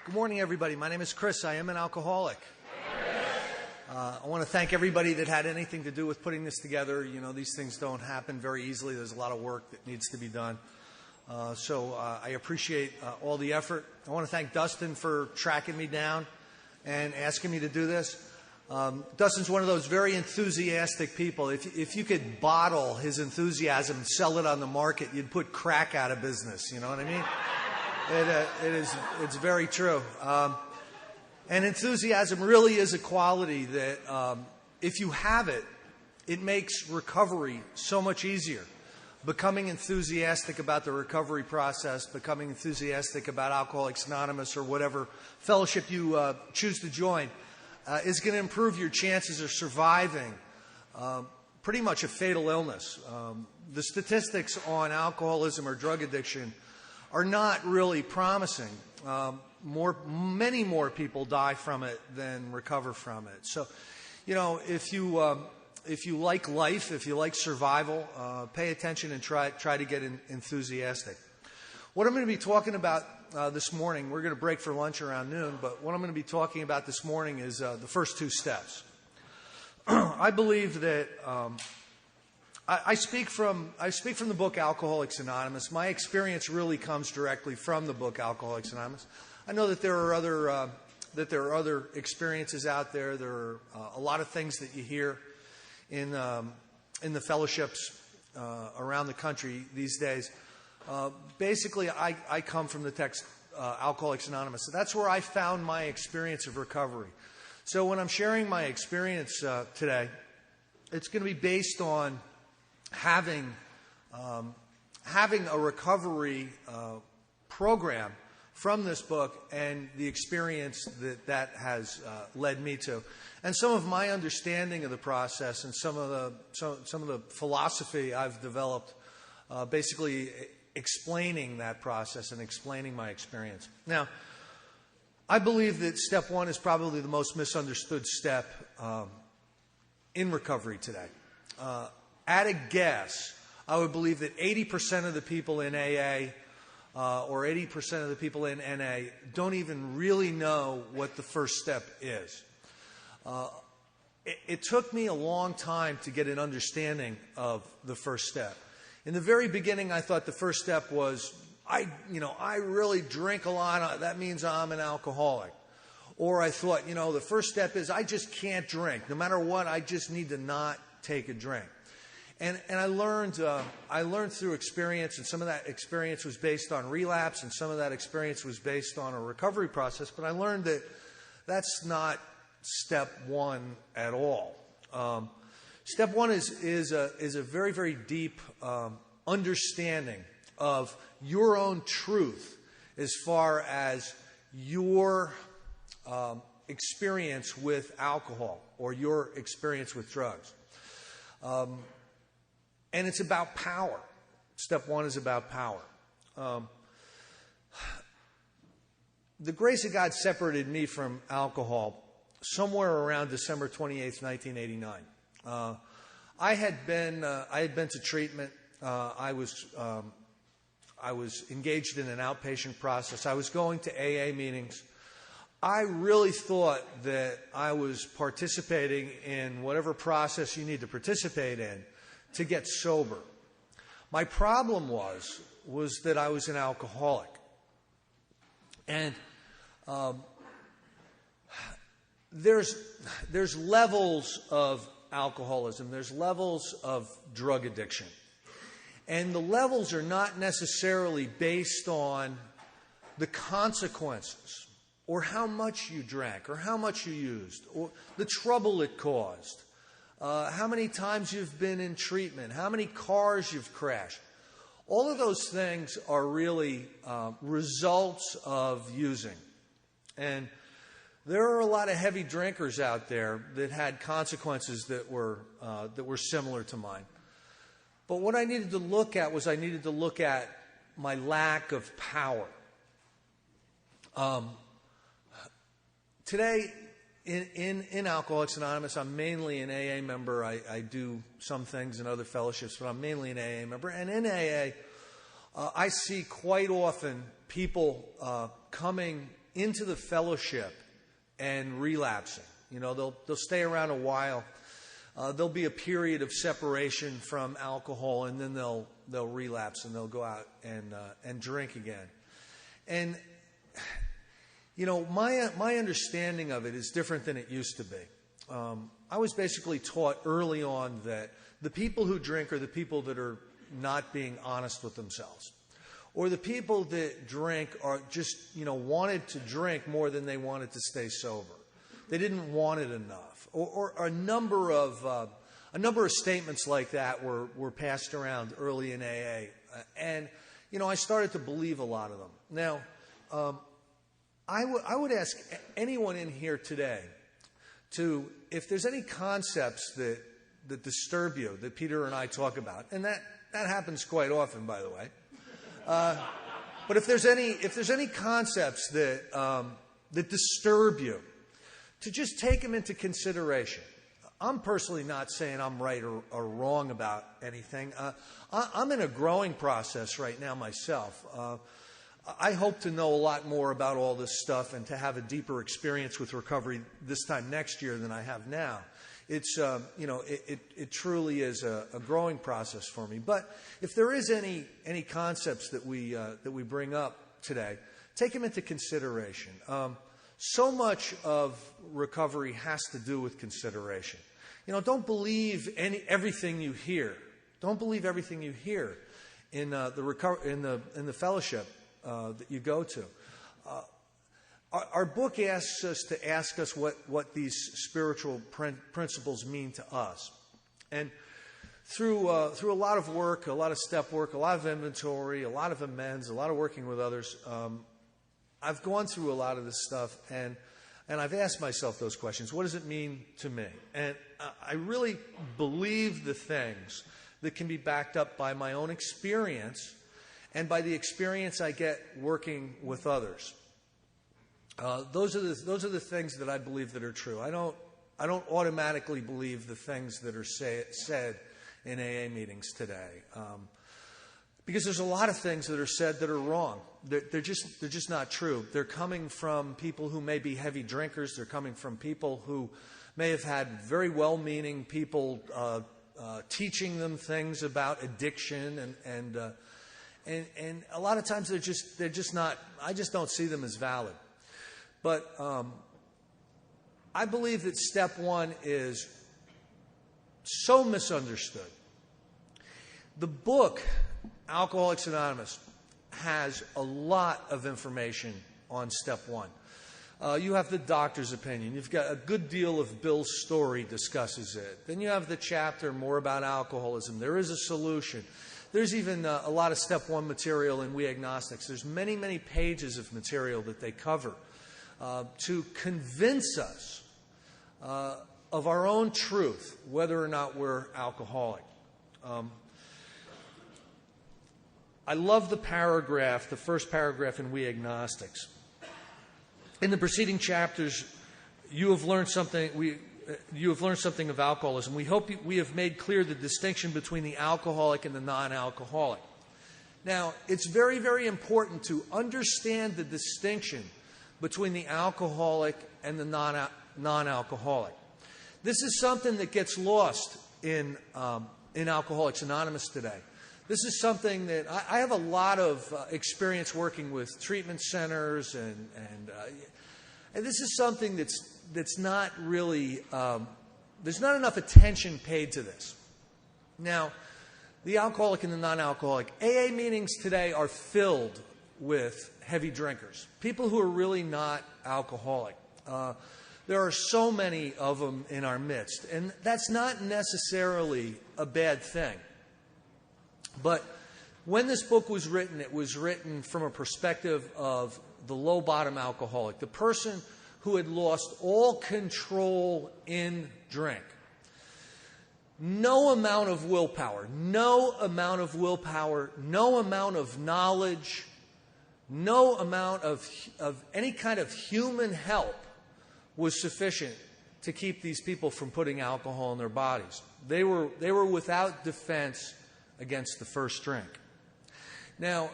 Good morning, everybody. My name is Chris. I am an alcoholic. I want to thank everybody that had anything to do with putting this together. You know, these things don't happen very easily. There's a lot of work that needs to be done. So I appreciate all the effort. I want to thank Dustin for tracking me down and asking me to do this. Dustin's one of those very enthusiastic people. If you could bottle his enthusiasm and sell it on the market, you'd put crack out of business. You know what I mean? It's very true. And enthusiasm really is a quality that if you have it, it makes recovery so much easier. Becoming enthusiastic about the recovery process, becoming enthusiastic about Alcoholics Anonymous or whatever fellowship you choose to join is going to improve your chances of surviving pretty much a fatal illness. The statistics on alcoholism or drug addiction are not really promising. Many more people die from it than recover from it. So, you know, if you like life, if you like survival, pay attention and try to get enthusiastic. What I'm going to be talking about this morning, we're going to break for lunch around noon, but what I'm going to be talking about this morning is the first two steps. I believe that I speak from the book Alcoholics Anonymous. My experience really comes directly from the book Alcoholics Anonymous. I know that there are other experiences out there. There are a lot of things that you hear in the fellowships around the country these days. Basically, I come from the text Alcoholics Anonymous. So that's where I found my experience of recovery. So when I'm sharing my experience today, it's going to be based on having a recovery program from this book and the experience that has led me to, and some of my understanding of the process and some of the philosophy I've developed, basically explaining that process and explaining my experience. Now, I believe that step one is probably the most misunderstood step in recovery today. At a guess, I would believe that 80% of the people in AA or 80% of the people in NA don't even really know what the first step is. It took me a long time to get an understanding of the first step. In the very beginning, I thought the first step was, I really drink a lot. That means I'm an alcoholic. Or I thought, the first step is I just can't drink. No matter what, I just need to not take a drink. And I learned through experience, and some of that experience was based on relapse, and some of that experience was based on a recovery process. But I learned that that's not step one at all. Step one is a very, very deep understanding of your own truth as far as your experience with alcohol or your experience with drugs. And it's about power. Step one is about power. The grace of God separated me from alcohol somewhere around December 28th, 1989. I had been to treatment. I was engaged in an outpatient process. I was going to AA meetings. I really thought that I was participating in whatever process you need to participate in to get sober. My problem was that I was an alcoholic. And there's levels of alcoholism. There's levels of drug addiction. And the levels are not necessarily based on the consequences or how much you drank or how much you used or the trouble it caused. How many times you've been in treatment, how many cars you've crashed. All of those things are really results of using. And there are a lot of heavy drinkers out there that had consequences that were similar to mine. But what I needed to look at was my lack of power. Today, in Alcoholics Anonymous, I'm mainly an AA member. I do some things in other fellowships, but I'm mainly an AA member. And in AA, I see quite often people coming into the fellowship and relapsing. You know, they'll stay around a while. There'll be a period of separation from alcohol, and then they'll relapse and they'll go out and drink again. And you know, my understanding of it is different than it used to be. I was basically taught early on that the people who drink are the people that are not being honest with themselves, or the people that drink are just, you know, wanted to drink more than they wanted to stay sober. They didn't want it enough, or a number of statements like that were passed around early in AA, and you know, I started to believe a lot of them. Now, I would ask anyone in here today to, if there's any concepts that disturb you, that Peter and I talk about, and that happens quite often, by the way. But if there's any concepts that disturb you, to just take them into consideration. I'm personally not saying I'm right or wrong about anything. I'm in a growing process right now myself. I hope to know a lot more about all this stuff and to have a deeper experience with recovery this time next year than I have now. It's, you know, it truly is a growing process for me. But if there is any concepts that we bring up today, take them into consideration. So much of recovery has to do with consideration. You know, don't believe everything you hear. Don't believe everything you hear in the fellowship that you go to. Our book asks us to ask us what these spiritual principles mean to us, and through a lot of work, a lot of step work, a lot of inventory, a lot of amends, a lot of working with others, I've gone through a lot of this stuff, and I've asked myself those questions. What does it mean to me? And I really believe the things that can be backed up by my own experience and by the experience I get working with others. Those are the things that I believe that are true. I don't automatically believe the things that are said in AA meetings today, because there's a lot of things that are said that are wrong. They're just not true. They're coming from people who may be heavy drinkers. They're coming from people who may have had very well-meaning people teaching them things about addiction, and a lot of times they're just not. I just don't see them as valid. But I believe that step one is so misunderstood. The book, Alcoholics Anonymous, has a lot of information on step one. You have the doctor's opinion. You've got a good deal of Bill's story discusses it. Then you have the chapter more about alcoholism. There is a solution. There's even a lot of step one material in We Agnostics. There's many, many pages of material that they cover to convince us of our own truth, whether or not we're alcoholic. I love the first paragraph in We Agnostics. In the preceding chapters, you have learned something of alcoholism. We hope we have made clear the distinction between the alcoholic and the non-alcoholic. Now, it's very, very important to understand the distinction between the alcoholic and the non-alcoholic. This is something that gets lost in Alcoholics Anonymous today. This is something that I have a lot of experience working with treatment centers, and this is something that's not really, there's not enough attention paid to this. Now, the alcoholic and the non-alcoholic, AA meetings today are filled with heavy drinkers, people who are really not alcoholic. There are so many of them in our midst, and that's not necessarily a bad thing. But when this book was written, it was written from a perspective of the low-bottom alcoholic, the person who had lost all control in drink. No amount of willpower, no amount of knowledge, no amount of any kind of human help was sufficient to keep these people from putting alcohol in their bodies. They were without defense against the first drink. Now,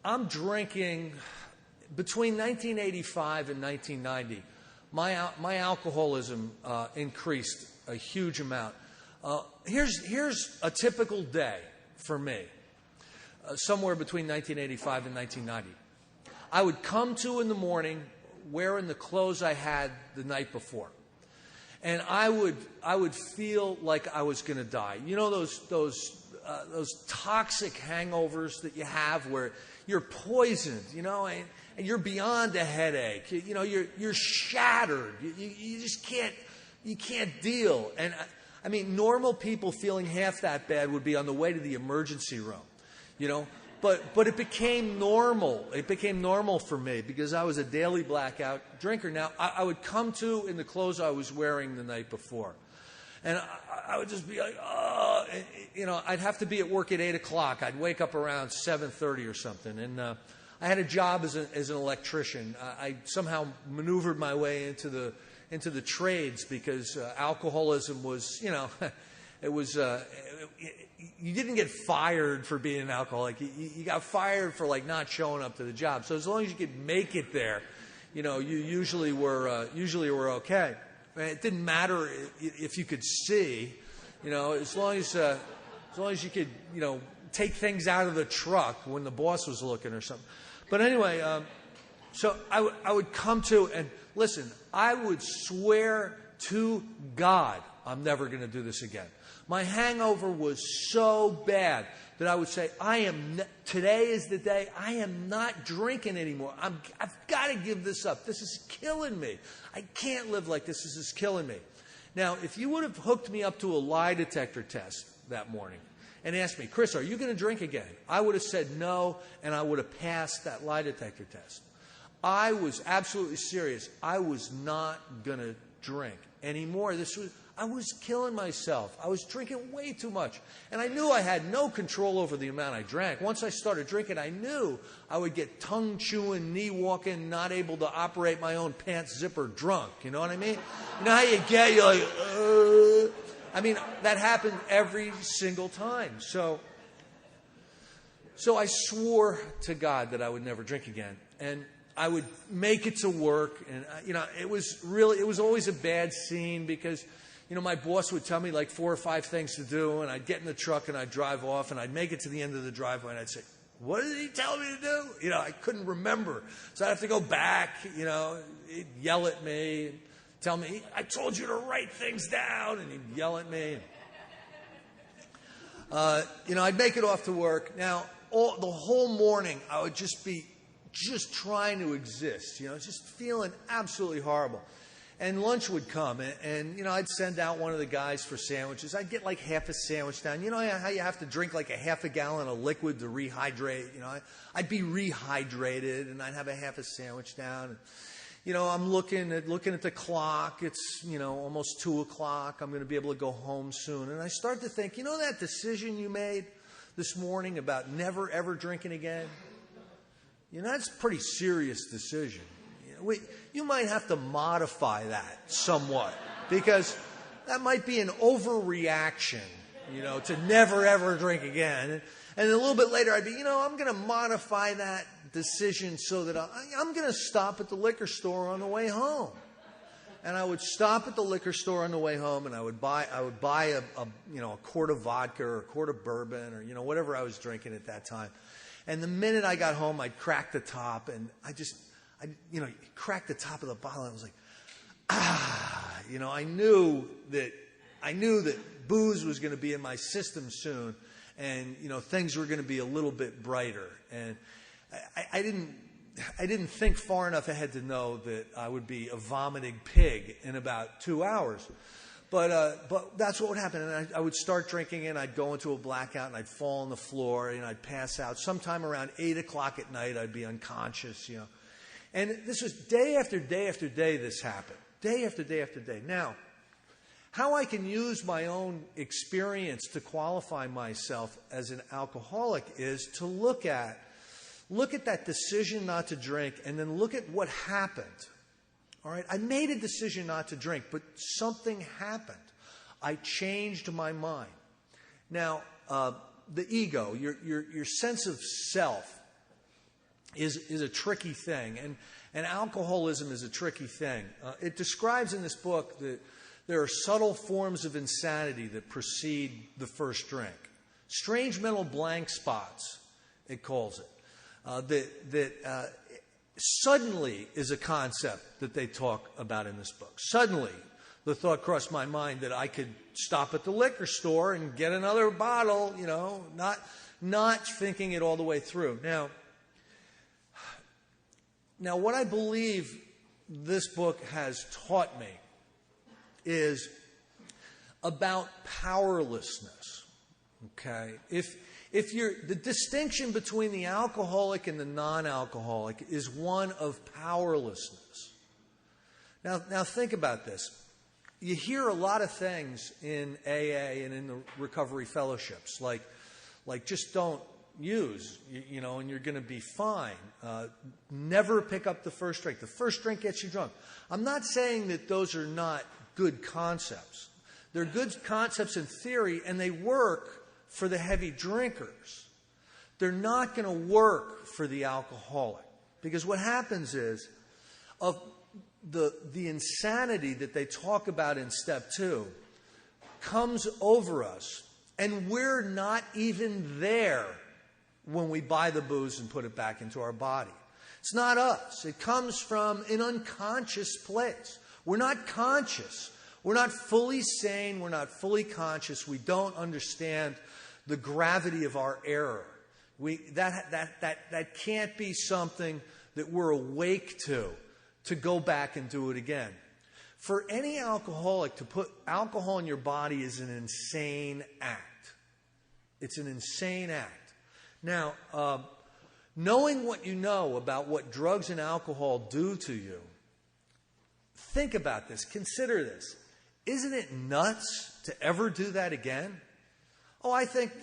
I'm drinking between 1985 and 1990. My alcoholism increased a huge amount. Here's a typical day for me, somewhere between 1985 and 1990. I would come to in the morning wearing the clothes I had the night before, and I would feel like I was going to die. You know those toxic hangovers that you have where you're poisoned, and you're beyond a headache. You're shattered. You just can't deal. And I mean, normal people feeling half that bad would be on the way to the emergency room, But it became normal. It became normal for me because I was a daily blackout drinker. Now, I would come to in the clothes I was wearing the night before. And I would just be like, oh, I'd have to be at work at 8 o'clock. I'd wake up around 7:30 or something. And I had a job as an electrician. I somehow maneuvered my way into the trades because alcoholism was, it was, you didn't get fired for being an alcoholic. You got fired for not showing up to the job. So as long as you could make it there, you usually were okay. It didn't matter if you could see, as long as you could, take things out of the truck when the boss was looking or something. But anyway, so I would come to and listen. I would swear to God, I'm never going to do this again. My hangover was so bad that I would say, today is the day I am not drinking anymore. I've got to give this up. This is killing me. I can't live like this. This is killing me. Now, if you would have hooked me up to a lie detector test that morning and asked me, Chris, are you going to drink again? I would have said no, and I would have passed that lie detector test. I was absolutely serious. I was not going to drink anymore. I was killing myself. I was drinking way too much. And I knew I had no control over the amount I drank. Once I started drinking, I knew I would get tongue-chewing, knee-walking, not able to operate my own pants zipper drunk. You know what I mean? You know how you get, you're like, I mean, that happened every single time. So I swore to God that I would never drink again. And I would make it to work. And, it was always a bad scene because my boss would tell me 4 or 5 things to do, and I'd get in the truck and I'd drive off, and I'd make it to the end of the driveway, and I'd say, what did he tell me to do? I couldn't remember. So I'd have to go back, he'd yell at me, and tell me, I told you to write things down, and he'd yell at me. I'd make it off to work. Now, the whole morning, I would just be trying to exist, just feeling absolutely horrible. And lunch would come, and I'd send out one of the guys for sandwiches. I'd get half a sandwich down. You know how you have to drink a half a gallon of liquid to rehydrate? I'd be rehydrated, and I'd have a half a sandwich down. And, I'm looking at the clock. It's, almost 2 o'clock. I'm going to be able to go home soon. And I start to think, that decision you made this morning about never, ever drinking again? That's a pretty serious decision. You might have to modify that somewhat because that might be an overreaction, to never, ever drink again. And a little bit later, I'd be, I'm going to modify that decision so that I'm going to stop at the liquor store on the way home. And I would stop at the liquor store on the way home, and I would buy a quart of vodka or a quart of bourbon or, whatever I was drinking at that time. And the minute I got home, I'd crack the top, and I cracked the top of the bottle, and I was like, I knew that booze was going to be in my system soon, and things were going to be a little bit brighter. And I didn't think far enough ahead to know that I would be a vomiting pig in about 2 hours. But that's what would happen. And I would start drinking, and I'd go into a blackout, and I'd fall on the floor, and I'd pass out. Sometime around 8 o'clock at night, I'd be unconscious, And this was day after day after day this happened. Day after day after day. Now, how I can use my own experience to qualify myself as an alcoholic is to look at that decision not to drink and then look at what happened. All right? I made a decision not to drink, but something happened. I changed my mind. Now, the ego, your sense of self, is a tricky thing. And alcoholism is a tricky thing. It describes in this book that there are subtle forms of insanity that precede the first drink. Strange mental blank spots, it calls it. Suddenly is a concept that they talk about in this book. Suddenly, the thought crossed my mind that I could stop at the liquor store and get another bottle, not thinking it all the way through. Now, what I believe this book has taught me is about powerlessness. Okay? If you're, the distinction between the alcoholic and the non-alcoholic is one of powerlessness. Now think about this. You hear a lot of things in AA and in the recovery fellowships, like just don't use, and you're going to be fine. Never pick up the first drink. The first drink gets you drunk. I'm not saying that those are not good concepts. They're good concepts in theory, and they work for the heavy drinkers. They're not going to work for the alcoholic. Because what happens is, of the insanity that they talk about in step 2 comes over us, and we're not even there when we buy the booze and put it back into our body. It's not us. It comes from an unconscious place. We're not conscious. We're not fully sane. We're not fully conscious. We don't understand the gravity of our error. That can't be something that we're awake to go back and do it again. For any alcoholic, to put alcohol in your body is an insane act. It's an insane act. Now, knowing what you know about what drugs and alcohol do to you, think about this. Consider this. Isn't it nuts to ever do that again? Oh, I think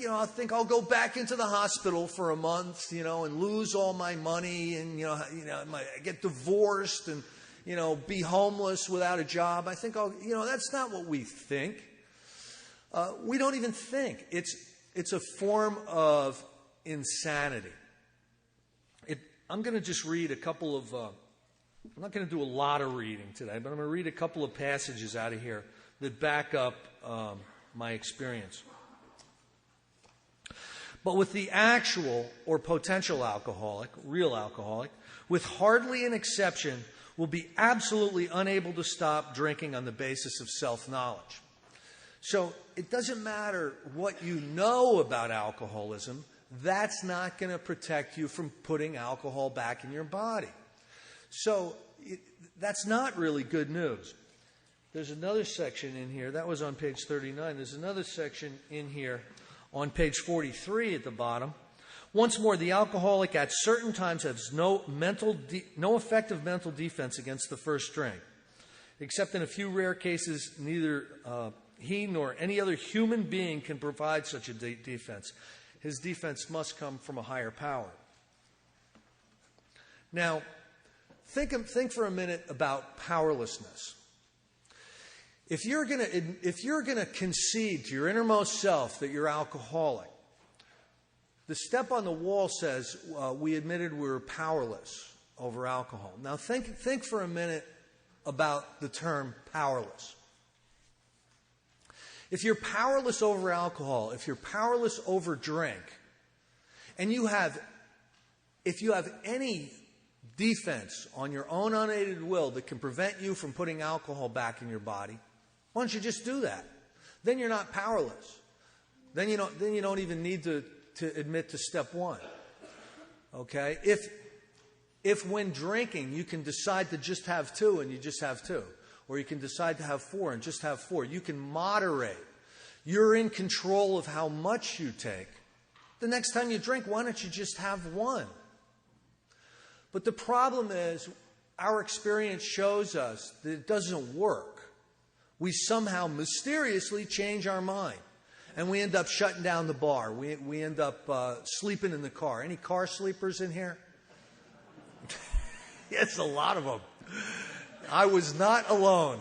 I'll go back into the hospital for a month, and lose all my money, and I get divorced, and be homeless without a job. I think that's not what we think. We don't even think. It's a form of insanity. I'm going to just read a couple of. I'm not going to do a lot of reading today, but I'm going to read a couple of passages out of here that back up my experience. But with the actual or potential alcoholic, real alcoholic, with hardly an exception, will be absolutely unable to stop drinking on the basis of self-knowledge. So it doesn't matter what you know about alcoholism, that's not going to protect you from putting alcohol back in your body. So that's not really good news. There's another section in here, that was on page 39, there's another section in here on page 43 at the bottom. Once more, the alcoholic at certain times has no effective mental defense against the first drink. Except in a few rare cases, neither he nor any other human being can provide such a defense. His defense must come from a higher power. Now, think for a minute about powerlessness. If you're going to concede to your innermost self that you're alcoholic, the step on the wall says we admitted we were powerless over alcohol. Now think for a minute about the term powerless. If you're powerless over alcohol, if you're powerless over drink, and if you have any defense on your own unaided will that can prevent you from putting alcohol back in your body, why don't you just do that? Then you're not powerless. Then you don't even need to admit to step 1. Okay? If when drinking you can decide to just have 2 and you just have 2, or you can decide to have 4 and just have 4, you can moderate. You're in control of how much you take. The next time you drink, why don't you just have 1? But the problem is, our experience shows us that it doesn't work. We somehow mysteriously change our mind. And we end up shutting down the bar. We end up sleeping in the car. Any car sleepers in here? Yes, a lot of them. I was not alone.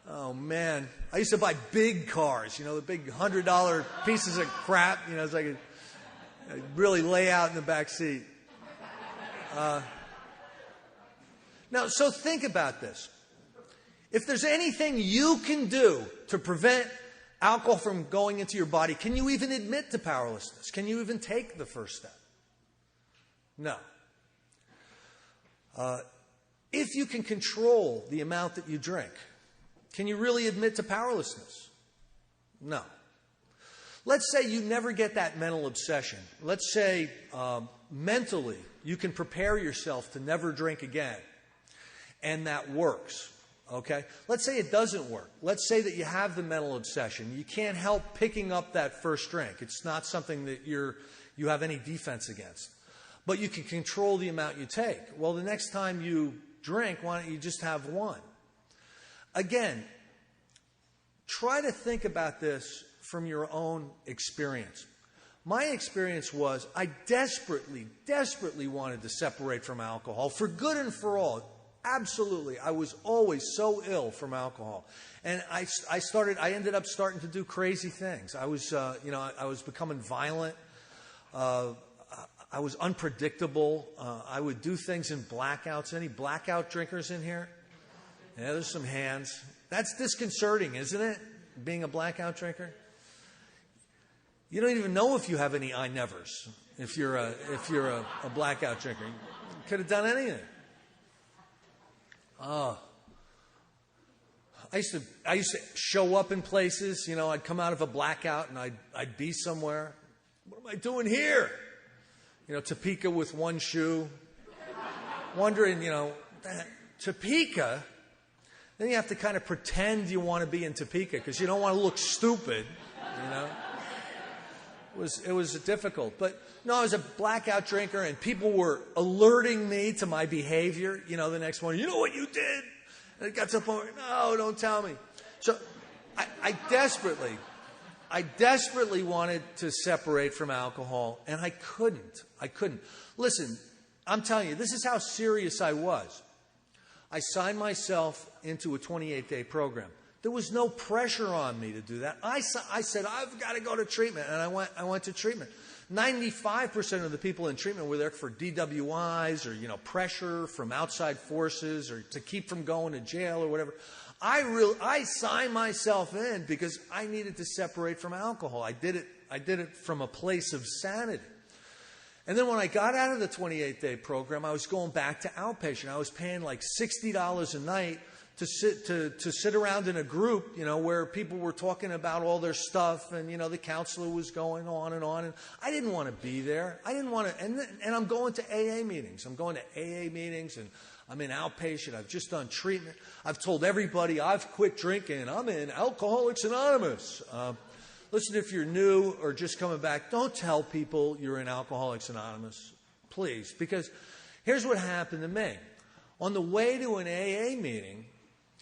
Oh, man. I used to buy big cars, the big $100 pieces of crap, so I could really lay out in the back seat. Now, so think about this. If there's anything you can do to prevent alcohol from going into your body, can you even admit to powerlessness? Can you even take the first step? No. If you can control the amount that you drink, can you really admit to powerlessness? No. Let's say you never get that mental obsession. Let's say mentally you can prepare yourself to never drink again, and that works. Okay? Let's say it doesn't work. Let's say that you have the mental obsession. You can't help picking up that first drink. It's not something that you have any defense against. But you can control the amount you take. Well, the next time you drink, why don't you just have one? Again, try to think about this from your own experience. My experience was I desperately, desperately wanted to separate from alcohol for good and for all. Absolutely. I was always so ill from alcohol. And I ended up starting to do crazy things. I was becoming violent. I was unpredictable. I would do things in blackouts. Any blackout drinkers in here? Yeah, there's some hands. That's disconcerting, isn't it? Being a blackout drinker? You don't even know if you have any I nevers if you're a blackout drinker. You could have done anything. I used to show up in places. I'd come out of a blackout and I'd be somewhere. What am I doing here? Topeka with one shoe. Wondering, Topeka. Then you have to kind of pretend you want to be in Topeka because you don't want to look stupid. It was difficult. But no, I was a blackout drinker and people were alerting me to my behavior. The next morning, you know what you did? And it got to the point where, no, don't tell me. So I desperately wanted to separate from alcohol, and I couldn't. Listen, I'm telling you, this is how serious I was. I signed myself into a 28-day program. There was no pressure on me to do that. I said, I've got to go to treatment, and I went to treatment. 95% of the people in treatment were there for DWIs or, pressure from outside forces or to keep from going to jail or whatever. I signed myself in because I needed to separate from alcohol. I did it from a place of sanity. And then when I got out of the 28-day program, I was going back to outpatient. I was paying like $60 a night to sit around in a group, where people were talking about all their stuff, and the counselor was going on, and I didn't want to be there. I didn't want to, and I'm going to AA meetings. I'm going to AA meetings, and I'm in outpatient. I've just done treatment. I've told everybody I've quit drinking. I'm in Alcoholics Anonymous. Listen, if you're new or just coming back, don't tell people you're in Alcoholics Anonymous, please, because here's what happened to me. On the way to an AA meeting,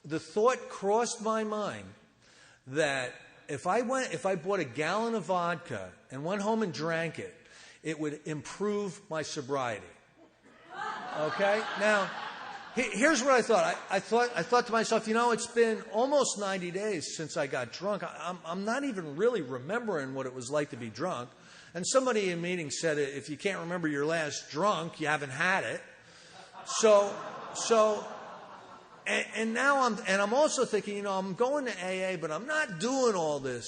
the thought crossed my mind that if I bought a gallon of vodka and went home and drank it, it would improve my sobriety. Okay? Now, here's what I thought. I thought to myself, it's been almost 90 days since I got drunk. I'm not even really remembering what it was like to be drunk. And somebody in meeting said, if you can't remember your last drunk, you haven't had it. And now I'm also thinking, I'm going to AA, but I'm not doing all the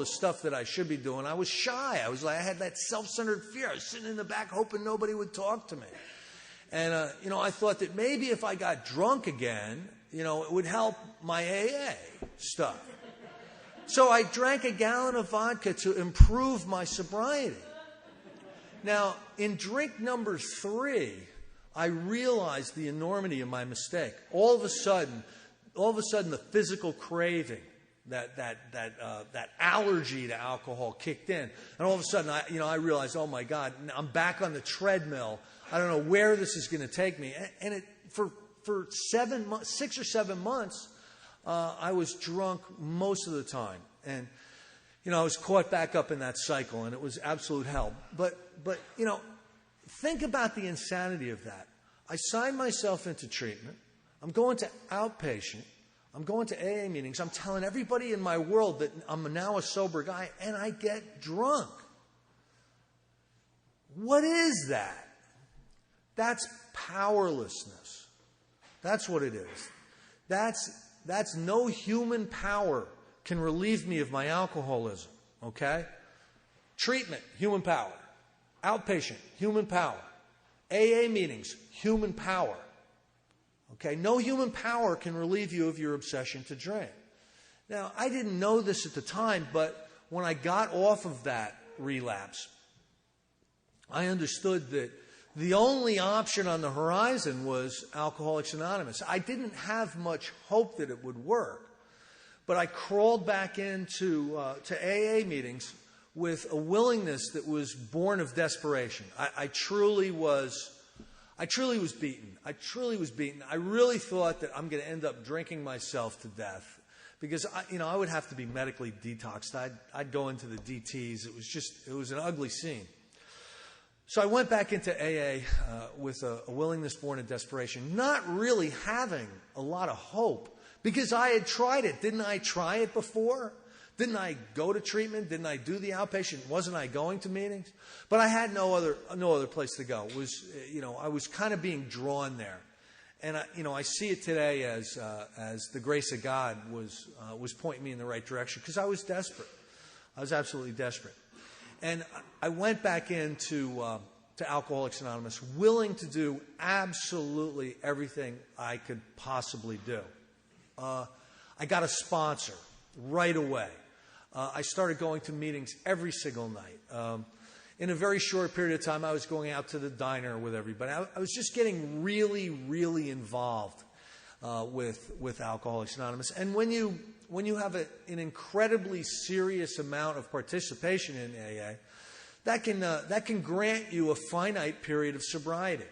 stuff that I should be doing. I was shy. I had that self-centered fear. I was sitting in the back hoping nobody would talk to me. And, I thought that maybe if I got drunk again, it would help my AA stuff. So I drank a gallon of vodka to improve my sobriety. Now, in drink number 3, I realized the enormity of my mistake. All of a sudden, the physical craving, that allergy to alcohol kicked in, and all of a sudden, I realized, oh my God, I'm back on the treadmill. I don't know where this is going to take me. And for 6 or 7 months, I was drunk most of the time, and I was caught back up in that cycle, and it was absolute hell. But think about the insanity of that. I signed myself into treatment. I'm going to outpatient. I'm going to AA meetings. I'm telling everybody in my world that I'm now a sober guy, and I get drunk. What is that? That's powerlessness. That's what it is. That's no human power can relieve me of my alcoholism, okay? Treatment, human power. Outpatient, human power. AA meetings, human power. Okay, no human power can relieve you of your obsession to drink. Now, I didn't know this at the time, but when I got off of that relapse, I understood that the only option on the horizon was Alcoholics Anonymous. I didn't have much hope that it would work, but I crawled back into to AA meetings with a willingness that was born of desperation. I truly was beaten. I really thought that I'm going to end up drinking myself to death because I would have to be medically detoxed. I'd go into the DTs. It was an ugly scene. So I went back into AA with a willingness born of desperation, not really having a lot of hope because I had tried it. Didn't I try it before? Didn't I go to treatment? Didn't I do the outpatient? Wasn't I going to meetings? But I had no other place to go. I was kind of being drawn there, and I see it today as the grace of God was pointing me in the right direction because I was desperate. I was absolutely desperate, and I went back into to Alcoholics Anonymous, willing to do absolutely everything I could possibly do. I got a sponsor right away. I started going to meetings every single night. In a very short period of time, I was going out to the diner with everybody. I was just getting really, really involved with Alcoholics Anonymous. And when you have an incredibly serious amount of participation in AA, that can grant you a finite period of sobriety.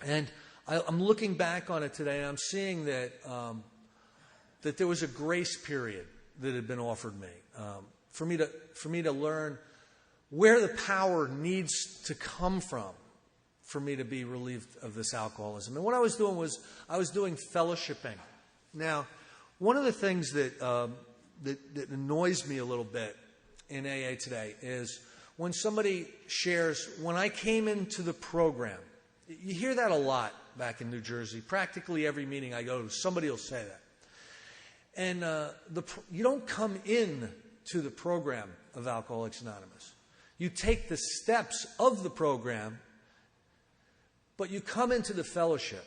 And I'm looking back on it today, and I'm seeing that there was a grace period that had been offered me for me to learn where the power needs to come from for me to be relieved of this alcoholism. And what I was doing was I was doing fellowshipping. Now, one of the things that annoys me a little bit in AA today is when somebody shares, when I came into the program, you hear that a lot back in New Jersey. Practically every meeting I go to, somebody will say that. And you don't come in to the program of Alcoholics Anonymous. You take the steps of the program, but you come into the fellowship.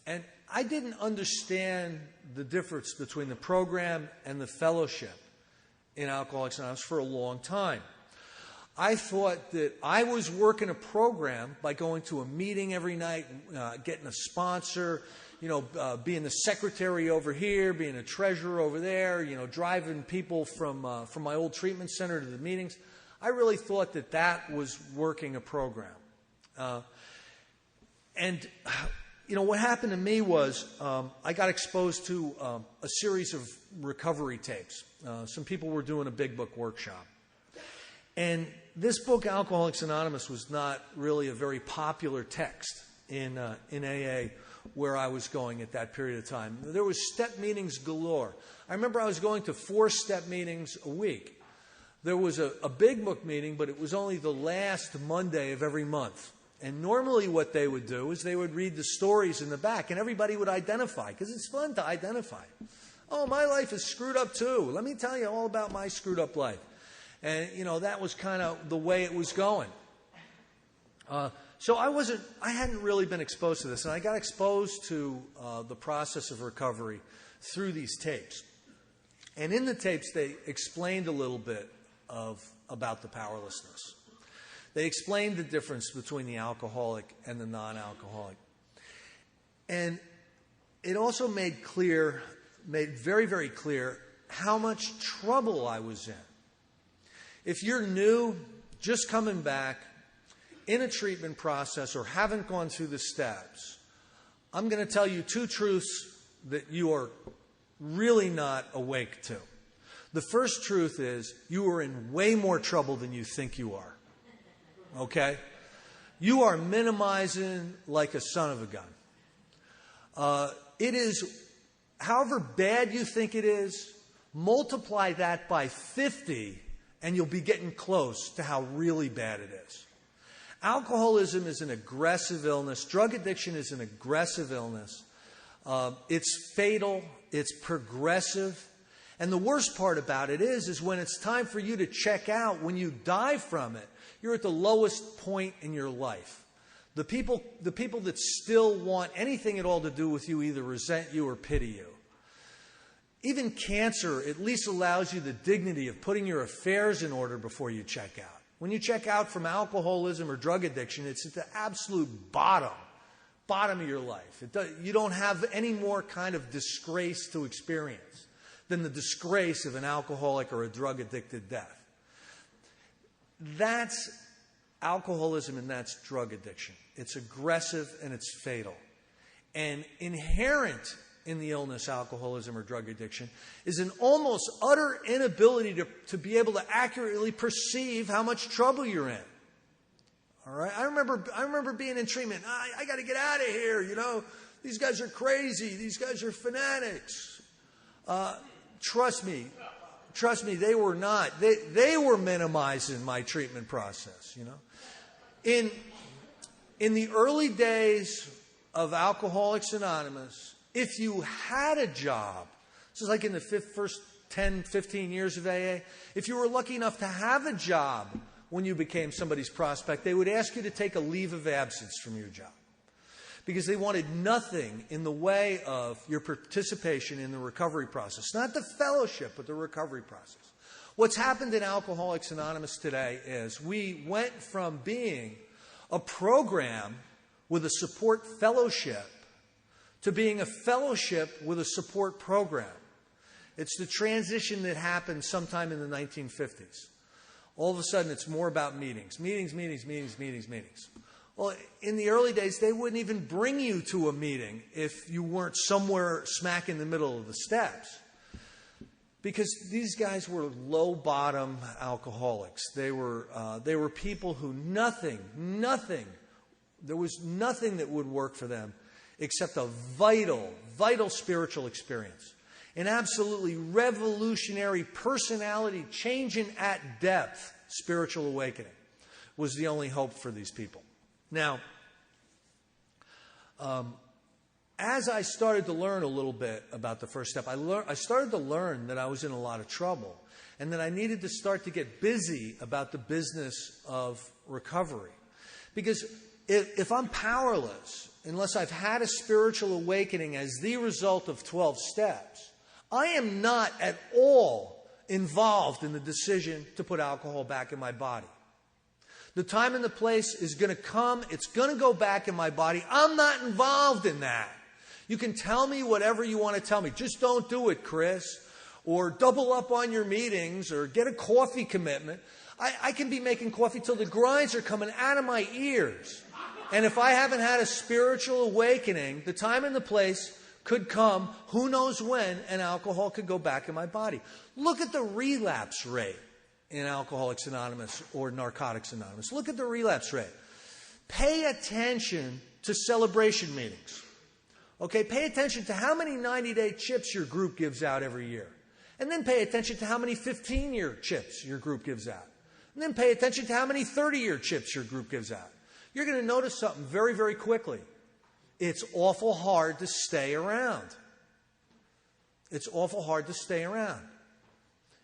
And I didn't understand the difference between the program and the fellowship in Alcoholics Anonymous for a long time. I thought that I was working a program by going to a meeting every night, getting a sponsor, being the secretary over here, being a treasurer over there, driving people from my old treatment center to the meetings. I really thought that was working a program. What happened to me was I got exposed to a series of recovery tapes. Some people were doing a big book workshop. And this book, Alcoholics Anonymous, was not really a very popular text in AA where I was going at that period of time. There was step meetings galore. I remember I was going to 4 step meetings a week. There was a big book meeting, but it was only the last Monday of every month. And normally what they would do is they would read the stories in the back, and everybody would identify, because it's fun to identify. Oh, my life is screwed up too. Let me tell you all about my screwed up life. And, that was kind of the way it was going. So I hadn't really been exposed to this, and I got exposed to the process of recovery through these tapes. And in the tapes, they explained a little bit about the powerlessness. They explained the difference between the alcoholic and the non-alcoholic. And it also made very, very clear how much trouble I was in. If you're new, just coming back, in a treatment process or haven't gone through the steps, I'm going to tell you 2 truths that you are really not awake to. The first truth is you are in way more trouble than you think you are. Okay? You are minimizing like a son of a gun. It is, however bad you think it is, multiply that by 50 and you'll be getting close to how really bad it is. Alcoholism is an aggressive illness. Drug addiction is an aggressive illness. It's fatal. It's progressive. And the worst part about it is when it's time for you to check out, when you die from it, you're at the lowest point in your life. The people that still want anything at all to do with you either resent you or pity you. Even cancer at least allows you the dignity of putting your affairs in order before you check out. When you check out from alcoholism or drug addiction, it's at the absolute bottom of your life. You don't have any more kind of disgrace to experience than the disgrace of an alcoholic or a drug-addicted death. That's alcoholism and that's drug addiction. It's aggressive and it's fatal. And inherent in the illness, alcoholism or drug addiction, is an almost utter inability to be able to accurately perceive how much trouble you're in. All right? I remember being in treatment. I got to get out of here, you know. These guys are crazy. These guys are fanatics. Trust me, they were not. They were minimizing my treatment process, you know. In the early days of Alcoholics Anonymous, if you had a job, this is like in the first 10, 15 years of AA, if you were lucky enough to have a job when you became somebody's prospect, they would ask you to take a leave of absence from your job because they wanted nothing in the way of your participation in the recovery process. Not the fellowship, but the recovery process. What's happened in Alcoholics Anonymous today is we went from being a program with a support fellowship to being a fellowship with a support program. It's the transition that happened sometime in the 1950s. All of a sudden, it's more about meetings. Meetings. Well, in the early days, they wouldn't even bring you to a meeting if you weren't somewhere smack in the middle of the steps. Because these guys were low-bottom alcoholics. They were people who there was nothing that would work for them except a vital spiritual experience. An absolutely revolutionary personality changing at depth spiritual awakening was the only hope for these people. Now, as I started to learn a little bit about the first step, I started to learn that I was in a lot of trouble and that I needed to start to get busy about the business of recovery. Because if I'm powerless, unless I've had a spiritual awakening as the result of 12 steps, I am not at all involved in the decision to put alcohol back in my body. The time and the place is going to come. It's going to go back in my body. I'm not involved in that. You can tell me whatever you want to tell me. Just don't do it, Chris. Or double up on your meetings or get a coffee commitment. I can be making coffee till the grinds are coming out of my ears. And if I haven't had a spiritual awakening, the time and the place could come, who knows when, and alcohol could go back in my body. Look at the relapse rate in Alcoholics Anonymous or Narcotics Anonymous. Look at the relapse rate. Pay attention to celebration meetings. Okay, pay attention to how many 90-day chips your group gives out every year. And then pay attention to how many 15-year chips your group gives out. And then pay attention to how many 30-year chips your group gives out. You're going to notice something very, very quickly. It's awful hard to stay around. It's awful hard to stay around.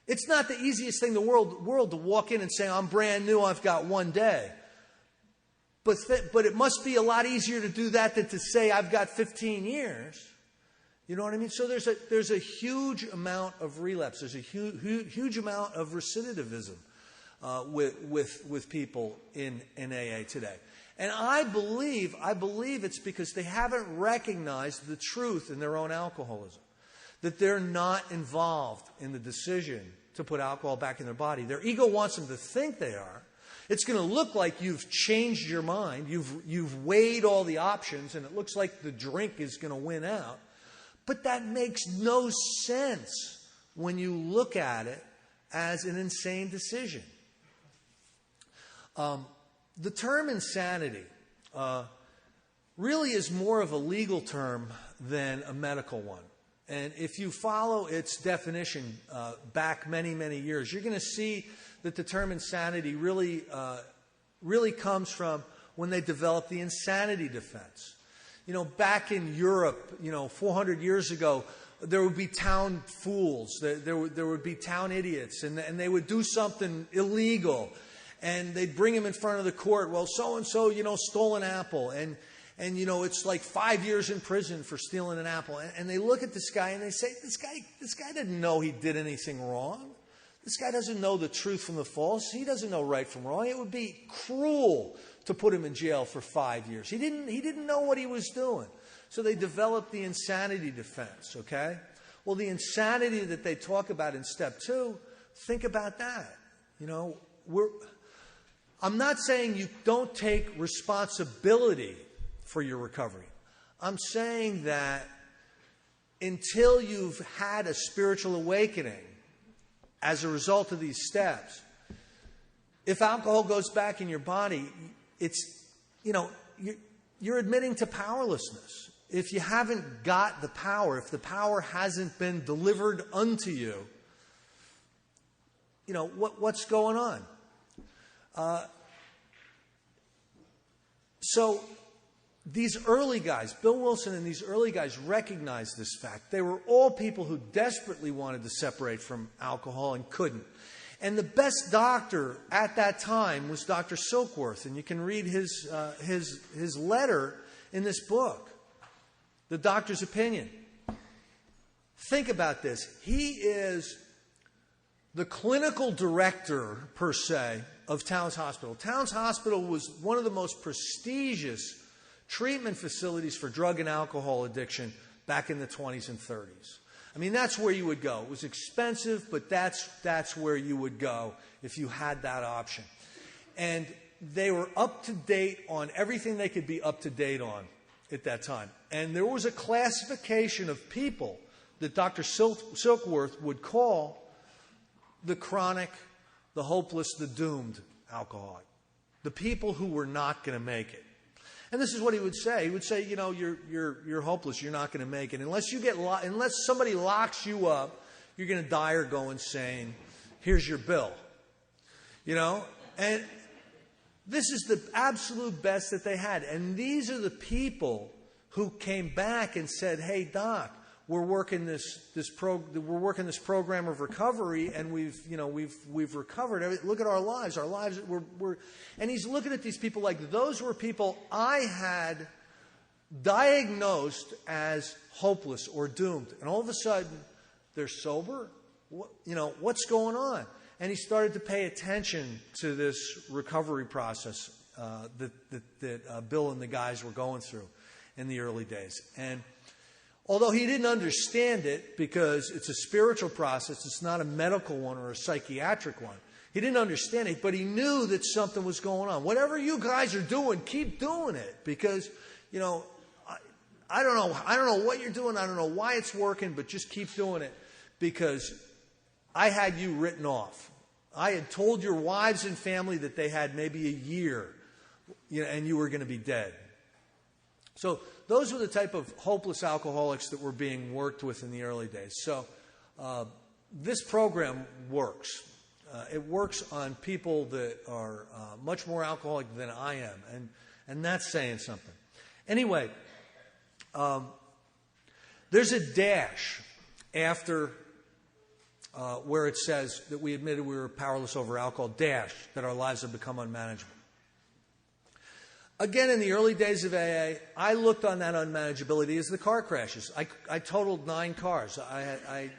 It's not the easiest thing in the world to walk in and say, I'm brand new, I've got one day. But it must be a lot easier to do that than to say, I've got 15 years. You know what I mean? So there's a huge amount of relapse. There's a huge amount of recidivism with people in AA today. And I believe it's because they haven't recognized the truth in their own alcoholism. That they're not involved in the decision to put alcohol back in their body. Their ego wants them to think they are. It's going to look like you've changed your mind. You've weighed all the options, and it looks like the drink is going to win out. But that makes no sense when you look at it as an insane decision. The term insanity really is more of a legal term than a medical one. And if you follow its definition back many, many years, you're going to see that the term insanity really really comes from when they developed the insanity defense. Back in Europe, 400 years ago, there would be town fools, there would be town idiots, and they would do something illegal, and they'd bring him in front of the court. Well, so-and-so, stole an apple, and it's like 5 years in prison for stealing an apple. And they look at this guy and they say, this guy didn't know he did anything wrong. This guy doesn't know the truth from the false. He doesn't know right from wrong. It would be cruel to put him in jail for 5 years. He didn't know what he was doing. So they developed the insanity defense, okay? Well, the insanity that they talk about in step 2, think about that. I'm not saying you don't take responsibility for your recovery. I'm saying that until you've had a spiritual awakening as a result of these steps, if alcohol goes back in your body, it's, you're admitting to powerlessness. If you haven't got the power, if the power hasn't been delivered unto you, what's going on? So these early guys, Bill Wilson and these early guys recognized this fact. They were all people who desperately wanted to separate from alcohol and couldn't. And the best doctor at that time was Dr. Silkworth, and you can read his letter in this book, The Doctor's Opinion. Think about this. He is the clinical director, per se, of Towns Hospital. Towns Hospital was one of the most prestigious treatment facilities for drug and alcohol addiction back in the 20s and 30s. I mean, that's where you would go. It was expensive, but that's where you would go if you had that option. And they were up to date on everything they could be up to date on at that time. And there was a classification of people that Dr. Silkworth would call the chronic, the hopeless, the doomed alcoholic. The people who were not going to make it. And this is what he would say. He would say, you're hopeless. You're not going to make it. Unless somebody locks you up, you're going to die or go insane. Here's your bill. And this is the absolute best that they had. And these are the people who came back and said, hey, Doc, we're working this program of recovery, and we've recovered. Look at our lives. Our lives and he's looking at these people like those were people I had diagnosed as hopeless or doomed, and all of a sudden they're sober. What's going on? And he started to pay attention to this recovery process that Bill and the guys were going through in the early days. And although he didn't understand it, because it's a spiritual process, it's not a medical one or a psychiatric one. He didn't understand it, but he knew that something was going on. Whatever you guys are doing, keep doing it, because, I don't know what you're doing. I don't know why it's working, but just keep doing it, because I had you written off. I had told your wives and family that they had maybe a year, and you were going to be dead. So those were the type of hopeless alcoholics that were being worked with in the early days. So this program works. It works on people that are much more alcoholic than I am, and that's saying something. Anyway, there's a dash after where it says that we admitted we were powerless over alcohol, dash, that our lives have become unmanageable. Again, in the early days of AA, I looked on that unmanageability as the car crashes. I totaled 9 cars. I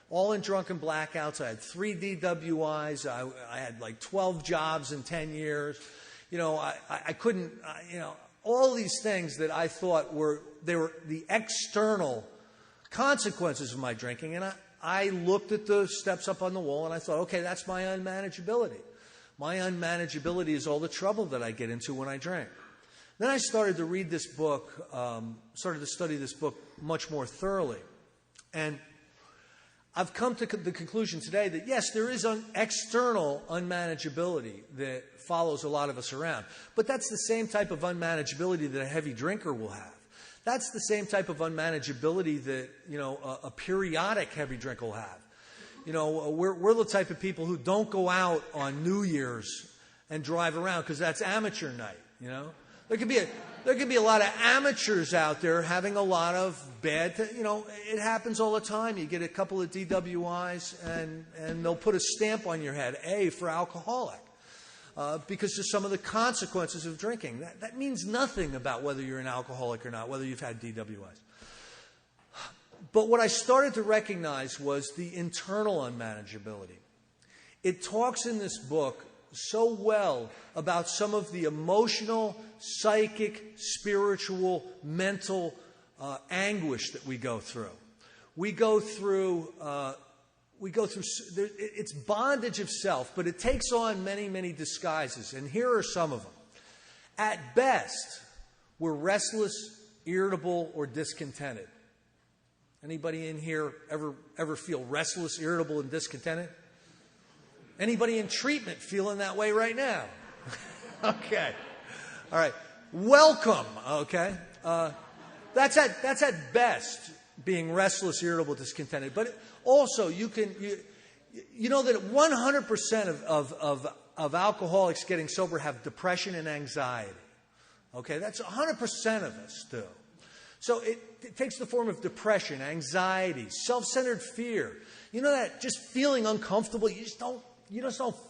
all in drunken blackouts. I had 3 DWIs. I had like 12 jobs in 10 years. I couldn't, all these things that I thought were the external consequences of my drinking. And I looked at the steps up on the wall and I thought, okay, that's my unmanageability. My unmanageability is all the trouble that I get into when I drink. Then I started to read this book, started to study this book much more thoroughly. And I've come to the conclusion today that, yes, there is an external unmanageability that follows a lot of us around. But that's the same type of unmanageability that a heavy drinker will have. That's the same type of unmanageability that, a periodic heavy drinker will have. We're the type of people who don't go out on New Year's and drive around because that's amateur night, you know. There could be a lot of amateurs out there having a lot of bad, it happens all the time. You get a couple of DWIs and they'll put a stamp on your head, A for alcoholic, because of some of the consequences of drinking. That means nothing about whether you're an alcoholic or not, whether you've had DWIs. But what I started to recognize was the internal unmanageability. It talks in this book so well about some of the emotional, psychic, spiritual, mental anguish that we go through. We go through it's bondage of self, but it takes on many, many disguises. And here are some of them. At best, we're restless, irritable, or discontented. Anybody in here ever feel restless, irritable, and discontented? Anybody in treatment feeling that way right now? Okay. All right. Welcome. Okay. That's at best being restless, irritable, discontented. But also you know that 100% of alcoholics getting sober have depression and anxiety. Okay. That's 100% of us do. So it takes the form of depression, anxiety, self-centered fear. You know that just feeling uncomfortable, you just don't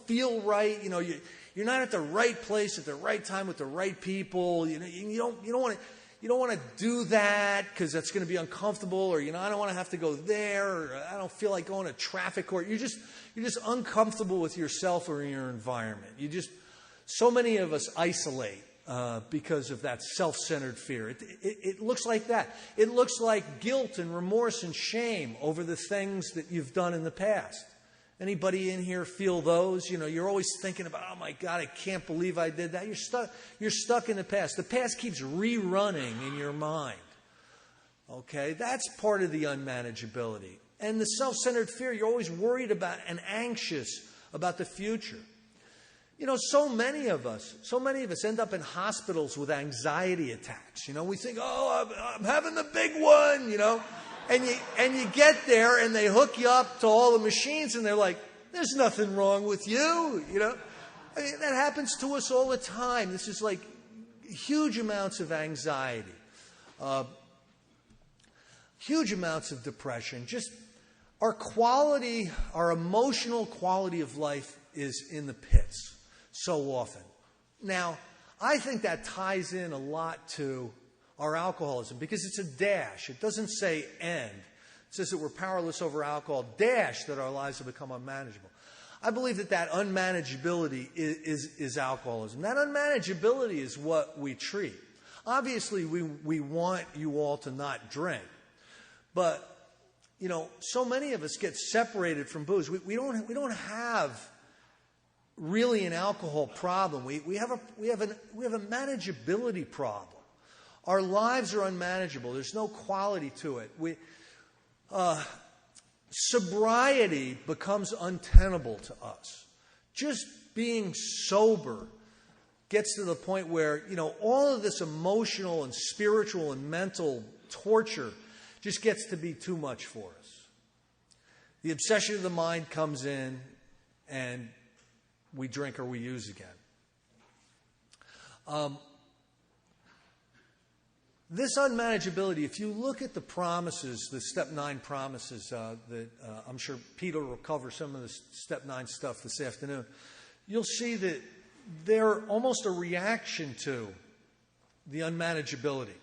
feel right. You're not at the right place at the right time with the right people. You don't want to do that because that's going to be uncomfortable, or I don't want to have to go there, or I don't feel like going to traffic court. You're just uncomfortable with yourself or your environment. So many of us isolate because of that self-centered fear. It looks like that. It looks like guilt and remorse and shame over the things that you've done in the past. Anybody in here feel those? You're always thinking about, oh my God, I can't believe I did that. You're stuck in the past. The past keeps rerunning in your mind. Okay, that's part of the unmanageability. And the self-centered fear, you're always worried about and anxious about the future. So many of us end up in hospitals with anxiety attacks. We think, oh, I'm having the big one, And you get there and they hook you up to all the machines and they're like, there's nothing wrong with you, that happens to us all the time. This is like huge amounts of anxiety, huge amounts of depression. Just our emotional quality of life is in the pits so often. Now, I think that ties in a lot to our alcoholism, because it's a dash. It doesn't say end. It says that we're powerless over alcohol, dash that our lives have become unmanageable. I believe that unmanageability is alcoholism. That unmanageability is what we treat. Obviously, we want you all to not drink. But, so many of us get separated from booze. We don't have really an alcohol problem. We have a manageability problem. Our lives are unmanageable. There's no quality to it. Sobriety becomes untenable to us. Just being sober gets to the point where, all of this emotional and spiritual and mental torture just gets to be too much for us. The obsession of the mind comes in and we drink or we use again. This unmanageability, if you look at the promises, the Step 9 promises that I'm sure Peter will cover some of the Step 9 stuff this afternoon, you'll see that they're almost a reaction to the unmanageability.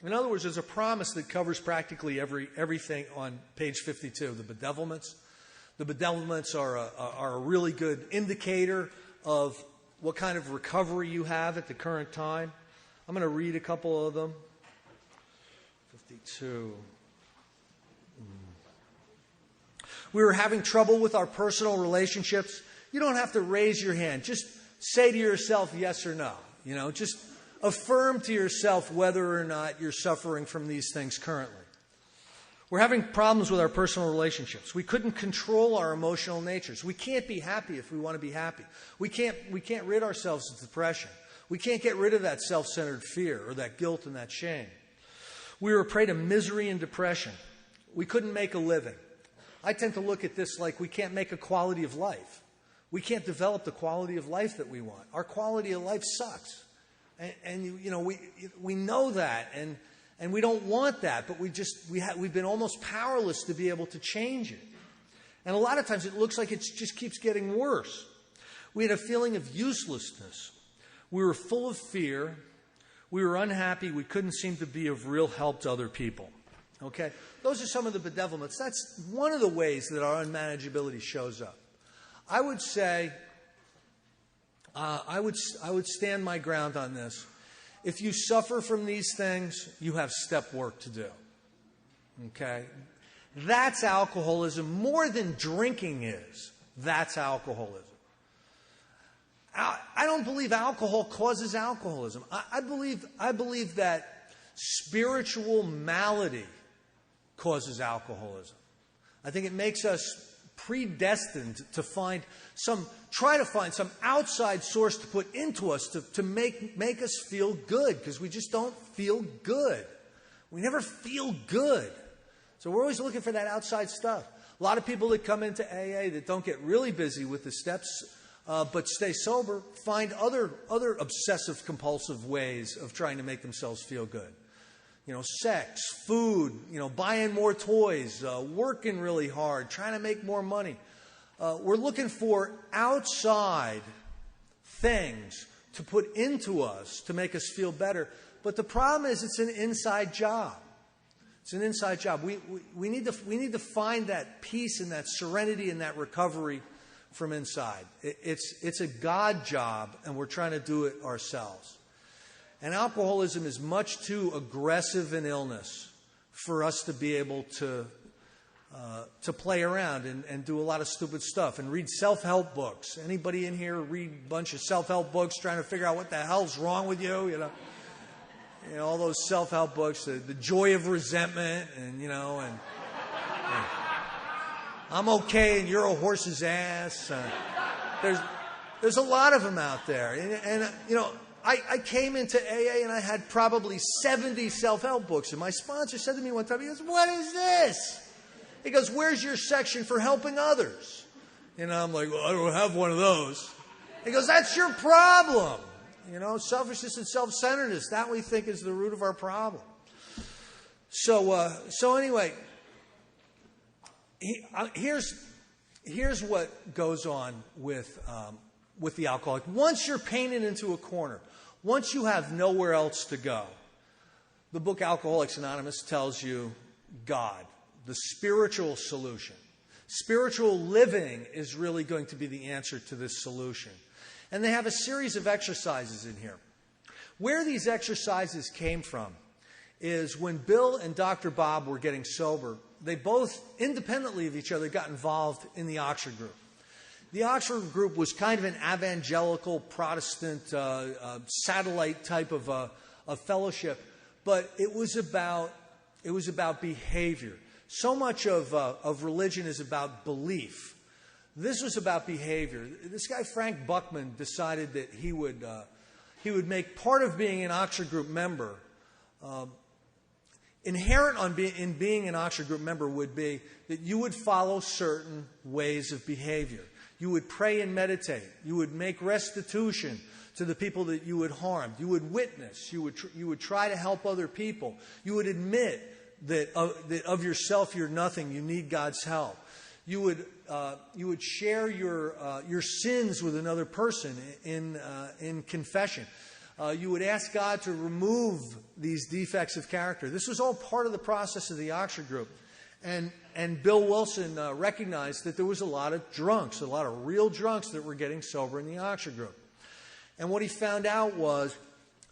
In other words, there's a promise that covers practically everything on page 52, the bedevilments. The bedevilments are a really good indicator of what kind of recovery you have at the current time. I'm going to read a couple of them. 52. We were having trouble with our personal relationships. You don't have to raise your hand. Just say to yourself yes or no. Just affirm to yourself whether or not you're suffering from these things currently. We're having problems with our personal relationships. We couldn't control our emotional natures. We can't be happy if we want to be happy. We can't rid ourselves of depression. We can't get rid of that self-centered fear or that guilt and that shame. We were a prey to misery and depression. We couldn't make a living. I tend to look at this like we can't make a quality of life. we can't develop the quality of life that we want. Our quality of life sucks. And we know that, and we don't want that, but we've been almost powerless to be able to change it. And a lot of times it looks like it just keeps getting worse. We had a feeling of uselessness. We were full of fear. We were unhappy. We couldn't seem to be of real help to other people. Okay? Those are some of the bedevilments. That's one of the ways that our unmanageability shows up. I would say, I would stand my ground on this. If you suffer from these things, you have step work to do. Okay? That's alcoholism more than drinking is. That's alcoholism. I don't believe alcohol causes alcoholism. I believe that spiritual malady causes alcoholism. I think it makes us predestined to try to find some outside source to put into us to make us feel good, because we just don't feel good. We never feel good. So we're always looking for that outside stuff. A lot of people that come into AA that don't get really busy with the steps but stay sober find other obsessive compulsive ways of trying to make themselves feel good. Sex, food, buying more toys, working really hard, trying to make more money. We're looking for outside things to put into us to make us feel better. But the problem is it's an inside job. It's an inside job. We need to find that peace and that serenity and that recovery from inside. It's a God job, and we're trying to do it ourselves. And alcoholism is much too aggressive an illness for us to be able to play around and do a lot of stupid stuff and read self-help books. Anybody in here read a bunch of self-help books trying to figure out what the hell's wrong with you? All those self-help books, the joy of resentment, and I'm okay and you're a horse's ass. There's a lot of them out there, and I came into AA and I had probably 70 self-help books. And my sponsor said to me one time, he goes, "What is this?" He goes, "Where's your section for helping others?" I'm like, "Well, I don't have one of those." He goes, "That's your problem." Selfishness and self-centeredness, that we think is the root of our problem. So anyway, here's what goes on with the alcoholic. Once you're painted into a corner, once you have nowhere else to go, the book Alcoholics Anonymous tells you God, the spiritual solution. Spiritual living is really going to be the answer to this solution. And they have a series of exercises in here. Where these exercises came from is when Bill and Dr. Bob were getting sober, they both, independently of each other, got involved in the Oxford group. The Oxford group was kind of an evangelical Protestant satellite type of a fellowship, but it was about behavior. So much of religion is about belief. This was about behavior. This guy Frank Buckman decided that he would make part of being an Oxford group member. Inherent in being an Oxford group member would be that you would follow certain ways of behavior. You would pray and meditate. You would make restitution to the people that you had harmed. You would witness. You would try to help other people. You would admit that of yourself you're nothing. You need God's help. You would share your sins with another person in confession. You would ask God to remove these defects of character. This was all part of the process of the Oxford group. And Bill Wilson recognized that there was a lot of drunks, a lot of real drunks that were getting sober in the Oxford group. And what he found out was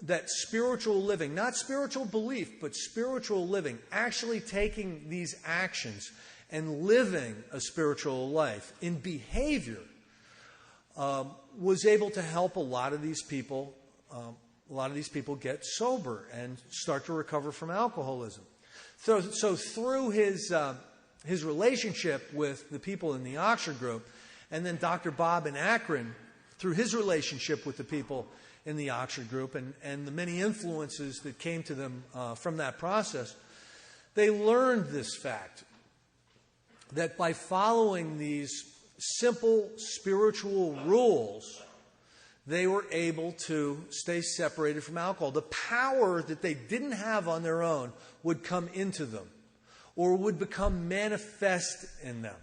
that spiritual living, not spiritual belief, but spiritual living, actually taking these actions and living a spiritual life in behavior, was able to help a lot of these people get sober and start to recover from alcoholism. So through his relationship with the people in the Oxford group, and then Dr. Bob in Akron, through his relationship with the people in the Oxford group and the many influences that came to them from that process, they learned this fact, that by following these simple spiritual rules, they were able to stay separated from alcohol. The power that they didn't have on their own would come into them or would become manifest in them.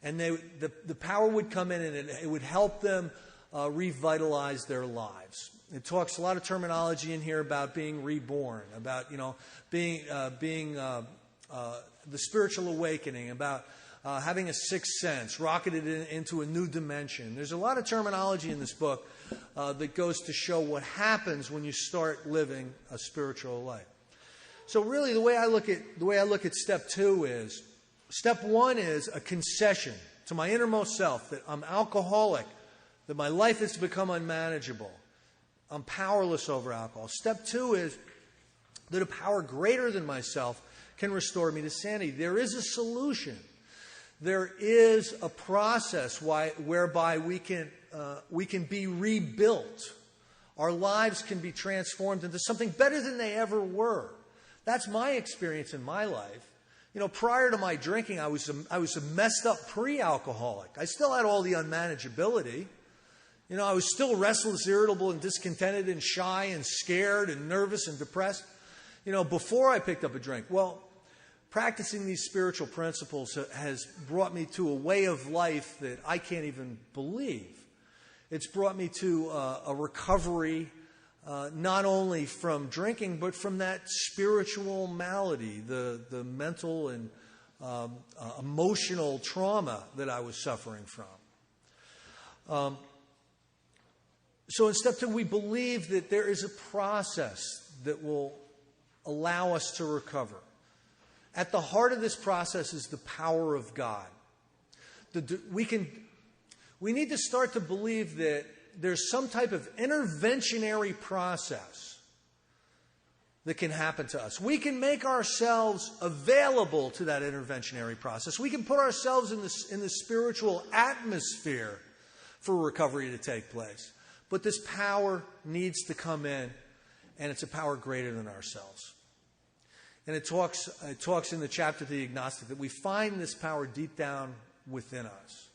And the power would come in and it would help them revitalize their lives. It talks a lot of terminology in here about being reborn, about being the spiritual awakening, about having a sixth sense, rocketed into a new dimension. There's a lot of terminology in this book that goes to show what happens when you start living a spiritual life. So really, the way I look at step 2 is, step 1 is a concession to my innermost self that I'm alcoholic, that my life has become unmanageable. I'm powerless over alcohol. Step 2 is that a power greater than myself can restore me to sanity. There is a solution. There is a process whereby we can be rebuilt. Our lives can be transformed into something better than they ever were. That's my experience in my life. Prior to my drinking, I was a messed up pre-alcoholic. I still had all the unmanageability. I was still restless, irritable, and discontented, and shy, and scared, and nervous, and depressed. Before I picked up a drink. Well, practicing these spiritual principles has brought me to a way of life that I can't even believe. It's brought me to a recovery, not only from drinking, but from that spiritual malady, the mental and emotional trauma that I was suffering from. So in step 2, we believe that there is a process that will allow us to recover. At the heart of this process is the power of God. We need to start to believe that there's some type of interventionary process that can happen to us. We can make ourselves available to that interventionary process. We can put ourselves in the spiritual atmosphere for recovery to take place. But this power needs to come in, and it's a power greater than ourselves. And it talks in the chapter to the agnostic that we find this power deep down within us.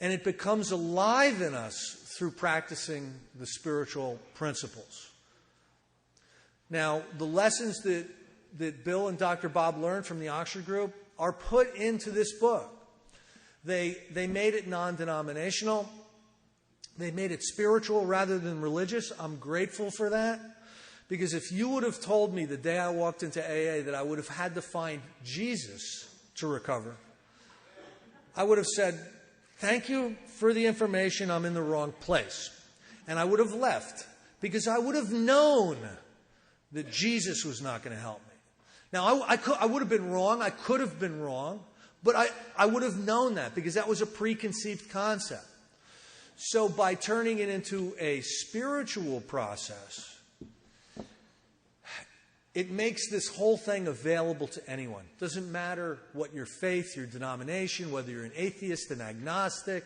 And it becomes alive in us through practicing the spiritual principles. Now, the lessons that Bill and Dr. Bob learned from the Oxford group are put into this book. They made it non-denominational. They made it spiritual rather than religious. I'm grateful for that. Because if you would have told me the day I walked into AA that I would have had to find Jesus to recover, I would have said, thank you for the information, I'm in the wrong place. And I would have left because I would have known that Jesus was not going to help me. Now, I would have been wrong, I could have been wrong, but I would have known that because that was a preconceived concept. So by turning it into a spiritual process, it makes this whole thing available to anyone. It doesn't matter what your faith, your denomination, whether you're an atheist, an agnostic,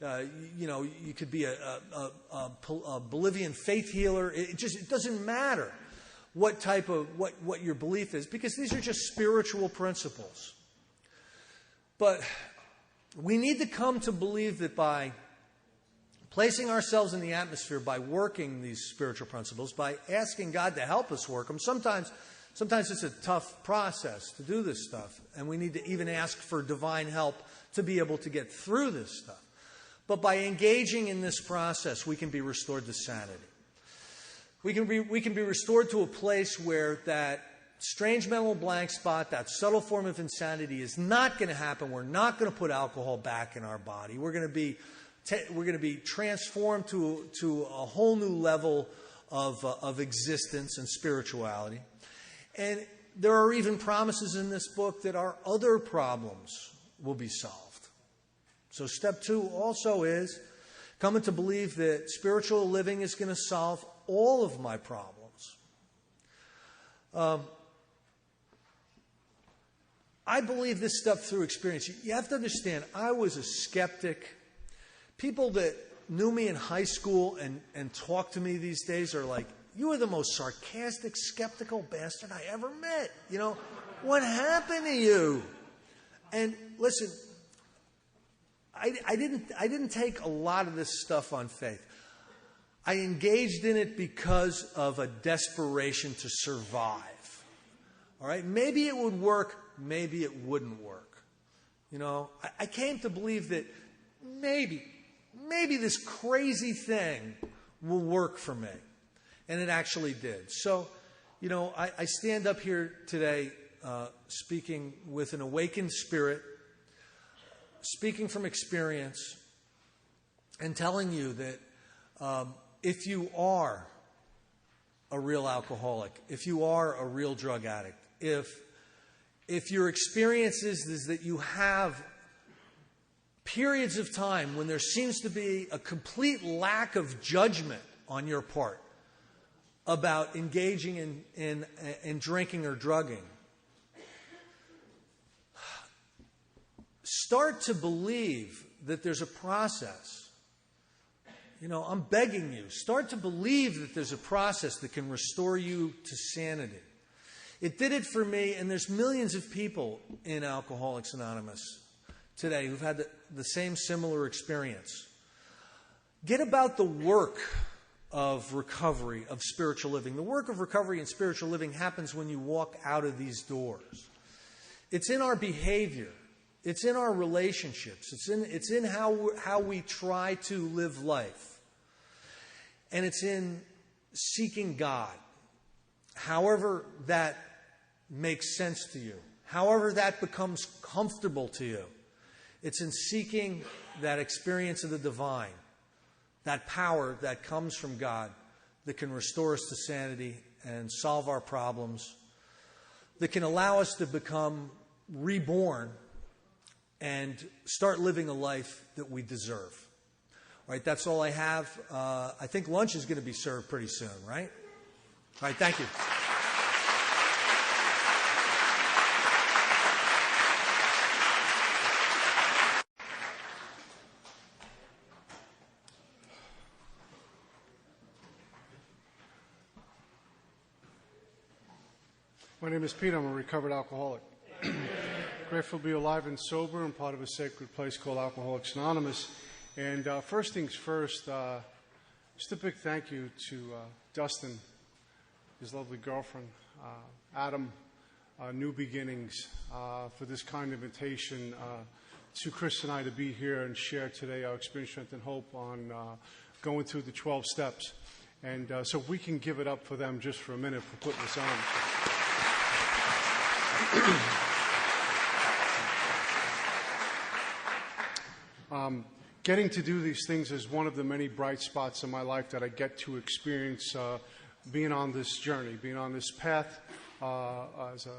you could be a Bolivian faith healer. It doesn't matter what type of what your belief is, because these are just spiritual principles. But we need to come to believe that by placing ourselves in the atmosphere, by working these spiritual principles, by asking God to help us work them. Sometimes it's a tough process to do this stuff, and we need to even ask for divine help to be able to get through this stuff. But by engaging in this process, we can be restored to sanity. We can be restored to a place where that strange mental blank spot, that subtle form of insanity is not going to happen. We're not going to put alcohol back in our body. We're going to be transformed to a whole new level of existence and spirituality. And there are even promises in this book that our other problems will be solved. So step 2 also is coming to believe that spiritual living is going to solve all of my problems. I believe this step through experience. You have to understand, I was a skeptic. People that knew me in high school and talk to me these days are like, you are the most sarcastic, skeptical bastard I ever met. What happened to you? And listen, I didn't take a lot of this stuff on faith. I engaged in it because of a desperation to survive. All right? Maybe it would work, maybe it wouldn't work. You know, I came to believe that maybe this crazy thing will work for me. And it actually did. So, you know, I stand up here today speaking with an awakened spirit, speaking from experience, and telling you that if you are a real alcoholic, if you are a real drug addict, if your experience is that you have periods of time when there seems to be a complete lack of judgment on your part about engaging in drinking or drugging, start to believe that there's a process. You know, I'm begging you, start to believe that there's a process that can restore you to sanity. It did it for me, and there's millions of people in Alcoholics Anonymous today who've had the same similar experience. Get about the work of recovery, of spiritual living. The work of recovery and spiritual living happens when you walk out of these doors. It's in our behavior. It's in our relationships. It's in how we try to live life. And it's in seeking God. However that makes sense to you. However that becomes comfortable to you. It's in seeking that experience of the divine. That power that comes from God that can restore us to sanity and solve our problems. That can allow us to become reborn and start living a life that we deserve. All right, that's all I have. I think lunch is going to be served pretty soon, right? All right, thank you. My name is Pete. I'm a recovered alcoholic. Grateful to be alive and sober and part of a sacred place called Alcoholics Anonymous. And first things first, just a big thank you to Dustin, his lovely girlfriend, Adam, New Beginnings, for this kind invitation to Chris and I to be here and share today our experience, strength, and hope on going through the 12 steps. And so if we can give it up for them just for a minute for putting this on. Getting to do these things is one of the many bright spots in my life that I get to experience being on this journey, being on this path as an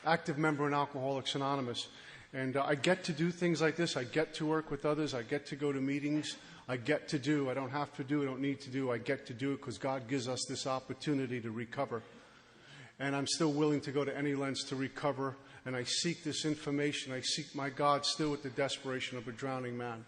active member in Alcoholics Anonymous. And I get to do things like this. I get to work with others. I get to go to meetings. I get to do. I don't have to do. I don't need to do. I get to do it because God gives us this opportunity to recover. And I'm still willing to go to any lengths to recover. And I seek this information. I seek my God still with the desperation of a drowning man.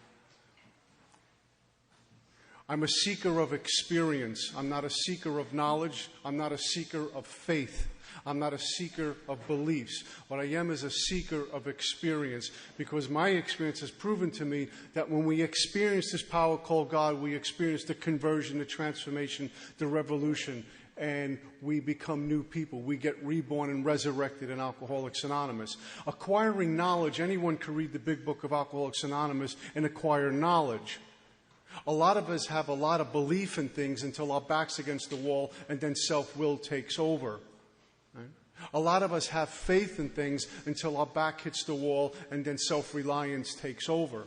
I'm a seeker of experience. I'm not a seeker of knowledge. I'm not a seeker of faith. I'm not a seeker of beliefs. What I am is a seeker of experience, because my experience has proven to me that when we experience this power called God, we experience the conversion, the transformation, the revolution, and we become new people. We get reborn and resurrected in Alcoholics Anonymous. Acquiring knowledge, anyone can read the big book of Alcoholics Anonymous and acquire knowledge. A lot of us have a lot of belief in things until our back's against the wall, and then self-will takes over. Right? A lot of us have faith in things until our back hits the wall, and then self-reliance takes over.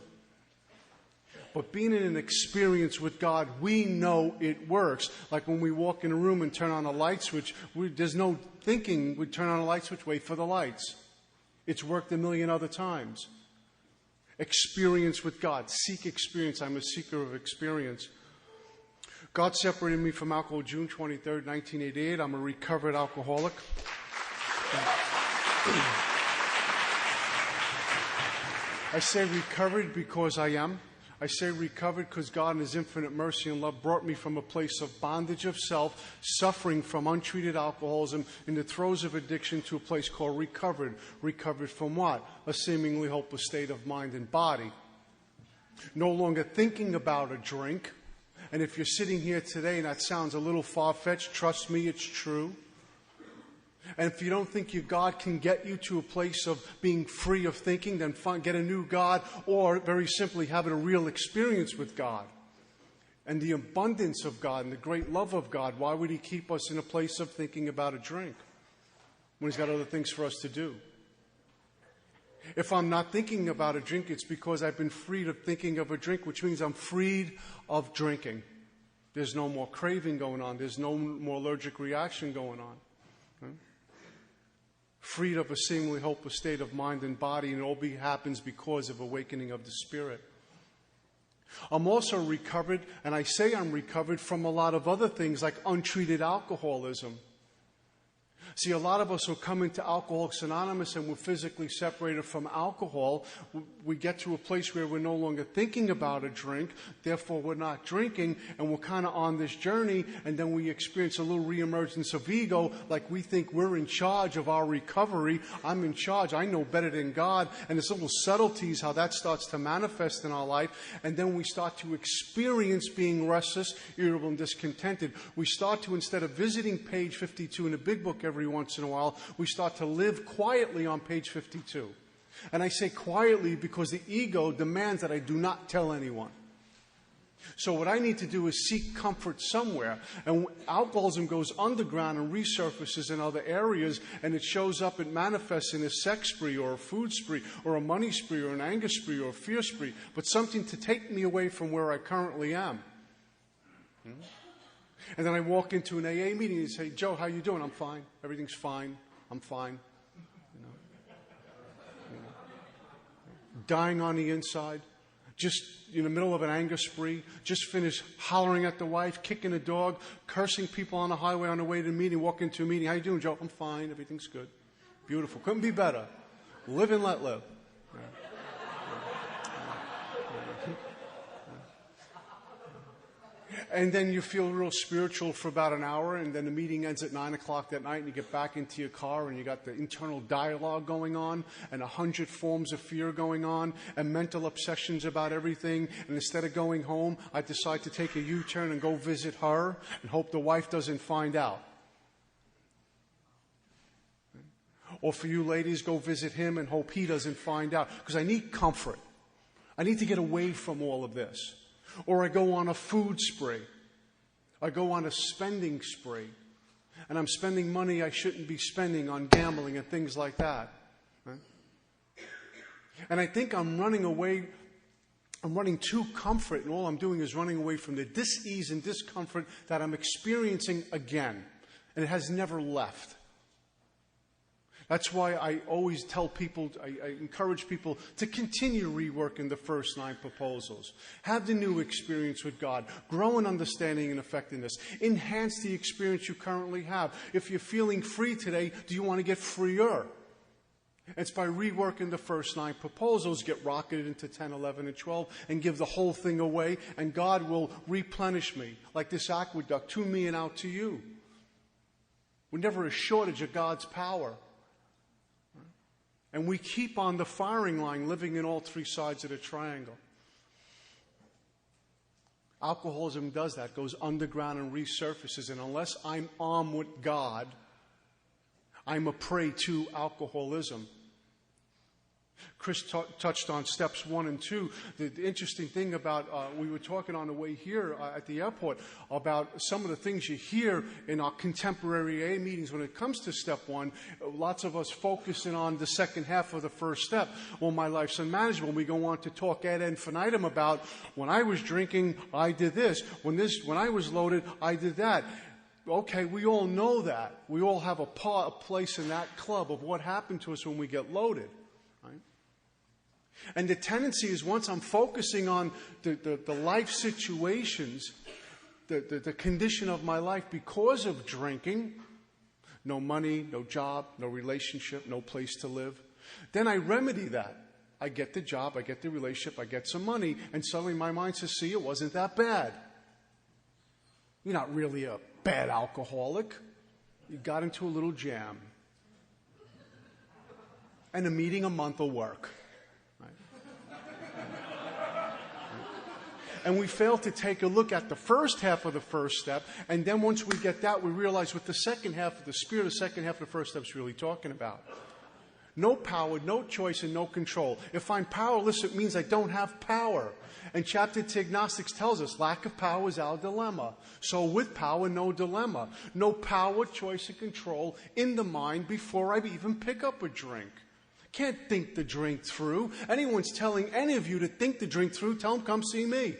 But being in an experience with God, we know it works. Like when we walk in a room and turn on a light switch, there's no thinking we turn on a light switch, wait for the lights. It's worked a million other times. Experience with God. Seek experience. I'm a seeker of experience. God separated me from alcohol June 23rd, 1988. I'm a recovered alcoholic. I say recovered because I am. I say recovered because God in His infinite mercy and love brought me from a place of bondage of self, suffering from untreated alcoholism, in the throes of addiction, to a place called recovered. Recovered from what? A seemingly hopeless state of mind and body. No longer thinking about a drink. And if you're sitting here today and that sounds a little far-fetched, trust me, it's true. And if you don't think your God can get you to a place of being free of thinking, then get a new God, or very simply having a real experience with God and the abundance of God and the great love of God. Why would He keep us in a place of thinking about a drink when He's got other things for us to do? If I'm not thinking about a drink, it's because I've been freed of thinking of a drink, which means I'm freed of drinking. There's no more craving going on. There's no more allergic reaction going on. Right? Freed of a seemingly hopeless state of mind and body, and it all happens because of awakening of the Spirit. I'm also recovered, and I say I'm recovered from a lot of other things like untreated alcoholism. See, a lot of us who come into Alcoholics Anonymous and we're physically separated from alcohol, we get to a place where we're no longer thinking about a drink, therefore we're not drinking, and we're kind of on this journey, and then we experience a little reemergence of ego, like we think we're in charge of our recovery. I'm in charge. I know better than God. And there's little subtleties how that starts to manifest in our life, and then we start to experience being restless, irritable, and discontented. We start to, instead of visiting page 52 in the big book every once in a while, we start to live quietly on page 52. And I say quietly because the ego demands that I do not tell anyone. So what I need to do is seek comfort somewhere. And alcoholism goes underground and resurfaces in other areas, and it shows up, it manifests in a sex spree or a food spree or a money spree or an anger spree or a fear spree, but something to take me away from where I currently am. And then I walk into an AA meeting and say, Joe, how you doing? I'm fine. Everything's fine. I'm fine. Dying on the inside. Just in the middle of an anger spree. Just finished hollering at the wife, kicking the dog, cursing people on the highway on the way to the meeting. Walk into a meeting. How you doing, Joe? I'm fine. Everything's good. Beautiful. Couldn't be better. Live and let live. And then you feel real spiritual for about an hour, and then the meeting ends at 9 o'clock that night, and you get back into your car, and you got the internal dialogue going on, and 100 forms of fear going on, and mental obsessions about everything. And instead of going home, I decide to take a U-turn and go visit her, and hope the wife doesn't find out. Or for you ladies, go visit him and hope he doesn't find out, because I need comfort. I need to get away from all of this. Or I go on a food spree. I go on a spending spree. And I'm spending money I shouldn't be spending on gambling and things like that. Right? And I think I'm running away. I'm running to comfort, and all I'm doing is running away from the dis-ease and discomfort that I'm experiencing again. And it has never left. That's why I always tell people, I encourage people to continue reworking the first 9 proposals. Have the new experience with God. Grow in understanding and effectiveness. Enhance the experience you currently have. If you're feeling free today, do you want to get freer? It's by reworking the first 9 proposals, get rocketed into 10, 11, and 12, and give the whole thing away, and God will replenish me, like this aqueduct, to me and out to you. We're never a shortage of God's power. And we keep on the firing line, living in all 3 sides of the triangle. Alcoholism does that, goes underground and resurfaces. And unless I'm armed with God, I'm a prey to alcoholism. Chris touched on steps 1 and 2. The interesting thing about, we were talking on the way here at the airport about some of the things you hear in our contemporary AA meetings when it comes to step 1. Lots of us focusing on the second half of the first step. Well, my life's unmanageable. We go on to talk ad infinitum about when I was drinking, I did this. When I was loaded, I did that. Okay, we all know that. We all have a place in that club of what happened to us when we get loaded. Right? And the tendency is, once I'm focusing on the life situations, the condition of my life because of drinking, no money, no job, no relationship, no place to live, then I remedy that. I get the job, I get the relationship, I get some money, and suddenly my mind says, see, it wasn't that bad. You're not really a bad alcoholic. You got into a little jam. And a meeting a month will work. Right? And we fail to take a look at the first half of the first step. And then once we get that, we realize what the second half of the spirit, the second half of the first step is really talking about. No power, no choice, and no control. If I'm powerless, it means I don't have power. And chapter 2 Agnostics tells us lack of power is our dilemma. So with power, no dilemma. No power, choice, and control in the mind before I even pick up a drink. Can't think the drink through. Anyone's telling any of you to think the drink through, tell them, come see me.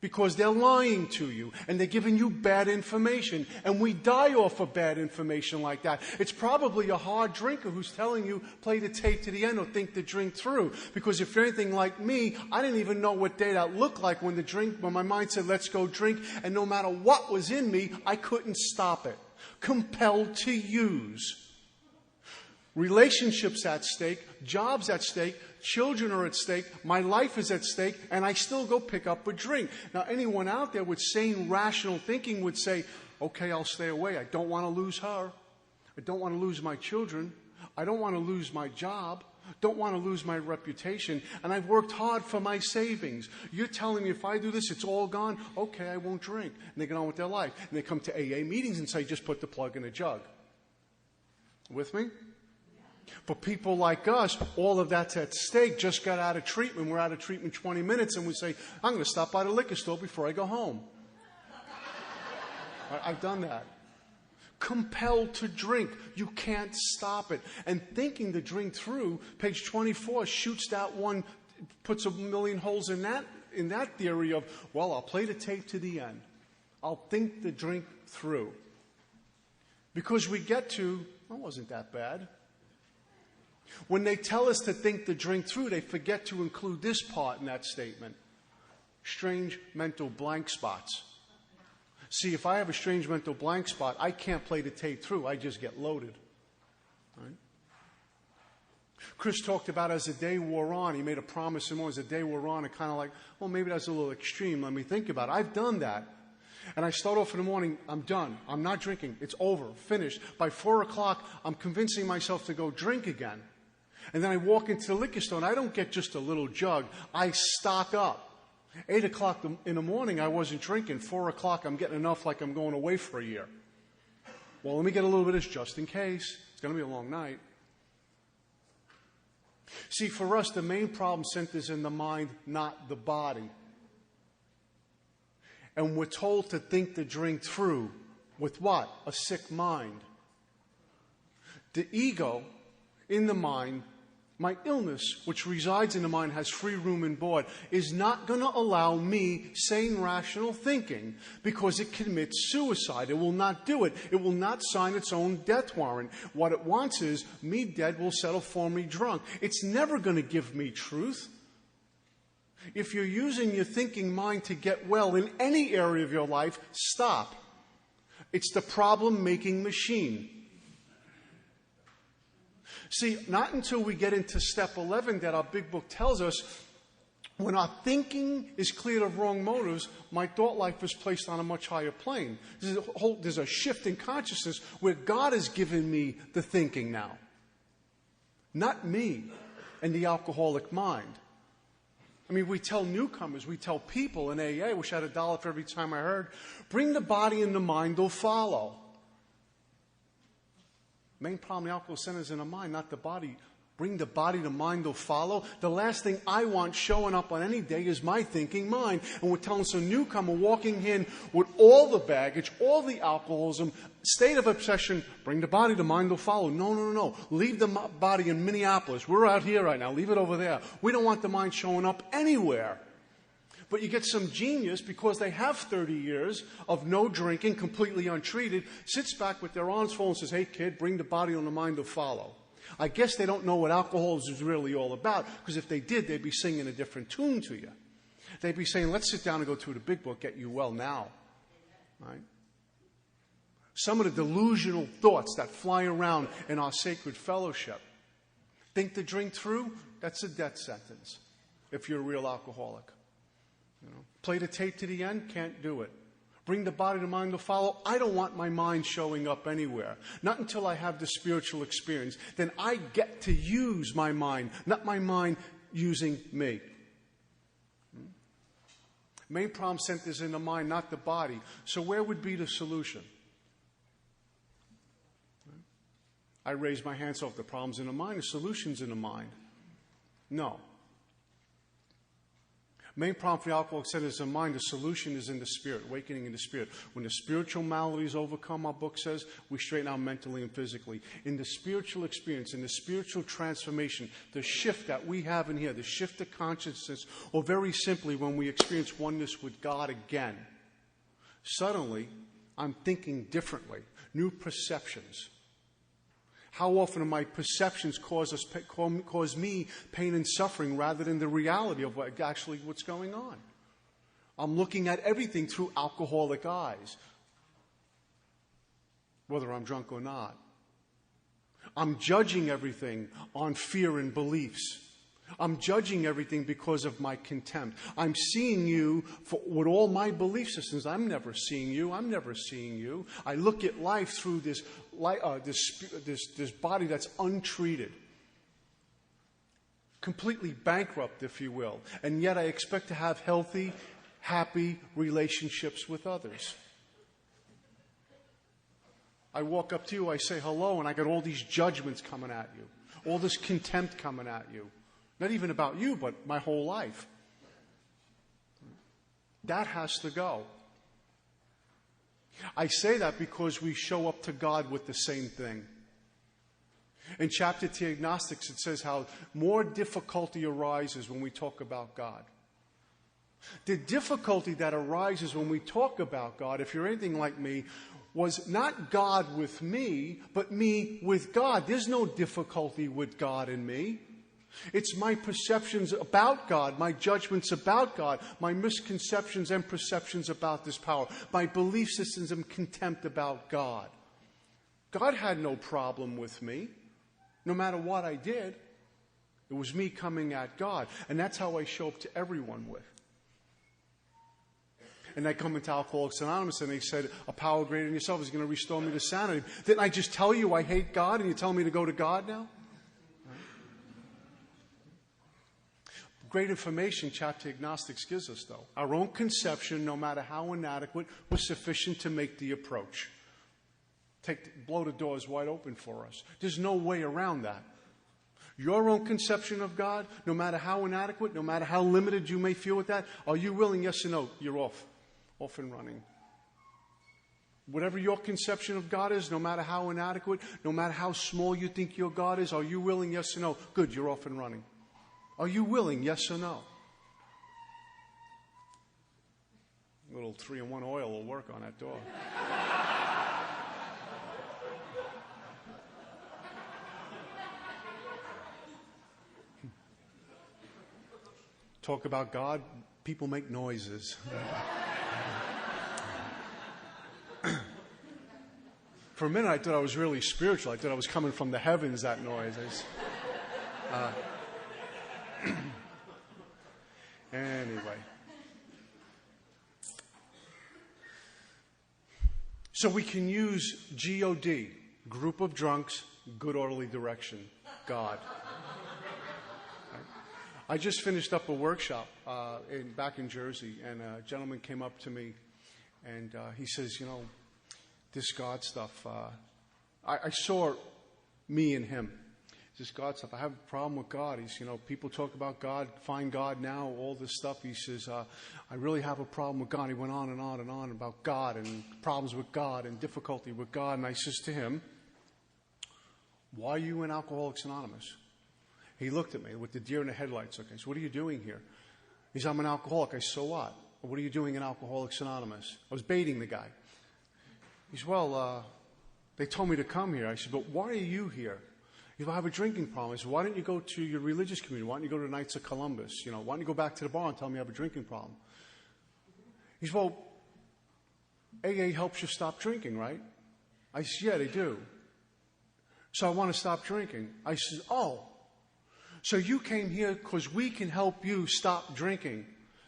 Because they're lying to you and they're giving you bad information. And we die off of bad information like that. It's probably a hard drinker who's telling you, play the tape to the end or think the drink through. Because if you're anything like me, I didn't even know what day that looked like when my mind said, let's go drink. And no matter what was in me, I couldn't stop it. Compelled to use. Relationships at stake, jobs at stake, children are at stake, my life is at stake, and I still go pick up a drink. Now, anyone out there with sane, rational thinking would say, okay, I'll stay away. I don't want to lose her. I don't want to lose my children. I don't want to lose my job. Don't want to lose my reputation. And I've worked hard for my savings. You're telling me if I do this, it's all gone? Okay, I won't drink. And they get on with their life. And they come to AA meetings and say, just put the plug in a jug. With me? For people like us, all of that's at stake. Just got out of treatment. We're out of treatment 20 minutes and we say, I'm going to stop by the liquor store before I go home. I've done that. Compelled to drink. You can't stop it. And thinking the drink through, page 24 shoots that one, puts a million holes in that theory of, well, I'll play the tape to the end. I'll think the drink through. Because we get to, well, wasn't that bad. When they tell us to think the drink through, they forget to include this part in that statement. Strange mental blank spots. See, if I have a strange mental blank spot, I can't play the tape through. I just get loaded. Right? Chris talked about as the day wore on, he made a promise and as the day wore on, it kind of like, well, maybe that's a little extreme. Let me think about it. I've done that. And I start off in the morning, I'm done. I'm not drinking. It's over. Finished. By 4 o'clock, I'm convincing myself to go drink again. And then I walk into the liquor store, and I don't get just a little jug. I stock up. 8 o'clock in the morning, I wasn't drinking. 4 o'clock, I'm getting enough like I'm going away for a year. Well, let me get a little bit of this just in case. It's going to be a long night. See, for us, the main problem centers in the mind, not the body. And we're told to think the drink through with what? A sick mind. The ego in the mind, my illness, which resides in the mind, has free room and board, is not going to allow me sane, rational thinking because it commits suicide. It will not do it. It will not sign its own death warrant. What it wants is, me dead will settle for me drunk. It's never going to give me truth. If you're using your thinking mind to get well in any area of your life, stop. It's the problem-making machine. See, not until we get into step 11 that our big book tells us, when our thinking is cleared of wrong motives, my thought life is placed on a much higher plane. There's a shift in consciousness where God has given me the thinking now. Not me and the alcoholic mind. I mean, we tell newcomers, we tell people in AA, I wish I had $1 for every time I heard, bring the body and the mind will follow. Main problem, the alcohol centers in the mind, not the body. Bring the body, the mind will follow. The last thing I want showing up on any day is my thinking mind. And we're telling some newcomer walking in with all the baggage, all the alcoholism, state of obsession, bring the body, the mind will follow. No. Leave the body in Minneapolis. We're out here right now. Leave it over there. We don't want the mind showing up anywhere. But you get some genius, because they have 30 years of no drinking, completely untreated, sits back with their arms full and says, hey, kid, bring the body and the mind to follow. I guess they don't know what alcoholism is really all about, because if they did, they'd be singing a different tune to you. They'd be saying, let's sit down and go through the big book, get you well now. Right? Some of the delusional thoughts that fly around in our sacred fellowship. Think the drink through? That's a death sentence if you're a real alcoholic. You know, play the tape to the end, can't do it. Bring the body to mind to follow. I don't want my mind showing up anywhere. Not until I have the spiritual experience. Then I get to use my mind, not my mind using me. Main problem centers in the mind, not the body. So where would be the solution? I raise my hand, so if the problem's in the mind, the solution's in the mind. No. Main problem for the alcoholic centers in the mind, the solution is in the spirit, awakening in the spirit. When the spiritual maladies overcome, our book says, we straighten out mentally and physically. In the spiritual experience, in the spiritual transformation, the shift that we have in here, the shift of consciousness, or very simply when we experience oneness with God again, suddenly I'm thinking differently, new perceptions. How often do my perceptions cause me pain and suffering rather than the reality of what's going on? I'm looking at everything through alcoholic eyes, whether I'm drunk or not. I'm judging everything on fear and beliefs. I'm judging everything because of my contempt. I'm seeing you with all my belief systems. I'm never seeing you. I'm never seeing you. I look at life through this body that's untreated, completely bankrupt, if you will. And yet I expect to have healthy, happy relationships with others. I walk up to you, I say hello, and I got all these judgments coming at you, all this contempt coming at you. Not even about you, but my whole life. That has to go. I say that because we show up to God with the same thing. In chapter 2 Agnostics, it says how more difficulty arises when we talk about God. The difficulty that arises when we talk about God, if you're anything like me, was not God with me, but me with God. There's no difficulty with God in me. It's my perceptions about God, my judgments about God, my misconceptions and perceptions about this power, my belief systems and contempt about God. God had no problem with me, no matter what I did. It was me coming at God. And that's how I show up to everyone with. And I come into Alcoholics Anonymous and they said, a power greater than yourself is going to restore me to sanity. Didn't I just tell you I hate God and you tell me to go to God now? Great information chapter Agnostics gives us, though. Our own conception, no matter how inadequate, was sufficient to make the approach. Blow the doors wide open for us. There's no way around that. Your own conception of God, no matter how inadequate, no matter how limited you may feel with that, are you willing, yes or no? You're off and running. Whatever your conception of God is, no matter how inadequate, no matter how small you think your God is, are you willing, yes or no? Good, you're off and running. Are you willing, yes or no? A little 3-in-1 oil will work on that door. Talk about God, people make noises. For a minute, I thought I was really spiritual. I thought I was coming from the heavens, that noise. Anyway. So we can use GOD, group of drunks, good orderly direction, God. I just finished up a workshop back in Jersey, and a gentleman came up to me, and he says, this God stuff, I saw me and him. This God stuff. I have a problem with God. He's, people talk about God, find God now, all this stuff. He says, I really have a problem with God. He went on and on and on about God and problems with God and difficulty with God. And I says to him, why are you in Alcoholics Anonymous? He looked at me with the deer in the headlights. Okay, so what are you doing here? He said, I'm an alcoholic. I said, so what? What are you doing in Alcoholics Anonymous? I was baiting the guy. He said, well, they told me to come here. I said, but why are you here? He said, I have a drinking problem. I said, why don't you go to your religious community? Why don't you go to the Knights of Columbus? Why don't you go back to the bar and tell me you have a drinking problem? He said, well, AA helps you stop drinking, right? I said, yeah, they do. So I want to stop drinking. I said, oh, so you came here because we can help you stop drinking.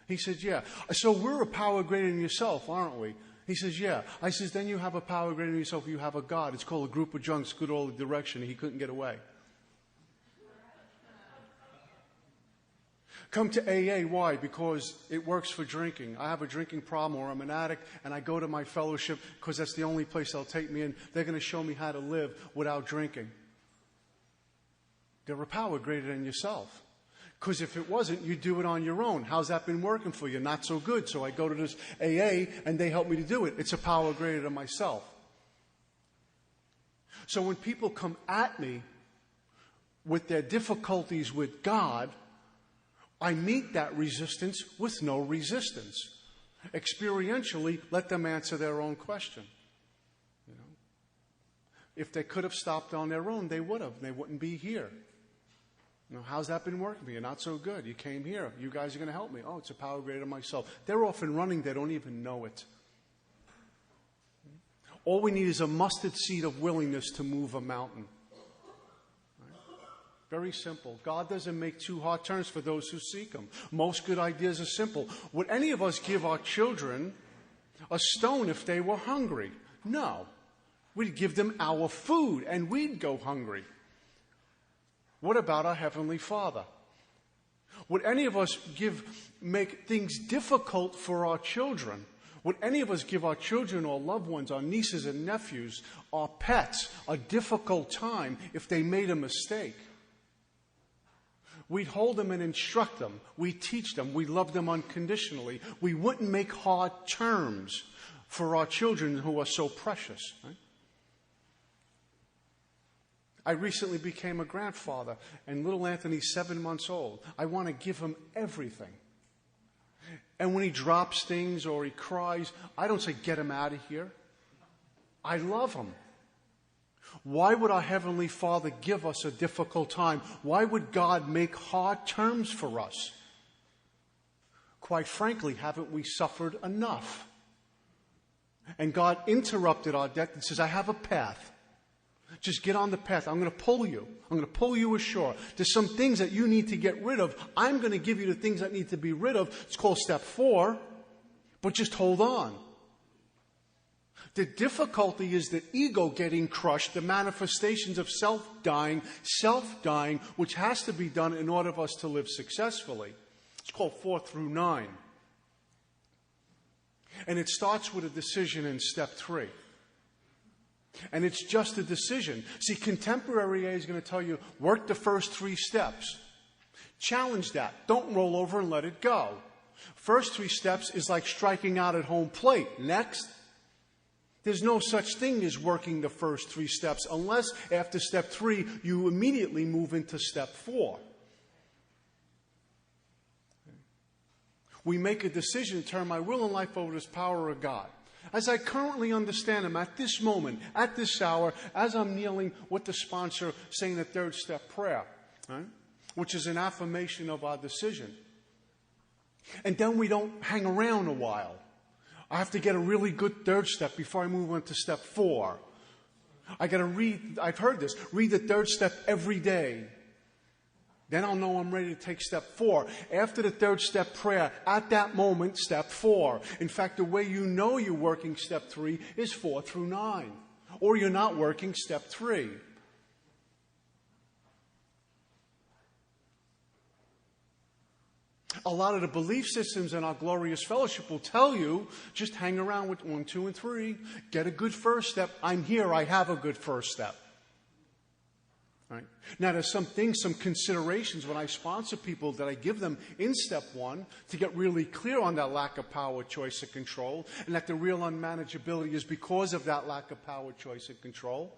He said, yeah. So we're a power greater than yourself, aren't we? He says, yeah. I says, then you have a power greater than yourself. You have a God. It's called a group of drunks, good old direction. He couldn't get away. Come to AA, why? Because it works for drinking. I have a drinking problem, or I'm an addict, and I go to my fellowship because that's the only place they'll take me in. They're going to show me how to live without drinking. They're a power greater than yourself. Because if it wasn't, you'd do it on your own. How's that been working for you? Not so good. So I go to this AA, and they help me to do it. It's a power greater than myself. So when people come at me with their difficulties with God, I meet that resistance with no resistance. Experientially, let them answer their own question. You know? If they could have stopped on their own, they would have. They wouldn't be here. You know, how's that been working for you? Not so good. You came here. You guys are going to help me. Oh, it's a power greater than myself. They're often running. They don't even know it. All we need is a mustard seed of willingness to move a mountain. Very simple. God doesn't make too hard turns for those who seek Him. Most good ideas are simple. Would any of us give our children a stone if they were hungry? No. We'd give them our food and we'd go hungry. What about our Heavenly Father? Would any of us make things difficult for our children? Would any of us give our children or loved ones, our nieces and nephews, our pets, a difficult time if they made a mistake? We'd hold them and instruct them. We'd teach them. We'd love them unconditionally. We wouldn't make hard terms for our children who are so precious. Right? I recently became a grandfather, and little Anthony's 7 months old. I want to give him everything. And when he drops things or he cries, I don't say, get him out of here. I love him. Why would our Heavenly Father give us a difficult time? Why would God make hard terms for us? Quite frankly, haven't we suffered enough? And God interrupted our death and says, I have a path. Just get on the path. I'm going to pull you. I'm going to pull you ashore. There's some things that you need to get rid of. I'm going to give you the things that need to be rid of. It's called step 4. But just hold on. The difficulty is the ego getting crushed, the manifestations of self-dying, which has to be done in order for us to live successfully. It's called 4 through 9. And it starts with a decision in step 3. And it's just a decision. See, contemporary AA is going to tell you, work the first 3 steps. Challenge that. Don't roll over and let it go. First 3 steps is like striking out at home plate. Next. There's no such thing as working the first 3 steps unless after step 3 you immediately move into step 4. We make a decision to turn my will and life over to the power of God. As I currently understand Him at this moment, at this hour, as I'm kneeling with the sponsor saying the 3rd step prayer, right, which is an affirmation of our decision. And then we don't hang around a while. I have to get a really good 3rd step before I move on to step 4. I got to read, I've heard this, read the 3rd step every day. Then I'll know I'm ready to take step 4. After the 3rd step prayer, at that moment, step 4. In fact, the way you know you're working step 3 is 4 through 9. Or you're not working step 3. A lot of the belief systems in our glorious fellowship will tell you, just hang around with 1, 2, and 3. Get a good 1st step. I'm here. I have a good 1st step. Right? Now, there's some things, some considerations when I sponsor people that I give them in step 1 to get really clear on that lack of power, choice, and control, and that the real unmanageability is because of that lack of power, choice, and control,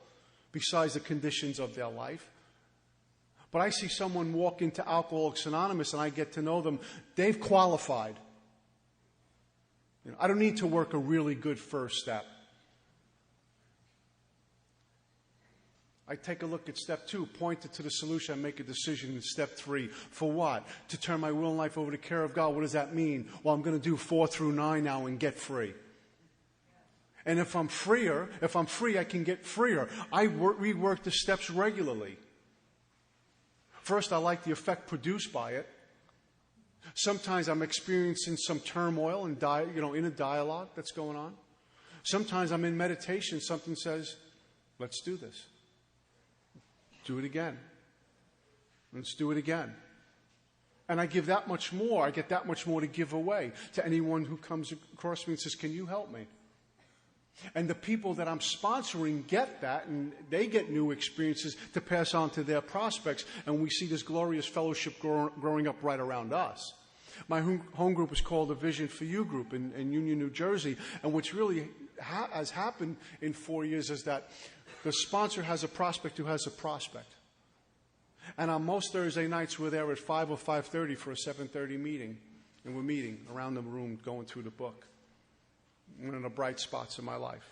besides the conditions of their life. But I see someone walk into Alcoholics Anonymous and I get to know them. They've qualified. I don't need to work a really good 1st step. I take a look at step 2, point it to the solution, and make a decision in step 3. For what? To turn my will and life over to the care of God. What does that mean? Well, I'm going to do 4 through 9 now and get free. And if I'm free, I can get freer. I rework the steps regularly. First, I like the effect produced by it. Sometimes I'm experiencing some turmoil and in a dialogue that's going on. Sometimes I'm in meditation. Something says, let's do this. Do it again. Let's do it again. And I give that much more. I get that much more to give away to anyone who comes across me and says, can you help me? And the people that I'm sponsoring get that, and they get new experiences to pass on to their prospects. And we see this glorious fellowship growing up right around us. My home group is called the Vision for You group in Union, New Jersey. And what's really has happened in 4 years is that the sponsor has a prospect who has a prospect. And on most Thursday nights, we're there at 5 or 5:30 for a 7:30 meeting. And we're meeting around the room, going through the book. One of the bright spots in my life.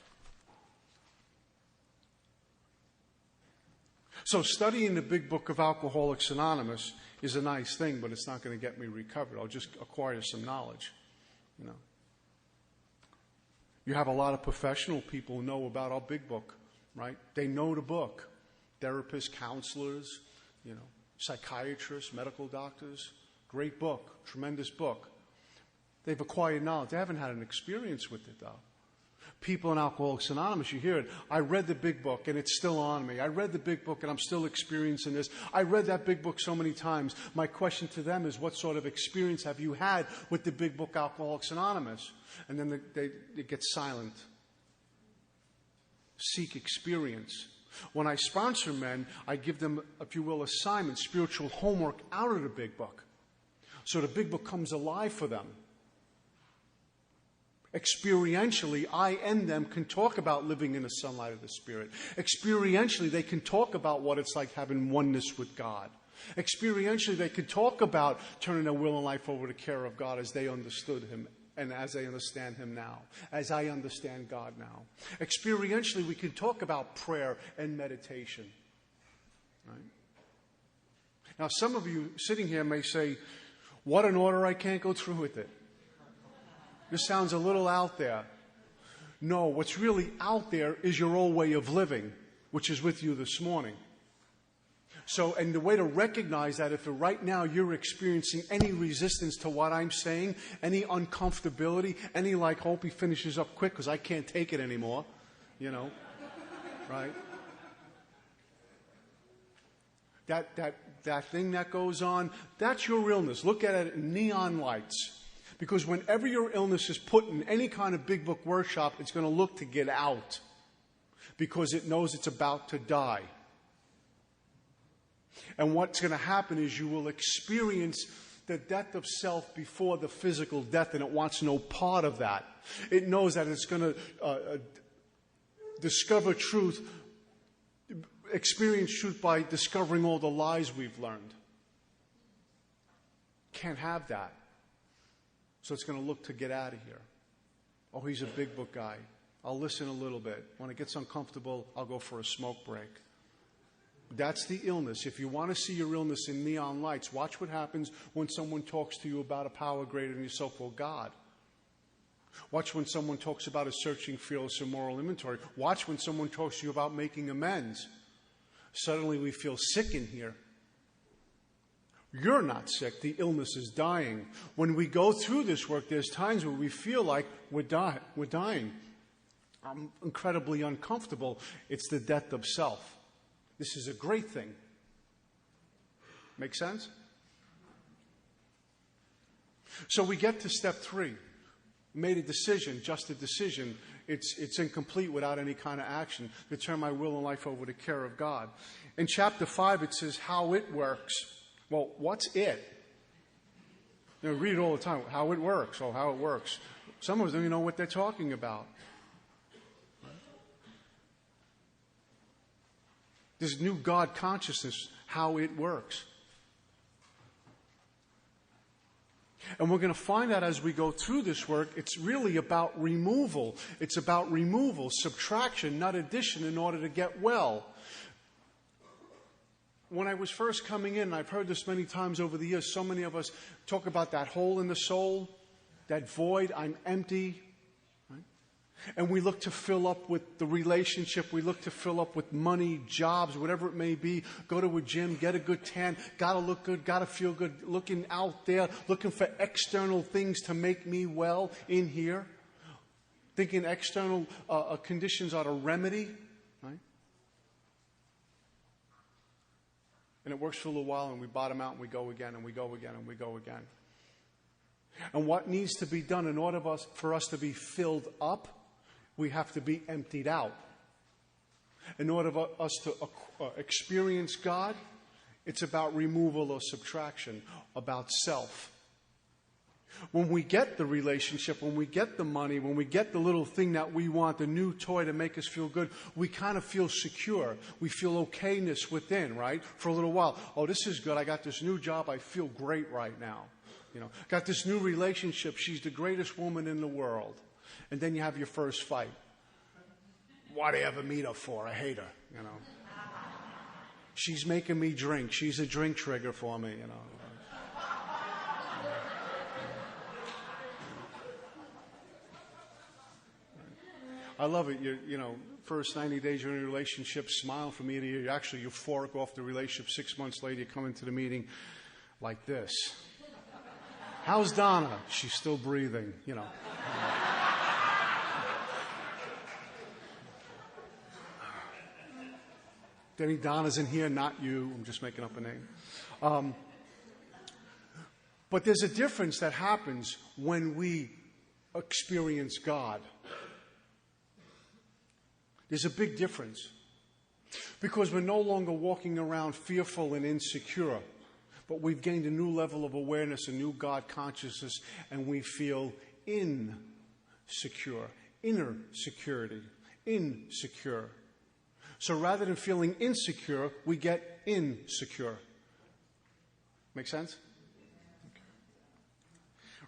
So studying the big book of Alcoholics Anonymous is a nice thing, but it's not going to get me recovered. I'll just acquire some knowledge, you know. You have a lot of professional people who know about our big book, right? They know the book. Therapists, counselors, you know, psychiatrists, medical doctors. Great book, tremendous book. They've acquired knowledge. They haven't had an experience with it, though. People in Alcoholics Anonymous, you hear it. I read the big book, and it's still on me. I read the big book, and I'm still experiencing this. I read that big book so many times. My question to them is, what sort of experience have you had with the big book Alcoholics Anonymous? And then they get silent. Seek experience. When I sponsor men, I give them, if you will, assignments, spiritual homework out of the big book. So the big book comes alive for them. Experientially, I and them can talk about living in the sunlight of the Spirit. Experientially, they can talk about what it's like having oneness with God. Experientially, they can talk about turning their will and life over to the care of God as they understood Him and as they understand Him now, as I understand God now. Experientially, we can talk about prayer and meditation. Right? Now, some of you sitting here may say, what an order, I can't go through with it. This sounds a little out there. No, what's really out there is your old way of living, which is with you this morning. So, and the way to recognize that, if right now you're experiencing any resistance to what I'm saying, any uncomfortability, any like, hope he finishes up quick because I can't take it anymore, you know, right? That thing that goes on, that's your illness. Look at it in neon lights. Because whenever your illness is put in any kind of big book workshop, it's going to look to get out. Because it knows it's about to die. And what's going to happen is you will experience the death of self before the physical death, and it wants no part of that. It knows that it's going to discover truth, experience truth by discovering all the lies we've learned. Can't have that. So it's going to look to get out of here. Oh, he's a big book guy. I'll listen a little bit. When it gets uncomfortable, I'll go for a smoke break. That's the illness. If you want to see your illness in neon lights, watch what happens when someone talks to you about a power greater than yourself or God. Watch when someone talks about a searching, fearless, and moral inventory. Watch when someone talks to you about making amends. Suddenly we feel sick in here. You're not sick. The illness is dying. When we go through this work, there's times where we feel like we're dying. I'm incredibly uncomfortable. It's the death of self. This is a great thing. Make sense? So we get to step 3. Made a decision, just a decision. It's incomplete without any kind of action. To turn my will and life over to care of God. In chapter 5, it says how it works. Well, what's it? You know, read it all the time. How it works. Oh, how it works. Some of us don't even know what they're talking about. This new God consciousness, how it works. And we're going to find out as we go through this work, it's really about removal. It's about removal, subtraction, not addition, in order to get well. When I was first coming in, I've heard this many times over the years, so many of us talk about that hole in the soul, that void, I'm empty. Right? And we look to fill up with the relationship, we look to fill up with money, jobs, whatever it may be. Go to a gym, get a good tan, gotta look good, gotta feel good, looking out there, looking for external things to make me well in here. Thinking external conditions are the remedy. And it works for a little while, and we bottom out, and we go again, and we go again, and we go again. And what needs to be done in order for us to be filled up, we have to be emptied out. In order for us to experience God, it's about removal or subtraction, about self. When we get the relationship, when we get the money, when we get the little thing that we want, the new toy to make us feel good, we kind of feel secure. We feel okayness within, right? For a little while. Oh, this is good. I got this new job. I feel great right now. Got this new relationship. She's the greatest woman in the world. And then you have your first fight. Why'd I ever meet her for? I hate her, She's making me drink. She's a drink trigger for me, I love it. First 90 days you're in a relationship, smile from ear to ear. You're actually euphoric off the relationship. 6 months later, you come into the meeting like this. How's Donna? She's still breathing, Any Donnas in here? Not you. I'm just making up a name. But there's a difference that happens when we experience God. There's a big difference. Because we're no longer walking around fearful and insecure, but we've gained a new level of awareness, a new God consciousness, and we feel insecure, inner security, insecure. So rather than feeling insecure, we get insecure. Make sense? Okay.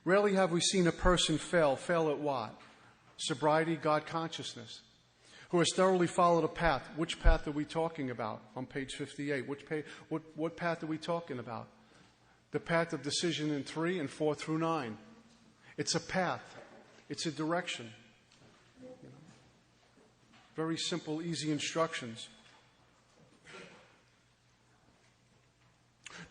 Rarely have we seen a person fail. Fail at what? Sobriety, God consciousness. Who has thoroughly followed a path. Which path are we talking about on page 58? What path are we talking about? The path of decision in 3 and 4 through 9. It's a path. It's a direction. Very simple, easy instructions.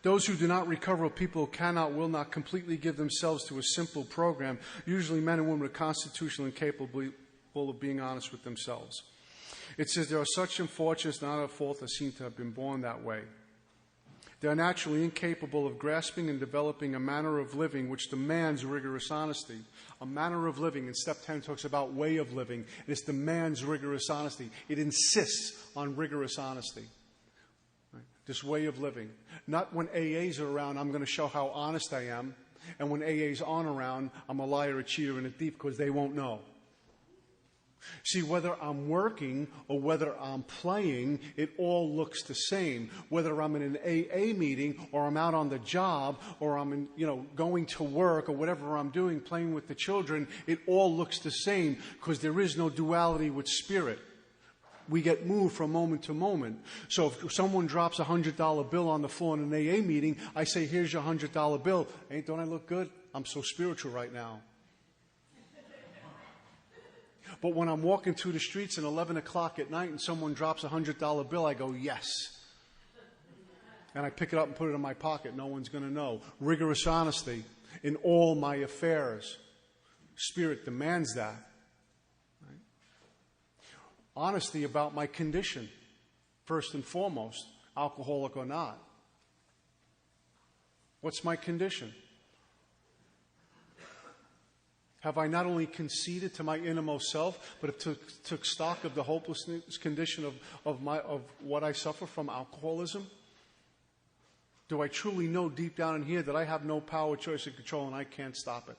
Those who do not recover are people who cannot, will not completely give themselves to a simple program, usually men and women who are constitutionally incapable of being honest with themselves. It says there are such unfortunates, not a fault, that seem to have been born that way. They are naturally incapable of grasping and developing a manner of living which demands rigorous honesty. A manner of living, in step 10 talks about way of living. It demands rigorous honesty. It insists on rigorous honesty. Right? This way of living. Not when AAs are around, I'm going to show how honest I am. And when AAs aren't around, I'm a liar, a cheater, and a thief because they won't know. See, whether I'm working or whether I'm playing, it all looks the same. Whether I'm in an AA meeting or I'm out on the job or I'm going to work or whatever I'm doing, playing with the children, it all looks the same because there is no duality with spirit. We get moved from moment to moment. So if someone drops a $100 bill on the floor in an AA meeting, I say, here's your $100 bill. Don't I look good? I'm so spiritual right now. But when I'm walking through the streets at 11 o'clock at night and someone drops a $100 bill, I go, yes. And I pick it up and put it in my pocket. No one's going to know. Rigorous honesty in all my affairs. Spirit demands that. Right? Honesty about my condition, first and foremost, alcoholic or not. What's my condition? Have I not only conceded to my innermost self, but took stock of the hopelessness condition of what I suffer from alcoholism? Do I truly know deep down in here that I have no power, choice, and control, and I can't stop it?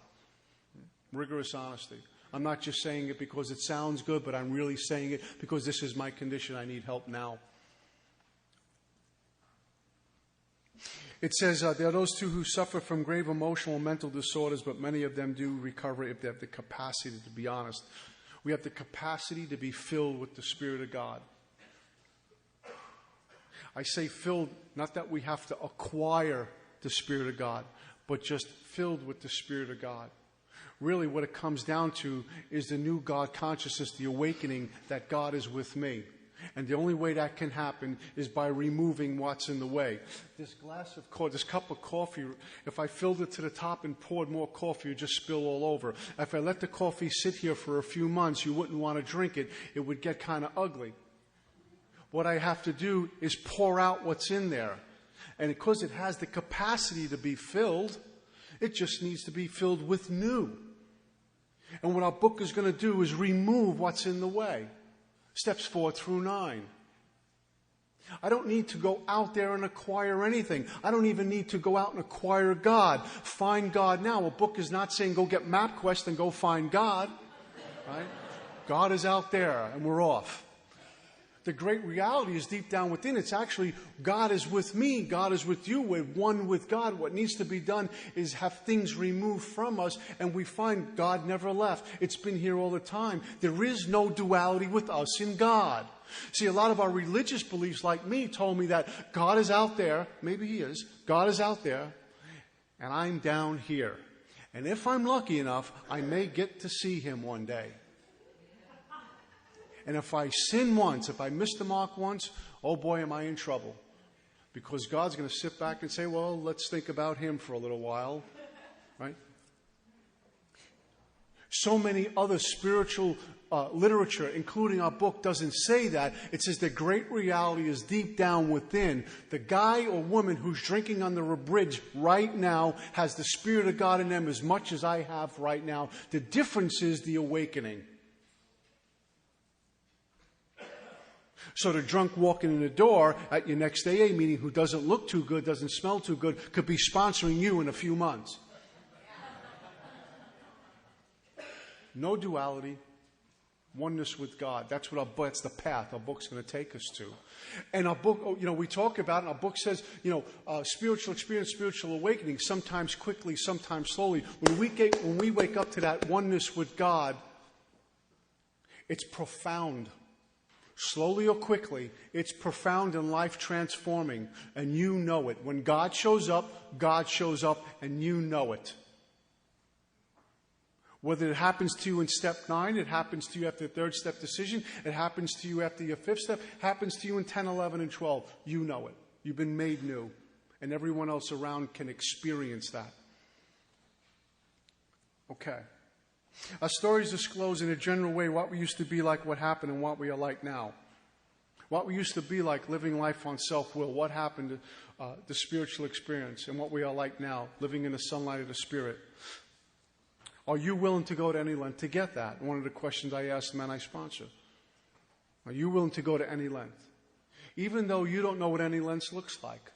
Rigorous honesty. I'm not just saying it because it sounds good, but I'm really saying it because this is my condition. I need help now. It says there are those too who suffer from grave emotional and mental disorders, but many of them do recover if they have the capacity to be honest. We have the capacity to be filled with the Spirit of God. I say filled, not that we have to acquire the Spirit of God, but just filled with the Spirit of God. Really what it comes down to is the new God consciousness, the awakening that God is with me. And the only way that can happen is by removing what's in the way. This cup of coffee, if I filled it to the top and poured more coffee, it would just spill all over. If I let the coffee sit here for a few months, you wouldn't want to drink it. It would get kind of ugly. What I have to do is pour out what's in there. And because it has the capacity to be filled, it just needs to be filled with new. And what our book is going to do is remove what's in the way. Steps 4 through 9. I don't need to go out there and acquire anything. I don't even need to go out and acquire God. Find God now. A book is not saying go get MapQuest and go find God. Right? God is out there and we're off. The great reality is deep down within. It's actually God is with me. God is with you. We're one with God. What needs to be done is have things removed from us, and we find God never left. It's been here all the time. There is no duality with us in God. See, a lot of our religious beliefs, like me, told me that God is out there. Maybe He is. God is out there, and I'm down here. And if I'm lucky enough, I may get to see Him one day. And if I sin once, if I miss the mark once, oh boy, am I in trouble. Because God's going to sit back and say, well, let's think about Him for a little while. Right? So many other spiritual literature, including our book, doesn't say that. It says the great reality is deep down within. The guy or woman who's drinking under a bridge right now has the Spirit of God in them as much as I have right now. The difference is the awakening. So the drunk walking in the door at your next AA meeting who doesn't look too good, doesn't smell too good, could be sponsoring you in a few months. No duality, oneness with God. That's that's the path our book's going to take us to. And our book, we talk about it, and our book says, spiritual experience, spiritual awakening, sometimes quickly, sometimes slowly. When we wake up to that oneness with God, it's profound. Slowly or quickly, it's profound and life transforming, and you know it. When God shows up, and you know it. Whether it happens to you in step 9, it happens to you after the third step decision, it happens to you after your fifth step, happens to you in 10, 11, and 12. You know it. You've been made new, and everyone else around can experience that. Okay. Our stories disclose in a general way what we used to be like, what happened, and what we are like now. What we used to be like, living life on self-will, what happened to the spiritual experience, and what we are like now, living in the sunlight of the Spirit. Are you willing to go to any length to get that? One of the questions I asked the man I sponsor. Are you willing to go to any length? Even though you don't know what any length looks like.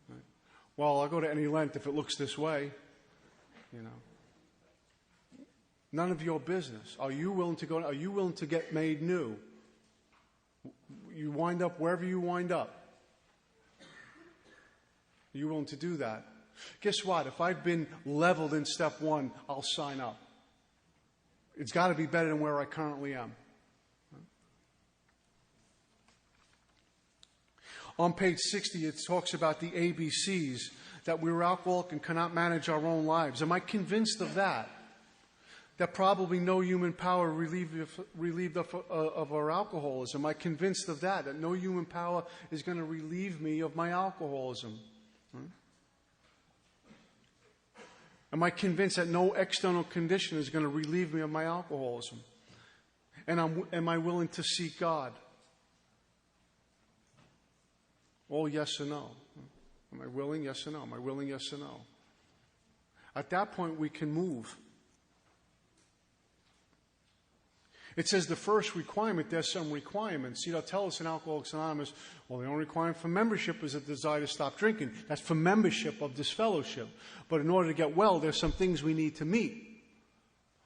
Right? Well, I'll go to any length if it looks this way. None of your business. Are you willing to go? Are you willing to get made new? You wind up wherever you wind up. Are you willing to do that? Guess what? If I've been leveled in step 1, I'll sign up. It's got to be better than where I currently am. On page 60, it talks about the ABCs, that we were alcoholic and cannot manage our own lives. Am I convinced of that? That probably no human power relieved of our alcoholism. Am I convinced of that? That no human power is going to relieve me of my alcoholism? Am I convinced that no external condition is going to relieve me of my alcoholism? And am I willing to seek God? All yes or no. Am I willing? Yes or no. Am I willing? Yes or no. At that point, we can move. It says the first requirement, there's some requirements. They'll tell us in Alcoholics Anonymous, well, the only requirement for membership is a desire to stop drinking. That's for membership of this fellowship. But in order to get well, there's some things we need to meet.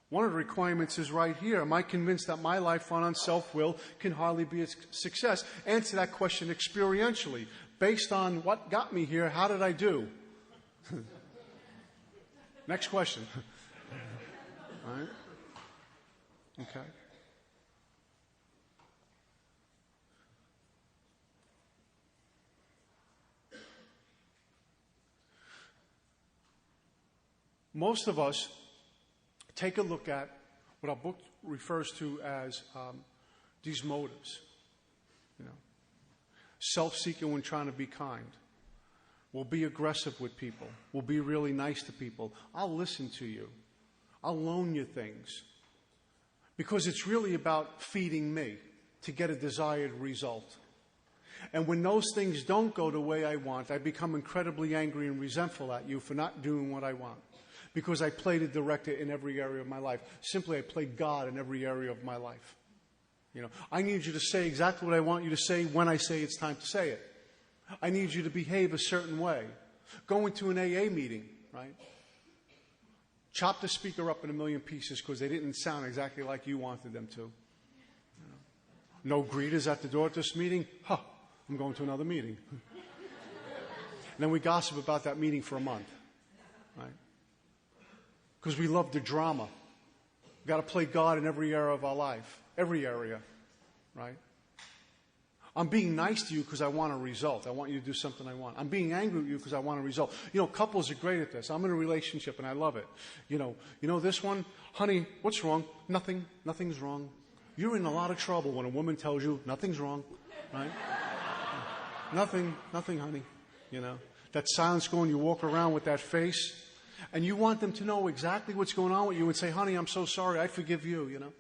One of the requirements is right here. Am I convinced that my life run on self-will can hardly be a success? Answer that question experientially. Based on what got me here, how did I do? Next question. All right? Okay. Most of us take a look at what our book refers to as these motives. Self-seeking when trying to be kind. We'll be aggressive with people. We'll be really nice to people. I'll listen to you. I'll loan you things. Because it's really about feeding me to get a desired result. And when those things don't go the way I want, I become incredibly angry and resentful at you for not doing what I want. Because I played a director in every area of my life. Simply, I played God in every area of my life. I need you to say exactly what I want you to say when I say it's time to say it. I need you to behave a certain way. Going to an AA meeting, right? Chop the speaker up in a million pieces because they didn't sound exactly like you wanted them to. No greeters at the door at this meeting? I'm going to another meeting. And then we gossip about that meeting for a month, right? Because we love the drama. We've got to play God in every area of our life. Every area, right? I'm being nice to you because I want a result. I want you to do something I want. I'm being angry at you because I want a result. Couples are great at this. I'm in a relationship and I love it. You know this one? Honey, what's wrong? Nothing. Nothing's wrong. You're in a lot of trouble when a woman tells you nothing's wrong, right? Nothing, honey. That silence going, you walk around with that face and you want them to know exactly what's going on with you and say, honey, I'm so sorry. I forgive you,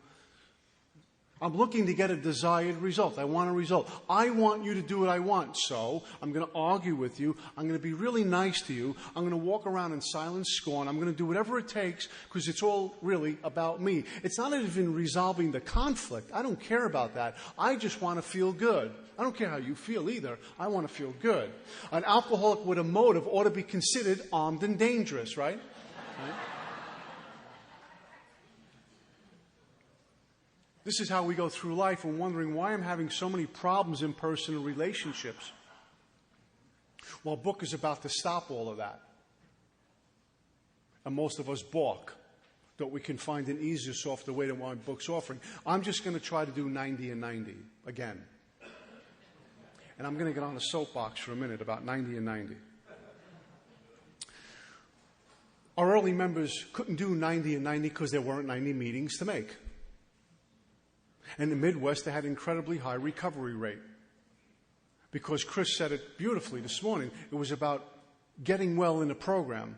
I'm looking to get a desired result. I want a result. I want you to do what I want. So I'm going to argue with you. I'm going to be really nice to you. I'm going to walk around in silent scorn. I'm going to do whatever it takes because it's all really about me. It's not even resolving the conflict. I don't care about that. I just want to feel good. I don't care how you feel either. I want to feel good. An alcoholic with a motive ought to be considered armed and dangerous, right? This is how we go through life and wondering why I'm having so many problems in personal relationships. Well, a book is about to stop all of that. And most of us balk that we can find an easier, softer way than what book's offering. I'm just going to try to do 90 and 90 again. And I'm going to get on a soapbox for a minute about 90 and 90. Our early members couldn't do 90 and 90 because there weren't 90 meetings to make. And in the Midwest, they had an incredibly high recovery rate. Because Chris said it beautifully this morning, it was about getting well in a program.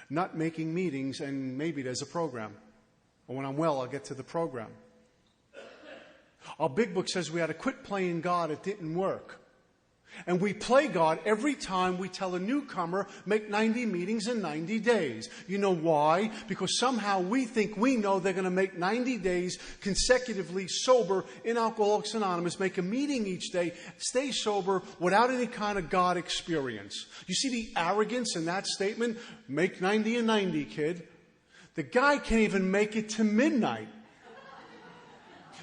Not making meetings and maybe there's a program. Or when I'm well, I'll get to the program. Our big book says we had to quit playing God. It didn't work. And we play God every time we tell a newcomer, make 90 meetings in 90 days. You know why? Because somehow we think we know they're going to make 90 days consecutively sober in Alcoholics Anonymous, make a meeting each day, stay sober without any kind of God experience. You see the arrogance in that statement? Make 90 and 90, kid. The guy can't even make it to midnight.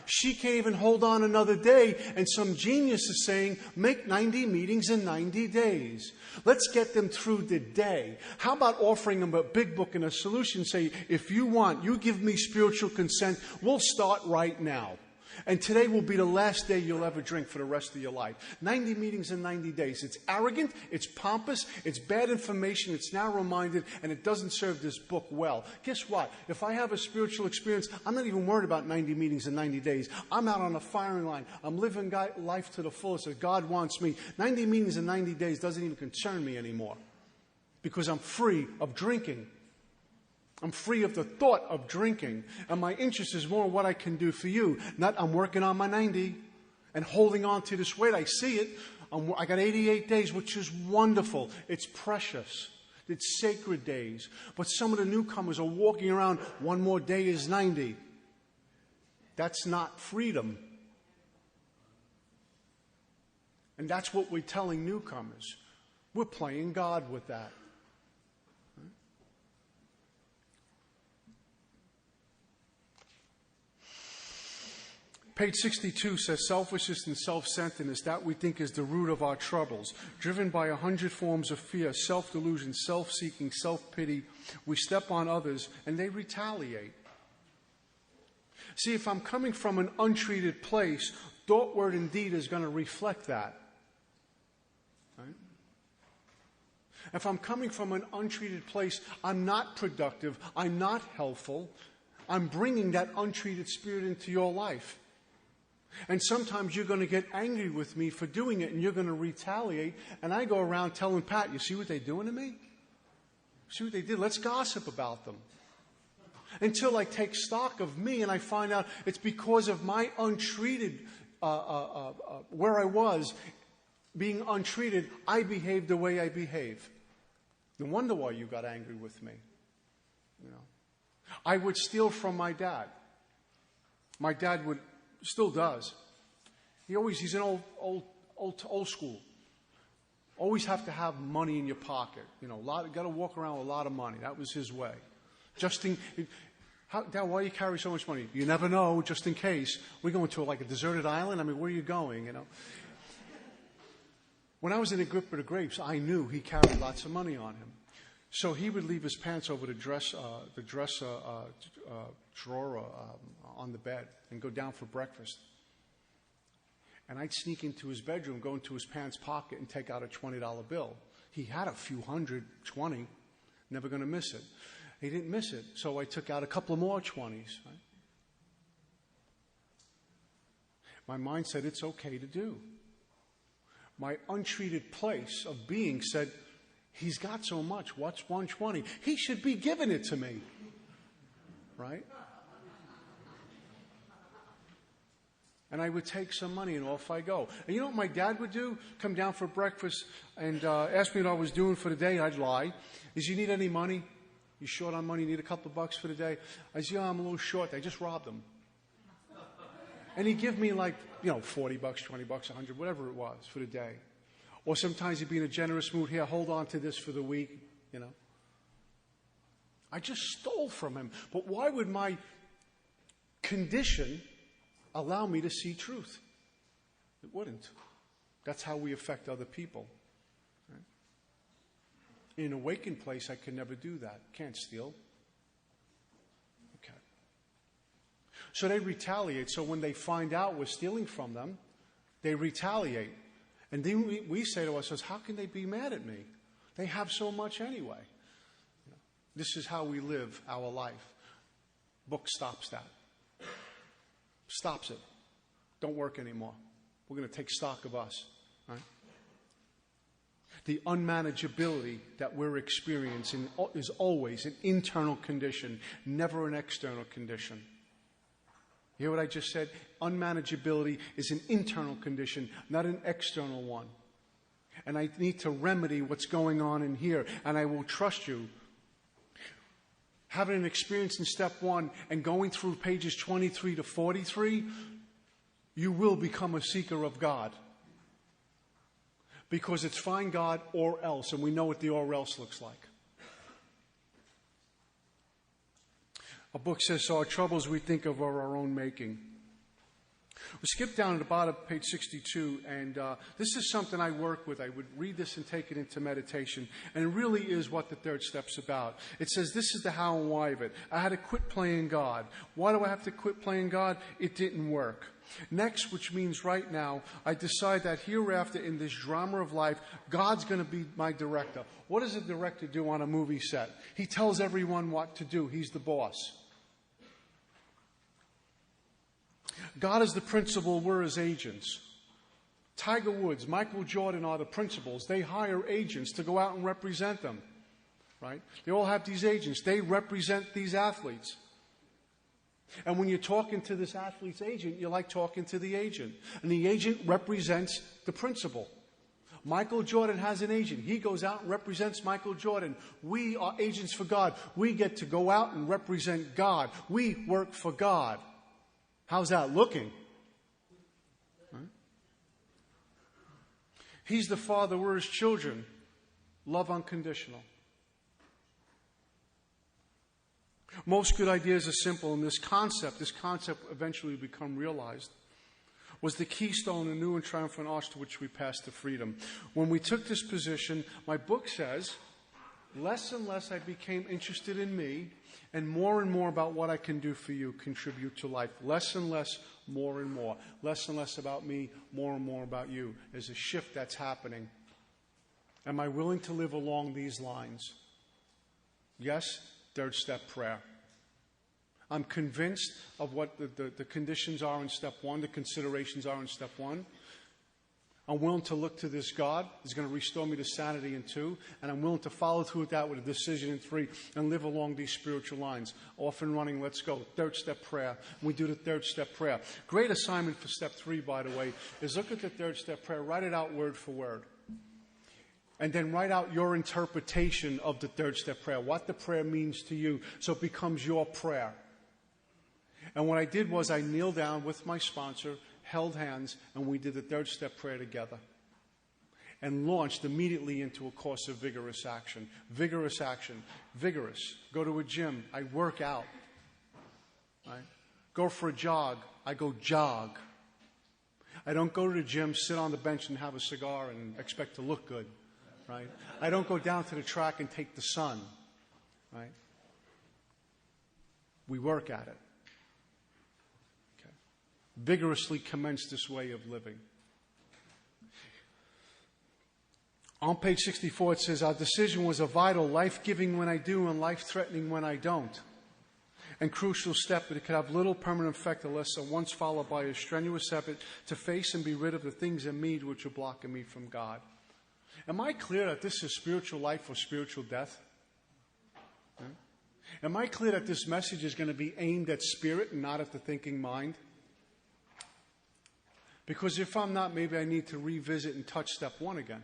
She can't even hold on another day, and some genius is saying, make 90 meetings in 90 days. Let's get them through the day. How about offering them a big book and a solution? Say, if you want, you give me spiritual consent, we'll start right now. And today will be the last day you'll ever drink for the rest of your life. 90 meetings in 90 days. It's arrogant, it's pompous, it's bad information, it's narrow-minded, and it doesn't serve this book well. Guess what? If I have a spiritual experience, I'm not even worried about 90 meetings in 90 days. I'm out on the firing line. I'm living life to the fullest as God wants me. 90 meetings in 90 days doesn't even concern me anymore because I'm free of drinking. I'm free of the thought of drinking. And my interest is more in what I can do for you. Not I'm working on my 90 and holding on to this weight. I see it. I got 88 days, which is wonderful. It's precious. It's sacred days. But some of the newcomers are walking around, one more day is 90. That's not freedom. And that's what we're telling newcomers. We're playing God with that. Page 62 says, selfishness and self-centeredness, that we think is the root of our troubles. Driven by 100 forms of fear, self-delusion, self-seeking, self-pity, we step on others and they retaliate. See, if I'm coming from an untreated place, thought, word, and deed is going to reflect that. Right? If I'm coming from an untreated place, I'm not productive, I'm not helpful, I'm bringing that untreated spirit into your life. And sometimes you're going to get angry with me for doing it and you're going to retaliate. And I go around telling Pat, you see what they're doing to me? See what they did? Let's gossip about them. Until I take stock of me and I find out it's because of my untreated where I was, being untreated, I behaved the way I behave. No wonder why you got angry with me. You know, I would steal from my dad. My dad still does. He's an old school. Always have to have money in your pocket. You know, got to walk around with a lot of money. That was his way. Dad, why do you carry so much money? You never know, just in case. We're going to like a deserted island? I mean, where are you going, you know? When I was in a grip of the grapes, I knew he carried lots of money on him. So he would leave his pants over the dress drawer on the bed and go down for breakfast. And I'd sneak into his bedroom, go into his pants pocket, and take out a $20 bill. He had a few hundred, 20, never going to miss it. He didn't miss it, so I took out a couple of more 20s. Right? My mind said it's okay to do. My untreated place of being said, he's got so much, what's 120? He should be giving it to me. Right? And I would take some money and off I go. And you know what my dad would do? Come down for breakfast and ask me what I was doing for the day. I'd lie. Is you need any money? You short on money? You need a couple of bucks for the day? I said, yeah, I'm a little short. I just robbed him. And he'd give me like, $40, $20, 100, whatever it was for the day. Or sometimes he'd be in a generous mood. Here, hold on to this for the week, I just stole from him. But why would my condition allow me to see truth? It wouldn't. That's how we affect other people. Right? In an awakened place, I can never do that. Can't steal. Okay. So they retaliate. So when they find out we're stealing from them, they retaliate. And then we say to ourselves, how can they be mad at me? They have so much anyway. This is how we live our life. Book stops that. Stops it. Don't work anymore. We're going to take stock of us. Right? The unmanageability that we're experiencing is always an internal condition, never an external condition. You hear what I just said? Unmanageability is an internal condition, not an external one. And I need to remedy what's going on in here, and I will trust you. Having an experience in step 1 and going through pages 23 to 43, you will become a seeker of God. Because it's find God or else, and we know what the or else looks like. A book says, so our troubles we think of are our own making. We skip down at the bottom of page 62, and this is something I work with. I would read this and take it into meditation, and it really is what the third step's about. It says, this is the how and why of it. I had to quit playing God. Why do I have to quit playing God? It didn't work. Next, which means right now, I decide that hereafter in this drama of life, God's going to be my director. What does a director do on a movie set? He tells everyone what to do. He's the boss. God is the principal, we're his agents. Tiger Woods, Michael Jordan are the principals. They hire agents to go out and represent them. Right? They all have these agents. They represent these athletes. And when you're talking to this athlete's agent, you're like talking to the agent. And the agent represents the principal. Michael Jordan has an agent. He goes out and represents Michael Jordan. We are agents for God. We get to go out and represent God. We work for God. How's that looking? Right? He's the Father, we're his children. Love unconditional. Most good ideas are simple, and this concept eventually become realized, was the keystone, the new and triumphant arch to which we passed to freedom. When we took this position, my book says, less and less I became interested in me, and more about what I can do for you, contribute to life. Less and less, more and more. Less and less about me, more and more about you. There's a shift that's happening. Am I willing to live along these lines? Yes, third step prayer. I'm convinced of what the conditions are in step 1, the considerations are in step 1. I'm willing to look to this God who's going to restore me to sanity in 2, and I'm willing to follow through with that with a decision in 3 and live along these spiritual lines. Off and running, let's go. 3rd step prayer. We do the 3rd step prayer. Great assignment for step 3, by the way, is look at the 3rd step prayer, write it out word for word. And then write out your interpretation of the 3rd step prayer, what the prayer means to you, so it becomes your prayer. And what I did was I kneeled down with my sponsor, held hands, and we did the 3rd step prayer together and launched immediately into a course of vigorous action. Vigorous action. Vigorous. Go to a gym. I work out. Right? Go for a jog. I go jog. I don't go to the gym, sit on the bench and have a cigar and expect to look good. Right? I don't go down to the track and take the sun. Right? We work at it. Vigorously commence this way of living. On page 64 it says, our decision was a vital, life-giving when I do and life-threatening when I don't. And crucial step, but it could have little permanent effect unless once followed by a strenuous effort to face and be rid of the things in me which are blocking me from God. Am I clear that this is spiritual life or spiritual death? Am I clear that this message is going to be aimed at spirit and not at the thinking mind? Because if I'm not, maybe I need to revisit and touch step 1 again.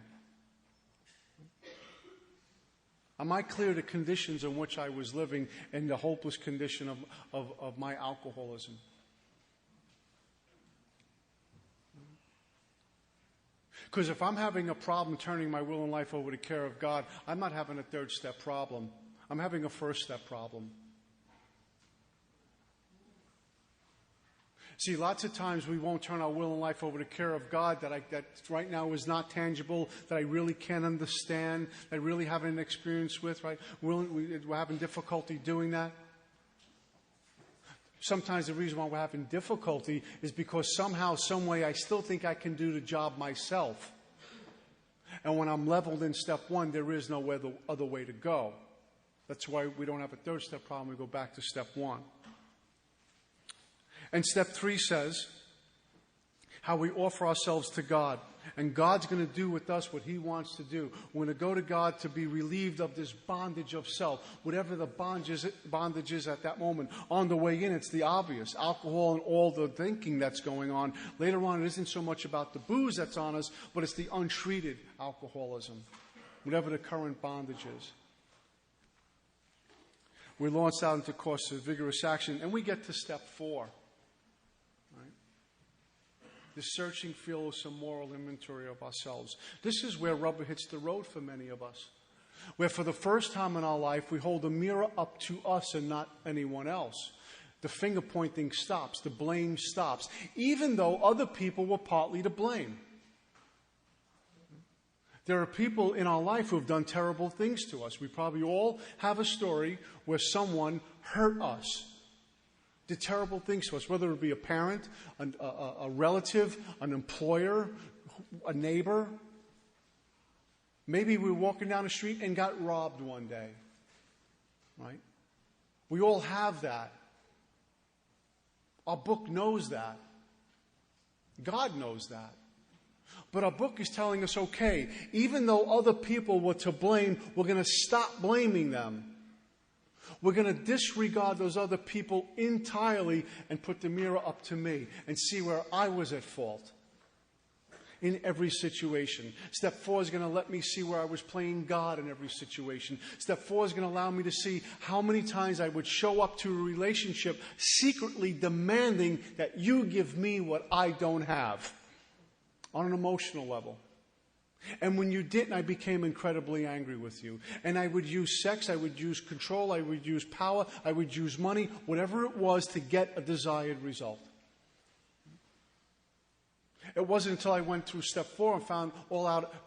Am I clear the conditions in which I was living in the hopeless condition of my alcoholism? Because if I'm having a problem turning my will and life over to the care of God, I'm not having a 3rd step problem. I'm having a 1st step problem. See, lots of times we won't turn our will and life over to care of God that right now is not tangible, that I really can't understand, that I really haven't experience with, right? We're having difficulty doing that. Sometimes the reason why we're having difficulty is because somehow, some way, I still think I can do the job myself. And when I'm leveled in step 1, there is no other way to go. That's why we don't have a 3rd step problem. We go back to step 1. And step 3 says how we offer ourselves to God. And God's going to do with us what He wants to do. We're going to go to God to be relieved of this bondage of self, whatever the bondage is at that moment. On the way in, it's the obvious, alcohol and all the thinking that's going on. Later on, it isn't so much about the booze that's on us, but it's the untreated alcoholism, whatever the current bondage is. We launch out into a course of vigorous action, and we get to step 4. The searching, feel some moral inventory of ourselves. This is where rubber hits the road for many of us. Where for the first time in our life, we hold a mirror up to us and not anyone else. The finger pointing stops. The blame stops. Even though other people were partly to blame. There are people in our life who have done terrible things to us. We probably all have a story where someone hurt us. Did terrible things to us, whether it be a parent, a relative, an employer, a neighbor. Maybe we were walking down the street and got robbed one day. Right? We all have that. Our book knows that. God knows that. But our book is telling us, okay, even though other people were to blame, we're going to stop blaming them. We're going to disregard those other people entirely and put the mirror up to me and see where I was at fault in every situation. Step 4 is going to let me see where I was playing God in every situation. Step 4 is going to allow me to see how many times I would show up to a relationship secretly demanding that you give me what I don't have on an emotional level. And when you didn't, I became incredibly angry with you. And I would use sex, I would use control, I would use power, I would use money, whatever it was to get a desired result. It wasn't until I went through step 4 and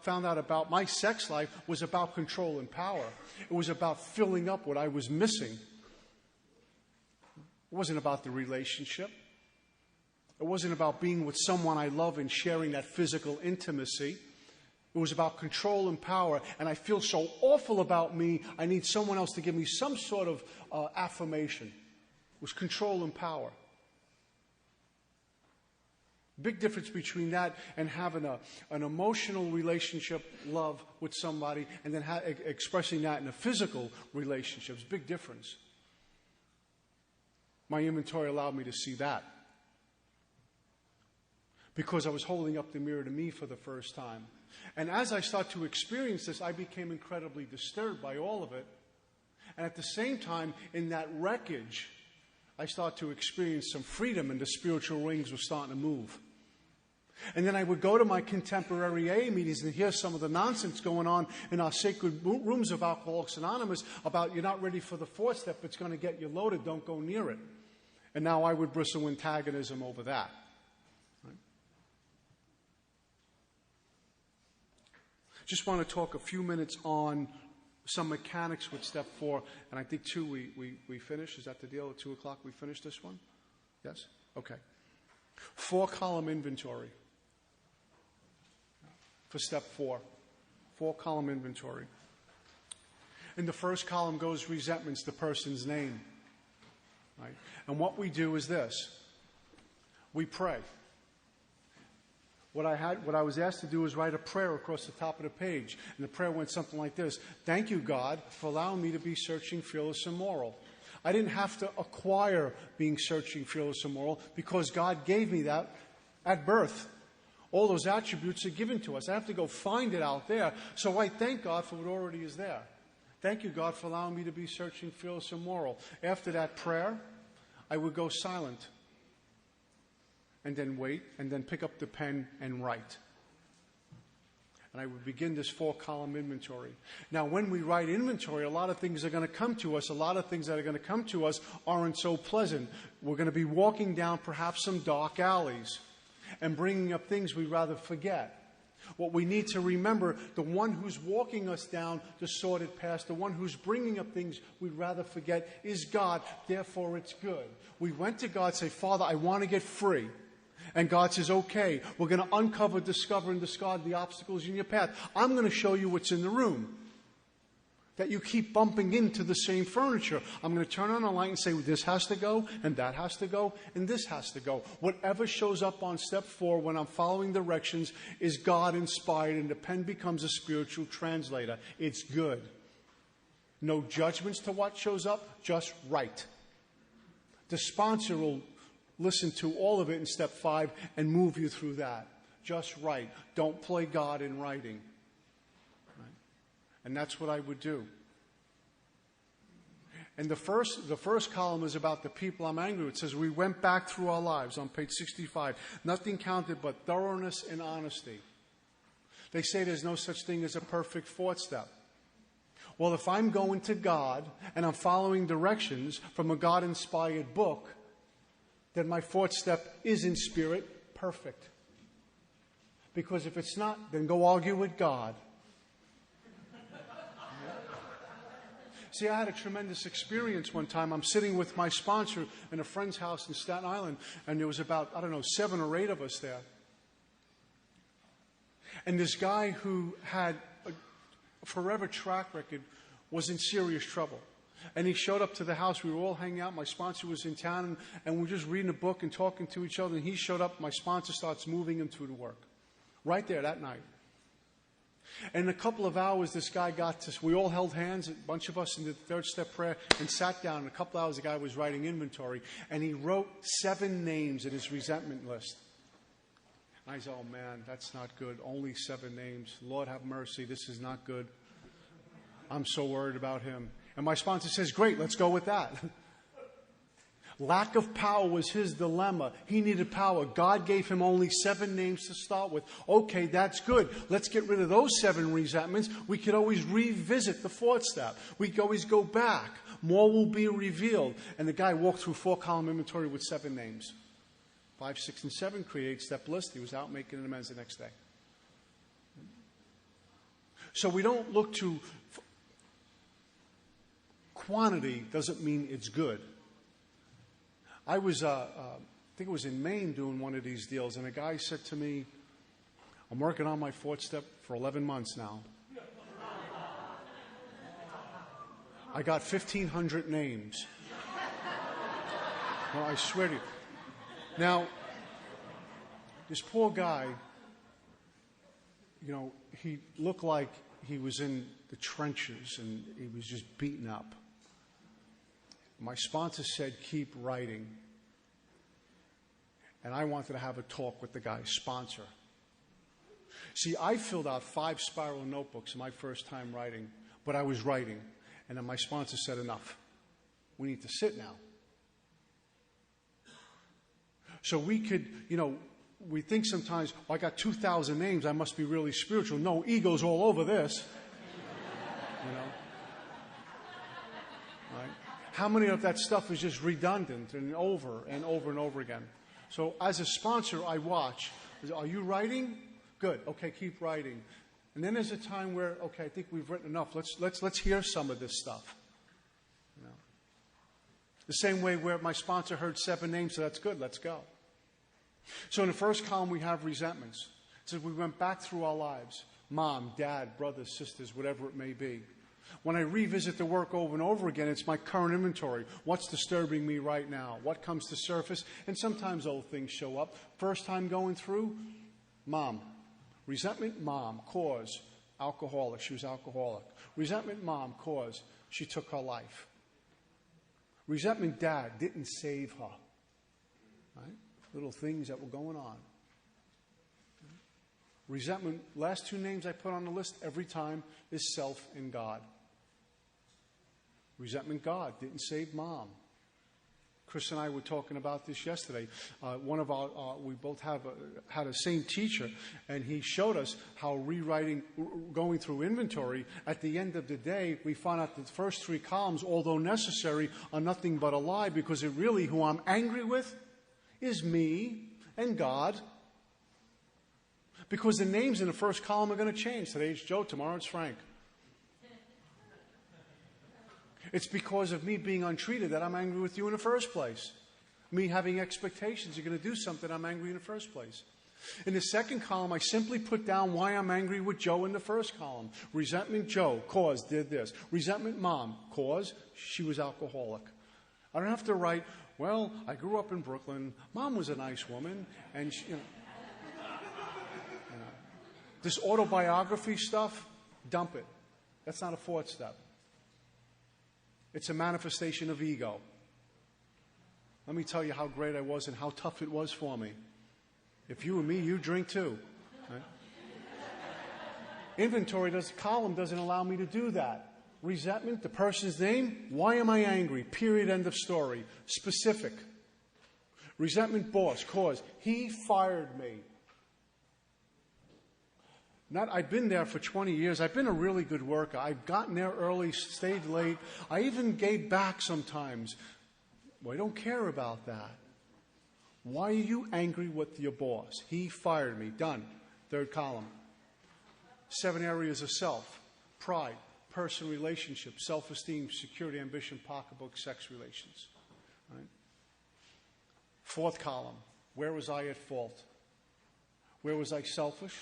found out about my sex life was about control and power. It was about filling up what I was missing. It wasn't about the relationship. It wasn't about being with someone I love and sharing that physical intimacy. It was about control and power, and I feel so awful about me, I need someone else to give me some sort of affirmation. It was control and power. Big difference between that and having an emotional relationship, love with somebody, and then expressing that in a physical relationship. It's a big difference. My inventory allowed me to see that. Because I was holding up the mirror to me for the first time. And as I start to experience this, I became incredibly disturbed by all of it. And at the same time, in that wreckage, I start to experience some freedom, and the spiritual rings were starting to move. And then I would go to my contemporary AA meetings and hear some of the nonsense going on in our sacred rooms of Alcoholics Anonymous about you're not ready for the fourth step, it's going to get you loaded, don't go near it. And now I would bristle antagonism over that. Right? Just want to talk a few minutes on some mechanics with step 4, and I think 2 we finish. Is that the deal? At 2 o'clock we finish this one? Yes? Okay. 4-column inventory for step 4. 4-column inventory. In the first column goes resentments, the person's name. Right? And what we do is this. We pray. What I was asked to do was write a prayer across the top of the page. And the prayer went something like this. Thank you, God, for allowing me to be searching, fearless, and moral. I didn't have to acquire being searching, fearless, and moral because God gave me that at birth. All those attributes are given to us. I have to go find it out there. So I thank God for what already is there. Thank you, God, for allowing me to be searching, fearless, and moral. After that prayer, I would go silent. And then wait, and then pick up the pen and write. And I would begin this 4-column inventory. Now, when we write inventory, a lot of things are going to come to us. A lot of things that are going to come to us aren't so pleasant. We're going to be walking down perhaps some dark alleys and bringing up things we'd rather forget. What we need to remember, the one who's walking us down the sordid path, the one who's bringing up things we'd rather forget is God. Therefore, it's good. We went to God and say, Father, I want to get free. And God says, okay, we're going to uncover, discover, and discard the obstacles in your path. I'm going to show you what's in the room. That you keep bumping into the same furniture. I'm going to turn on a light and say, well, this has to go, and that has to go, and this has to go. Whatever shows up on step 4 when I'm following directions is God-inspired, and the pen becomes a spiritual translator. It's good. No judgments to what shows up, just write. The sponsor will listen to all of it in step 5 and move you through that. Just write. Don't play God in writing. Right? And that's what I would do. And the first column is about the people I'm angry with. It says, we went back through our lives on page 65. Nothing counted but thoroughness and honesty. They say there's no such thing as a perfect fourth step. Well, if I'm going to God and I'm following directions from a God-inspired book, then my fourth step is in spirit perfect. Because if it's not, then go argue with God. See, I had a tremendous experience one time. I'm sitting with my sponsor in a friend's house in Staten Island, and there was about, 7 or 8 of us there. And this guy who had a forever track record was in serious trouble. And he showed up to the house. We were all hanging out. My sponsor was in town, and we were just reading a book and talking to each other. And he showed up. My sponsor starts moving him through the work. Right there that night. And in a couple of hours, this guy got to, we all held hands, a bunch of us in the third step prayer, and sat down. In a couple of hours, the guy was writing inventory. And he wrote 7 names in his resentment list. And I said, oh, man, that's not good. Only 7 names. Lord have mercy. This is not good. I'm so worried about him. And my sponsor says, great, let's go with that. Lack of power was his dilemma. He needed power. God gave him only 7 names to start with. Okay, that's good. Let's get rid of those 7 resentments. We could always revisit the fourth step. We could always go back. More will be revealed. And the guy walked through 4-column inventory with 7 names. 5, 6, and 7 create step list. He was out making an amends the next day. So we don't look to quantity doesn't mean it's good. I was, I think it was in Maine doing one of these deals, and a guy said to me, I'm working on my fourth step for 11 months now. I got 1,500 names. Well, I swear to you. Now, This poor guy, he looked like he was in the trenches and he was just beaten up. My sponsor said, keep writing. And I wanted to have a talk with the guy's sponsor. See, I filled out 5 spiral notebooks my first time writing, but I was writing. And then my sponsor said, enough. We need to sit now. So we could, we think sometimes, I got 2,000 names, I must be really spiritual. No, ego's all over this. Right? How many of that stuff is just redundant and over and over and over again? So as a sponsor, I watch. Are you writing? Good. Okay, keep writing. And then there's a time where, okay, I think we've written enough. Let's hear some of this stuff. The same way where my sponsor heard 7 names, so that's good. Let's go. So in the first column, we have resentments. It says we went back through our lives. Mom, dad, brothers, sisters, whatever it may be. When I revisit the work over and over again, it's my current inventory. What's disturbing me right now? What comes to surface? And sometimes old things show up. First time going through, mom. Resentment, mom. Cause, alcoholic. She was alcoholic. Resentment, mom. Cause, she took her life. Resentment, dad didn't save her. Right? Little things that were going on. Resentment, last 2 names I put on the list every time is self and God. Resentment, God didn't save mom. Chris and I were talking about this yesterday. We both had a same teacher, and he showed us how rewriting, going through inventory, at the end of the day, we find out that the first 3 columns, although necessary, are nothing but a lie, because it really, who I'm angry with, is me and God. Because the names in the first column are going to change. Today it's Joe, tomorrow it's Frank. It's because of me being untreated that I'm angry with you in the first place. Me having expectations you're going to do something, I'm angry in the first place. In the second column, I simply put down why I'm angry with Joe in the first column. Resentment, Joe, cause, did this. Resentment, mom, cause, she was alcoholic. I don't have to write, well, I grew up in Brooklyn, mom was a nice woman, and she, this autobiography stuff, dump it. That's not a 4th step. It's a manifestation of ego. Let me tell you how great I was and how tough it was for me. If you were me, you drink too. Right? Inventory column doesn't allow me to do that. Resentment, the person's name, why am I angry? Period, end of story. Specific. Resentment, boss, cause, he fired me. I've been there for 20 years. I've been a really good worker. I've gotten there early, stayed late. I even gave back sometimes. Well, I don't care about that. Why are you angry with your boss? He fired me. Done. 3rd column. 7 areas of self. Pride, person, relationship, self-esteem, security, ambition, pocketbook, sex relations. Right? 4th column. Where was I at fault? Where was I selfish?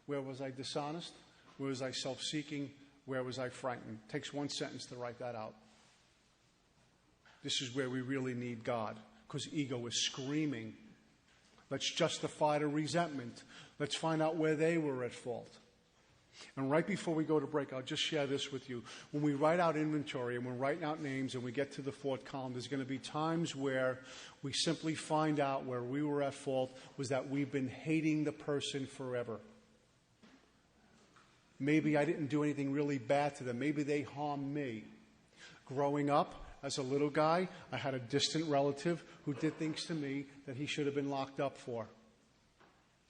Where was I dishonest? Where was I self-seeking? Where was I frightened? It takes 1 sentence to write that out. This is where we really need God, because ego is screaming. Let's justify the resentment. Let's find out where they were at fault. And right before we go to break, I'll just share this with you. When we write out inventory and we're writing out names and we get to the 4th column, there's going to be times where we simply find out where we were at fault was that we've been hating the person forever. Maybe I didn't do anything really bad to them. Maybe they harmed me. Growing up as a little guy, I had a distant relative who did things to me that he should have been locked up for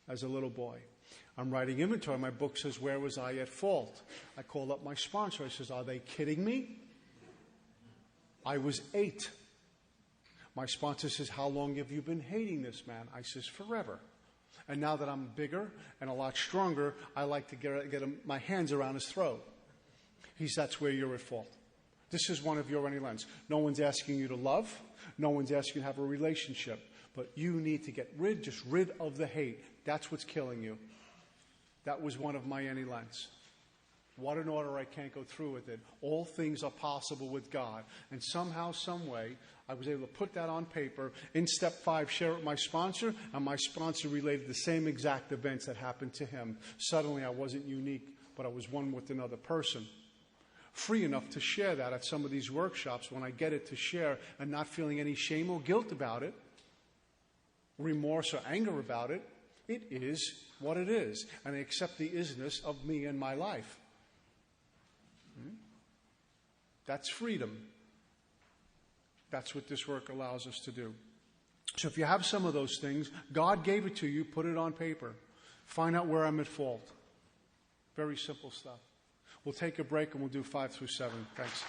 as a little boy. I'm writing inventory. My book says, where was I at fault? I called up my sponsor. I says, are they kidding me? I was 8. My sponsor says, how long have you been hating this man? I says, forever. And now that I'm bigger and a lot stronger, I like to get my hands around his throat. That's where you're at fault. This is one of your any lens. No one's asking you to love. No one's asking you to have a relationship. But you need to get rid of the hate. That's what's killing you. That was one of my any lens. What an order, I can't go through with it. All things are possible with God. And somehow, some way, I was able to put that on paper. In step 5, share it with my sponsor, and my sponsor related the same exact events that happened to him. Suddenly, I wasn't unique, but I was one with another person. Free enough to share that at some of these workshops when I get it to share and not feeling any shame or guilt about it, remorse or anger about it. It is what it is. And I accept the isness of me and my life. That's freedom. That's what this work allows us to do. So if you have some of those things, God gave it to you, put it on paper. Find out where I'm at fault. Very simple stuff. We'll take a break and we'll do 5 through 7. Thanks.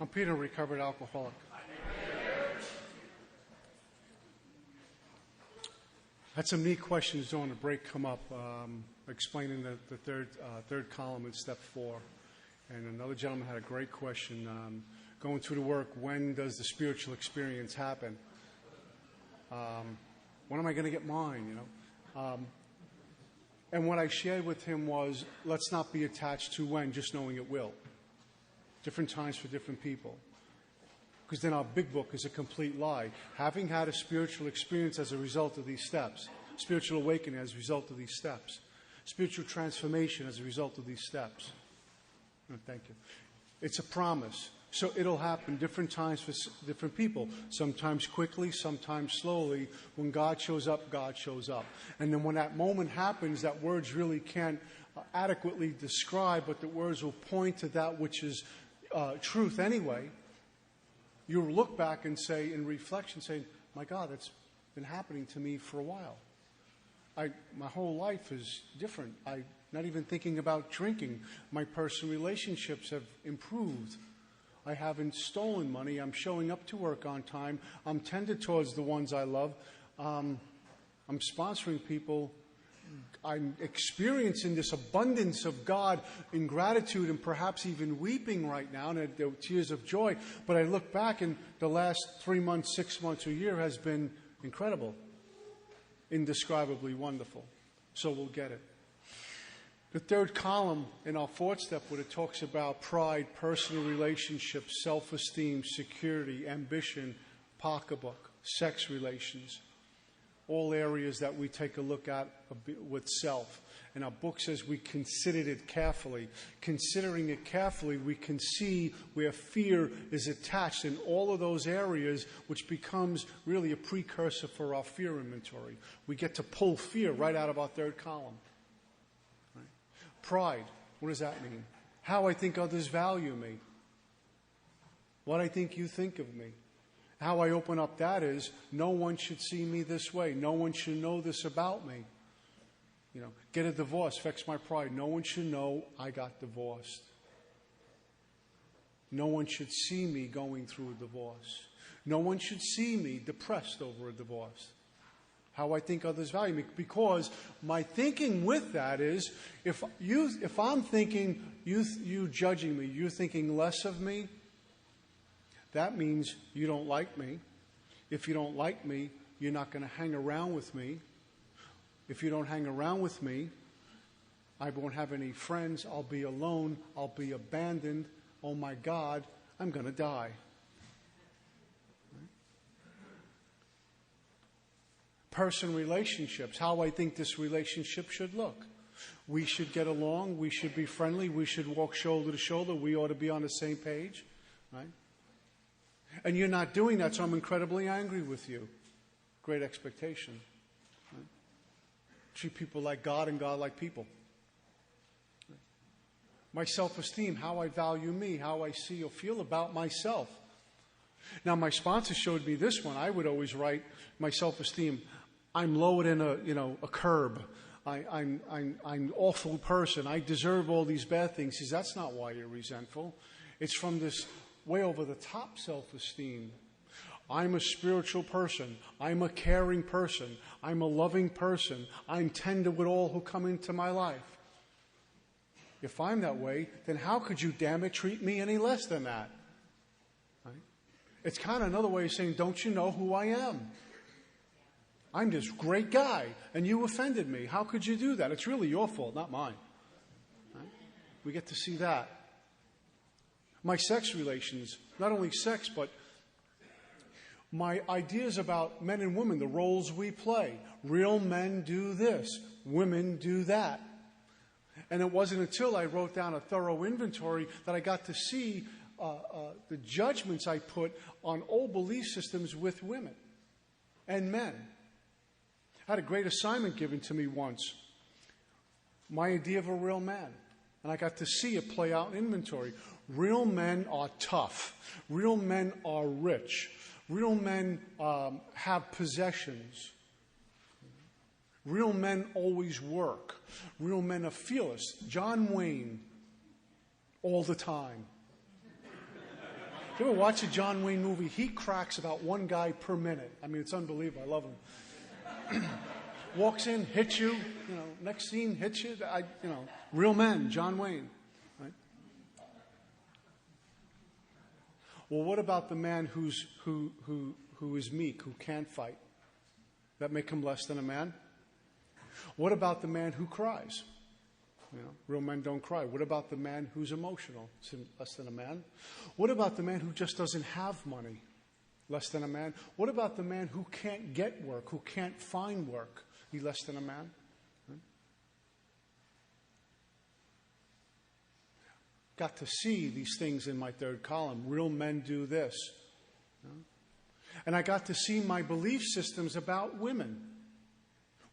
I'm Peter, a recovered alcoholic. Had some neat questions during the break come up, explaining the third column in step 4. And another gentleman had a great question. Going through the work, when does the spiritual experience happen? When am I going to get mine, And what I shared with him was, let's not be attached to when, just knowing it will. Different times for different people. Because then our big book is a complete lie. Having had a spiritual experience as a result of these steps, spiritual awakening as a result of these steps, spiritual transformation as a result of these steps. Oh, thank you. It's a promise. So it'll happen different times for different people. Sometimes quickly, sometimes slowly. When God shows up, God shows up. And then when that moment happens, that words really can't adequately describe, but the words will point to that which is truth anyway. You'll look back and say, in reflection, say, my God, that's been happening to me for a while. My whole life is different. I'm not even thinking about drinking. My personal relationships have improved. I haven't stolen money. I'm showing up to work on time. I'm tender towards the ones I love. I'm sponsoring people. I'm experiencing this abundance of God in gratitude and perhaps even weeping right now, and there are tears of joy. But I look back, and the last 3 months, 6 months, a year has been incredible, indescribably wonderful. So we'll get it. The third column in our 4th step, where it talks about pride, personal relationships, self-esteem, security, ambition, pocketbook, sex relations, all areas that we take a look at with self. And our book says we considered it carefully. Considering it carefully, we can see where fear is attached in all of those areas, which becomes really a precursor for our fear inventory. We get to pull fear right out of our 3rd column. Right? Pride, what does that mean? How I think others value me. What I think you think of me. How I open up that is, no one should see me this way. No one should know this about me. Get a divorce affects my pride. No one should know I got divorced. No one should see me going through a divorce. No one should see me depressed over a divorce. How I think others value me. Because my thinking with that is, if I'm thinking you judging me, you thinking less of me, that means you don't like me. If you don't like me, you're not going to hang around with me. If you don't hang around with me, I won't have any friends. I'll be alone. I'll be abandoned. Oh my God, I'm going to die. Personal relationships, how I think this relationship should look. We should get along. We should be friendly. We should walk shoulder to shoulder. We ought to be on the same page, right? And you're not doing that, so I'm incredibly angry with you. Great expectation. Right? Treat people like God and God like people. Right? My self-esteem, how I value me, how I see or feel about myself. Now, my sponsor showed me this one. I would always write my self-esteem, I'm lower than a curb. I'm an awful person. I deserve all these bad things. He says, that's not why you're resentful. It's from this way over the top self-esteem. I'm a spiritual person. I'm a caring person. I'm a loving person. I'm tender with all who come into my life. If I'm that way, then how could you, damn it, treat me any less than that? Right? It's kind of another way of saying, don't you know who I am? I'm this great guy, and you offended me. How could you do that? It's really your fault, not mine. Right? We get to see that. My sex relations, not only sex, but my ideas about men and women, the roles we play. Real men do this. Women do that. And it wasn't until I wrote down a thorough inventory that I got to see the judgments I put on old belief systems with women and men. I had a great assignment given to me once. My idea of a real man. And I got to see it play out in inventory. Real men are tough. Real men are rich. Real men have possessions. Real men always work. Real men are fearless. John Wayne, all the time. You ever watch a John Wayne movie? He cracks about one guy per minute. I mean, it's unbelievable. I love him. Walks in, hits you. Next scene, hits you. Real men, John Wayne. Right? Well, what about the man who is meek, who can't fight? That make him less than a man? What about the man who cries? Real men don't cry. What about the man who's emotional? Less than a man. What about the man who just doesn't have money? Less than a man. What about the man who can't get work, who can't find work? He less than a man? Got to see these things in my third column. Real men do this. And I got to see my belief systems about women.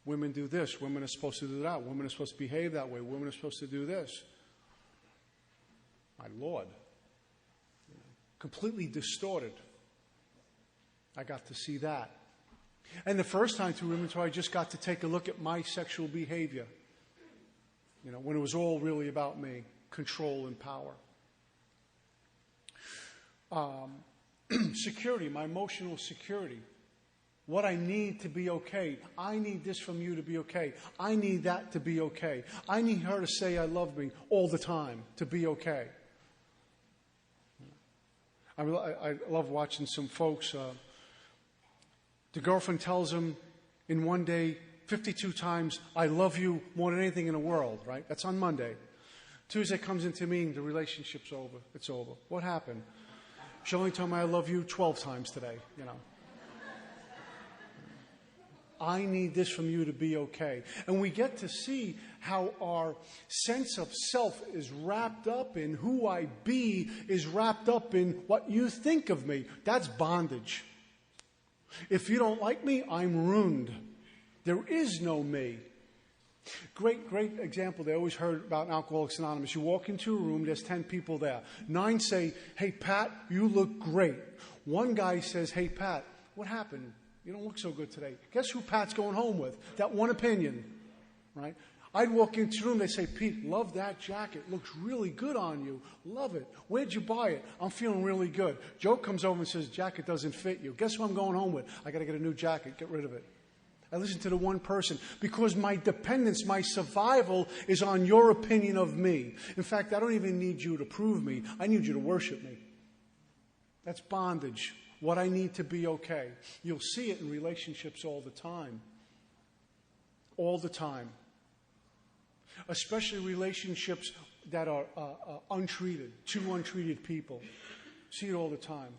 Women do this. Women are supposed to do that. Women are supposed to behave that way. Women are supposed to do this. My Lord. Completely distorted. I got to see that. And the first time through inventory, I just got to take a look at my sexual behavior. When it was all really about me. Control and power. Security, my emotional security. What I need to be okay. I need this from you to be okay. I need that to be okay. I need her to say I love me all the time to be okay. I love watching some folks. The girlfriend tells him in one day 52 times, I love you more than anything in the world, right? That's on Monday. Tuesday comes into me, the relationship's over. It's over. What happened? She only told me I love you 12 times today, I need this from you to be okay. And we get to see how our sense of self is wrapped up in who I be, is wrapped up in what you think of me. That's bondage. If you don't like me, I'm ruined. There is no me. Great example they always heard about in Alcoholics Anonymous. You walk into a room, there's 10 people there. 9 say, hey, Pat, you look great. One guy says, hey, Pat, what happened? You don't look so good today. Guess who Pat's going home with? That one opinion, right? I'd walk into the room, they say, Pete, love that jacket. Looks really good on you. Love it. Where'd you buy it? I'm feeling really good. Joe comes over and says, jacket doesn't fit you. Guess who I'm going home with? I got to get a new jacket. Get rid of it. I listen to the one person because my dependence, my survival is on your opinion of me. In fact, I don't even need you to prove me. I need you to worship me. That's bondage. What I need to be okay. You'll see it in relationships all the time. All the time. Especially relationships that are untreated. Two untreated people. See it all the time.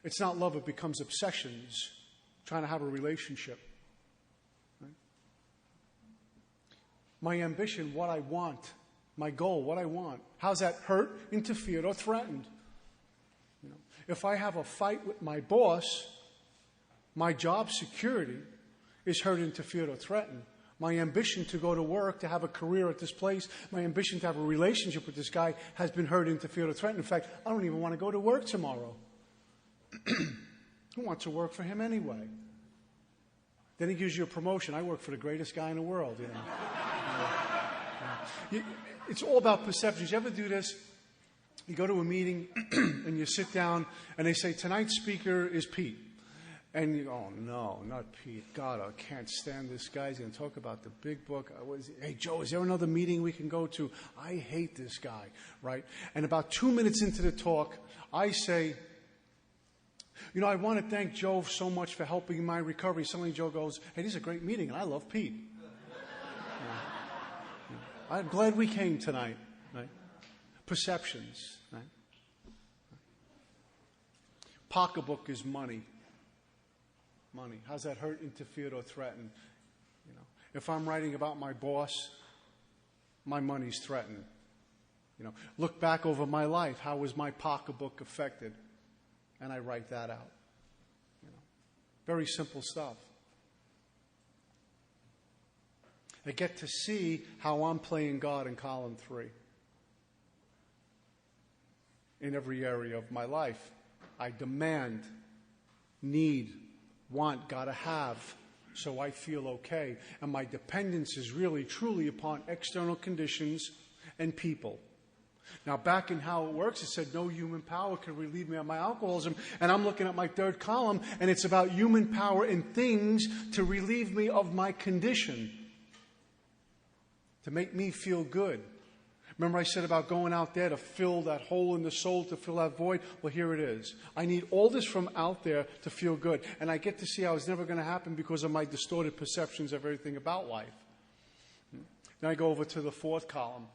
It's not love, it becomes obsessions. Trying to have a relationship. My ambition, what I want, my goal, what I want. How's that hurt, interfered, or threatened? If I have a fight with my boss, my job security is hurt, interfered, or threatened. My ambition to go to work, to have a career at this place, my ambition to have a relationship with this guy has been hurt, interfered, or threatened. In fact, I don't even want to go to work tomorrow. Who wants to work for him anyway? Then he gives you a promotion. I work for the greatest guy in the world, you know. It's all about perceptions. You ever do this? You go to a meeting and you sit down and they say, tonight's speaker is Pete. And you go, oh, no, not Pete. God, I can't stand this guy. He's going to talk about the big book. Hey, Joe, is there another meeting we can go to? I hate this guy, right? And about 2 minutes into the talk, I say, you know, I want to thank Joe so much for helping my recovery. Suddenly Joe goes, hey, this is a great meeting, and I love Pete. I'm glad we came tonight, right? Perceptions, right? Pocketbook is money. Money. How's that hurt, interfered, or threatened? You know, if I'm writing about my boss, my money's threatened. You know, look back over my life. How was my pocketbook affected? And I write that out. You know, very simple stuff. I get to see how I'm playing God in column 3. In every area of my life, I demand, need, want, gotta have, so I feel okay. And my dependence is really, truly upon external conditions and people. Now, back in how it works, it said no human power can relieve me of my alcoholism. And I'm looking at my 3rd column, and it's about human power and things to relieve me of my condition, to make me feel good. Remember I said about going out there to fill that hole in the soul, to fill that void? Well, here it is. I need all this from out there to feel good. And I get to see how it's never going to happen because of my distorted perceptions of everything about life. Then I go over to the 4th column.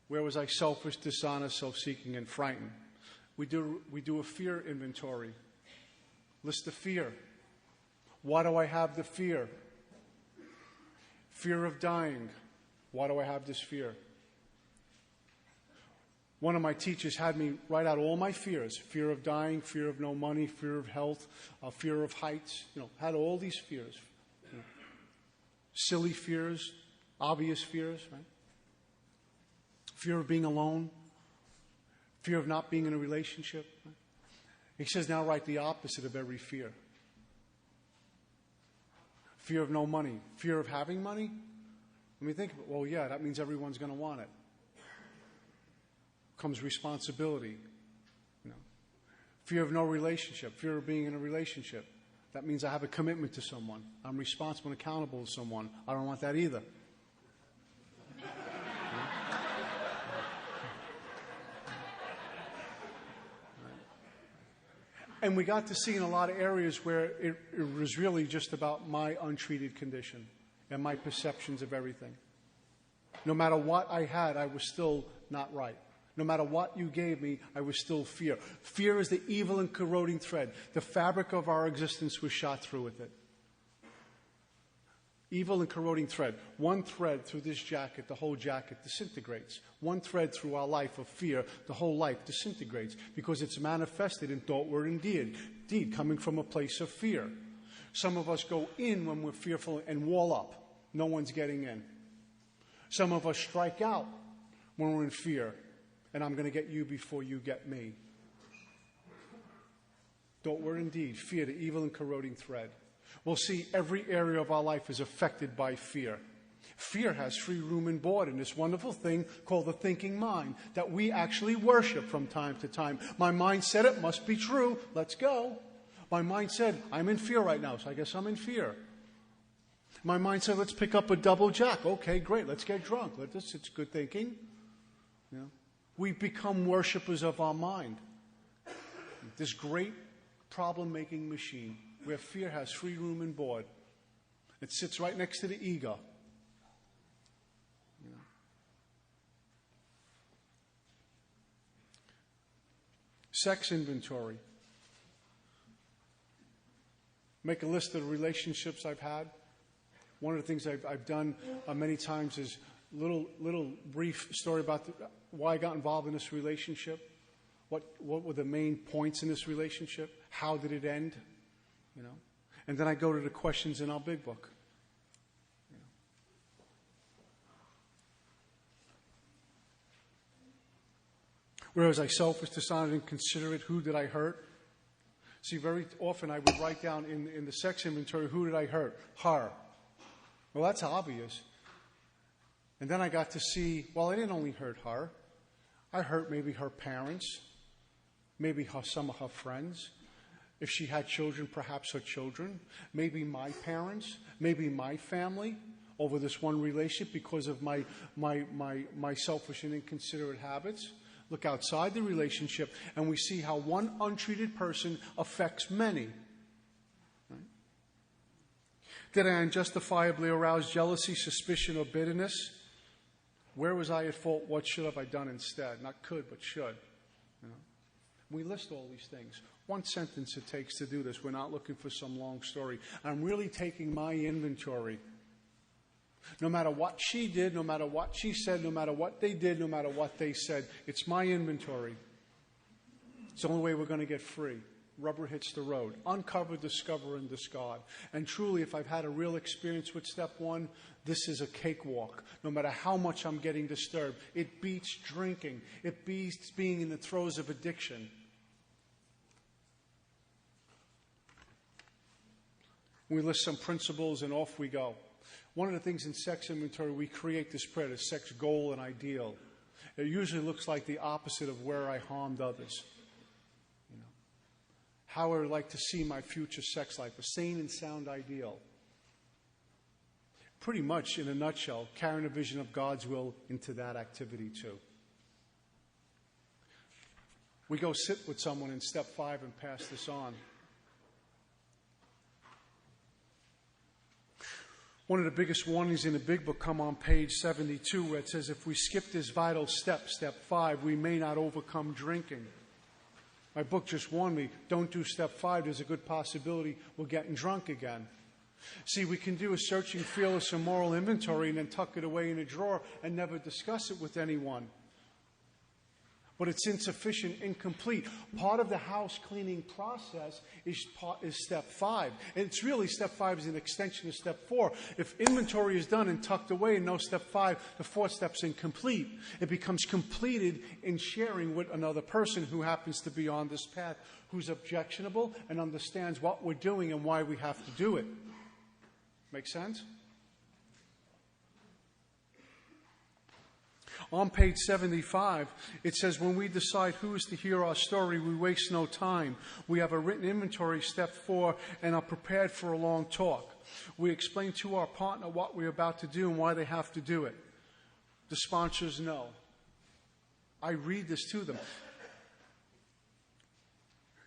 Where was I selfish, dishonest, self-seeking, and frightened? We do a fear inventory. List the fear. Why do I have the fear? Fear of dying. Why do I have this fear? One of my teachers had me write out all my fears. Fear of dying, fear of no money, fear of health, fear of heights. You know, had all these fears. You know, silly fears, obvious fears, right? Fear of being alone, fear of not being in a relationship. Right? He says now write the opposite of every fear. Fear of no money, fear of having money. Let me think, well, yeah, that means everyone's going to want it. Comes responsibility. You know. Fear of no relationship, fear of being in a relationship. That means I have a commitment to someone. I'm responsible and accountable to someone. I don't want that either. And we got to see in a lot of areas where it was really just about my untreated condition and my perceptions of everything. No matter what I had, I was still not right. No matter what you gave me, I was still fear. Fear is the evil and corroding thread. The fabric of our existence was shot through with it. Evil and corroding thread. One thread through this jacket, the whole jacket disintegrates. One thread through our life of fear, the whole life disintegrates because it's manifested in thought, word, and deed coming from a place of fear. Some of us go in when we're fearful and wall up. No one's getting in. Some of us strike out when we're in fear, and I'm going to get you before you get me. Thought, word, and deed. Fear, the evil and corroding thread. We'll see every area of our life is affected by fear. Fear has free room and board in this wonderful thing called the thinking mind that we actually worship from time to time. My mind said it must be true. Let's go. My mind said, I'm in fear right now, so I guess I'm in fear. My mind said, let's pick up a double jack. Okay, great. Let's get drunk. It's good thinking. You know? We become worshipers of our mind. This great problem-making machine where fear has free room and board. It sits right next to the ego. You know. Sex inventory. Make a list of the relationships I've had. One of the things I've done many times is little brief story about why I got involved in this relationship. What were the main points in this relationship? How did it end? You know, and then I go to the questions in our big book. You know. Where was I selfish, dishonest, inconsiderate? Who did I hurt? See, very often I would write down in the sex inventory, who did I hurt? Her. Well, that's obvious. And then I got to see, well, I didn't only hurt her. I hurt maybe her parents, maybe some of her friends. If she had children, perhaps her children. Maybe my parents, maybe my family over this one relationship because of my selfish and inconsiderate habits. Look outside the relationship and we see how one untreated person affects many. Right? Did I unjustifiably arouse jealousy, suspicion, or bitterness? Where was I at fault? What should have I done instead? Not could, but should. You know? We list all these things. One sentence it takes to do this. We're not looking for some long story. I'm really taking my inventory. No matter what she did, no matter what she said, no matter what they did, no matter what they said, it's my inventory. It's the only way we're going to get free. Rubber hits the road. Uncover, discover, and discard. And truly, if I've had a real experience with step one, this is a cakewalk. No matter how much I'm getting disturbed, it beats drinking. It beats being in the throes of addiction. We list some principles and off we go. One of the things in sex inventory, we create this prayer, the sex goal and ideal. It usually looks like the opposite of where I harmed others. You know, how I would like to see my future sex life, a sane and sound ideal. Pretty much, in a nutshell, carrying a vision of God's will into that activity too. We go sit with someone in step 5 and pass this on. One of the biggest warnings in the big book come on page 72 where it says if we skip this vital step, step 5, we may not overcome drinking. My book just warned me, don't do step 5. There's a good possibility we're getting drunk again. See, we can do a searching, fearless, and moral inventory and then tuck it away in a drawer and never discuss it with anyone. But it's insufficient, incomplete. Part of the house cleaning process is step 5. And it's really step 5 is an extension of step 4. If inventory is done and tucked away and no step 5, the 4th step's incomplete. It becomes completed in sharing with another person who happens to be on this path, who's objectionable and understands what we're doing and why we have to do it. Make sense? On page 75, it says, when we decide who is to hear our story, we waste no time. We have a written inventory, step 4, and are prepared for a long talk. We explain to our partner what we're about to do and why they have to do it. The sponsors know. I read this to them.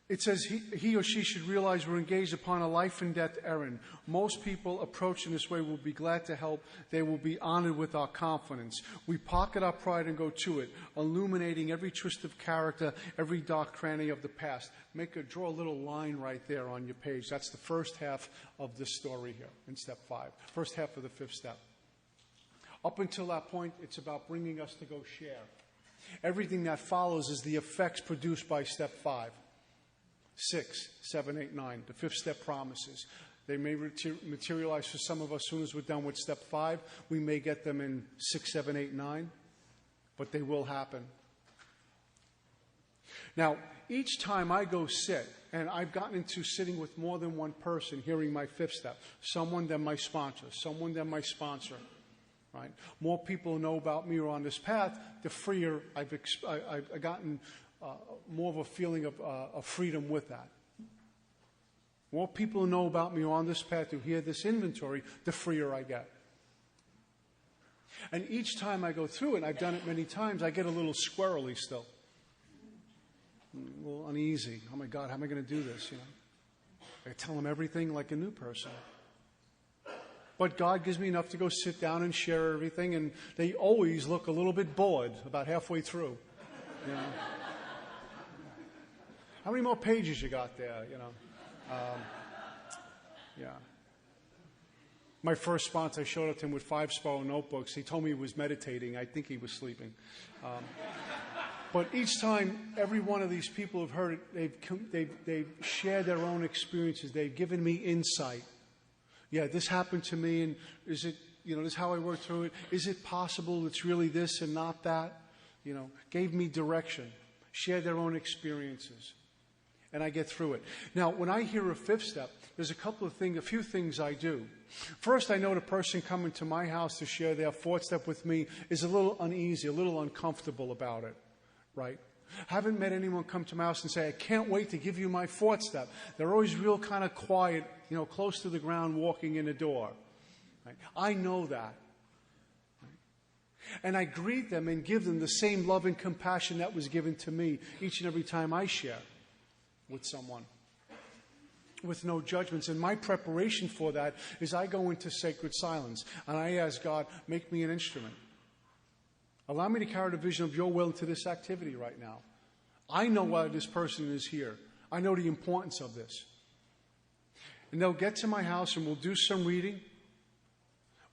It says he or she should realize we're engaged upon a life and death errand. Most people approached in this way will be glad to help. They will be honored with our confidence. We pocket our pride and go to it, illuminating every twist of character, every dark cranny of the past. Draw a little line right there on your page. That's the first half of this story here in step 5. First half of the 5th step. Up until that point, it's about bringing us to go share. Everything that follows is the effects produced by step 5. 6, 7, 8, 9. The 5th step promises. They may materialize for some of us as soon as we're done with step 5. We may get them in 6, 7, 8, 9. But they will happen. Now, each time I go sit, and I've gotten into sitting with more than one person, hearing my 5th step. Someone, then my sponsor. Someone, then my sponsor. Right? More people know about me or on this path, the freer I've gotten more of a feeling of freedom with that. More people who know about me on this path who hear this inventory, the freer I get. And each time I go through it, and I've done it many times, I get a little squirrely still. A little uneasy. Oh my God, how am I going to do this? You know, I tell them everything like a new person. But God gives me enough to go sit down and share everything, and they always look a little bit bored about halfway through. You know? How many more pages you got there, you know? Yeah. My first sponsor, I showed up to him with 5 spiral notebooks. He told me he was meditating. I think he was sleeping. But each time, every one of these people have heard it, they've shared their own experiences. They've given me insight. Yeah, this happened to me, and is it, you know, this is how I worked through it. Is it possible it's really this and not that? You know, gave me direction. Shared their own experiences. and I get through it. Now, when I hear a fifth step, there's a few things I do. First, I know the person coming to my house to share their fourth step with me is a little uneasy, a little uncomfortable about it, right? Haven't met anyone come to my house and say, I can't wait to give you my fourth step. They're always real kind of quiet, close to the ground, walking in the door. Right? I know that. And I greet them and give them the same love and compassion that was given to me each and every time I share with someone, with no judgments. And my preparation for that is I go into sacred silence and I ask God, make me an instrument. Allow me to carry the vision of your will into this activity right now. I know why this person is here. I know the importance of this. And they'll get to my house and we'll do some reading.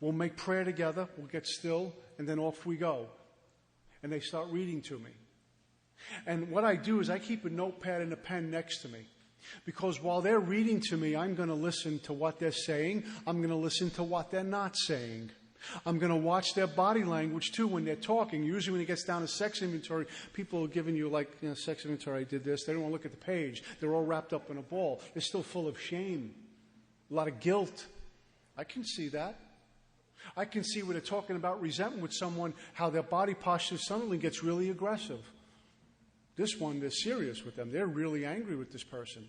We'll make prayer together. We'll get still. And then off we go. And they start reading to me. And what I do is I keep a notepad and a pen next to me. Because while they're reading to me, I'm going to listen to what they're saying. I'm going to listen to what they're not saying. I'm going to watch their body language, too, when they're talking. Usually when it gets down to sex inventory, people are giving you, sex inventory, I did this. They don't want to look at the page. They're all wrapped up in a ball. They're still full of shame, a lot of guilt. I can see that. I can see when they're talking about resentment with someone, how their body posture suddenly gets really aggressive. This one, they're serious with them. They're really angry with this person.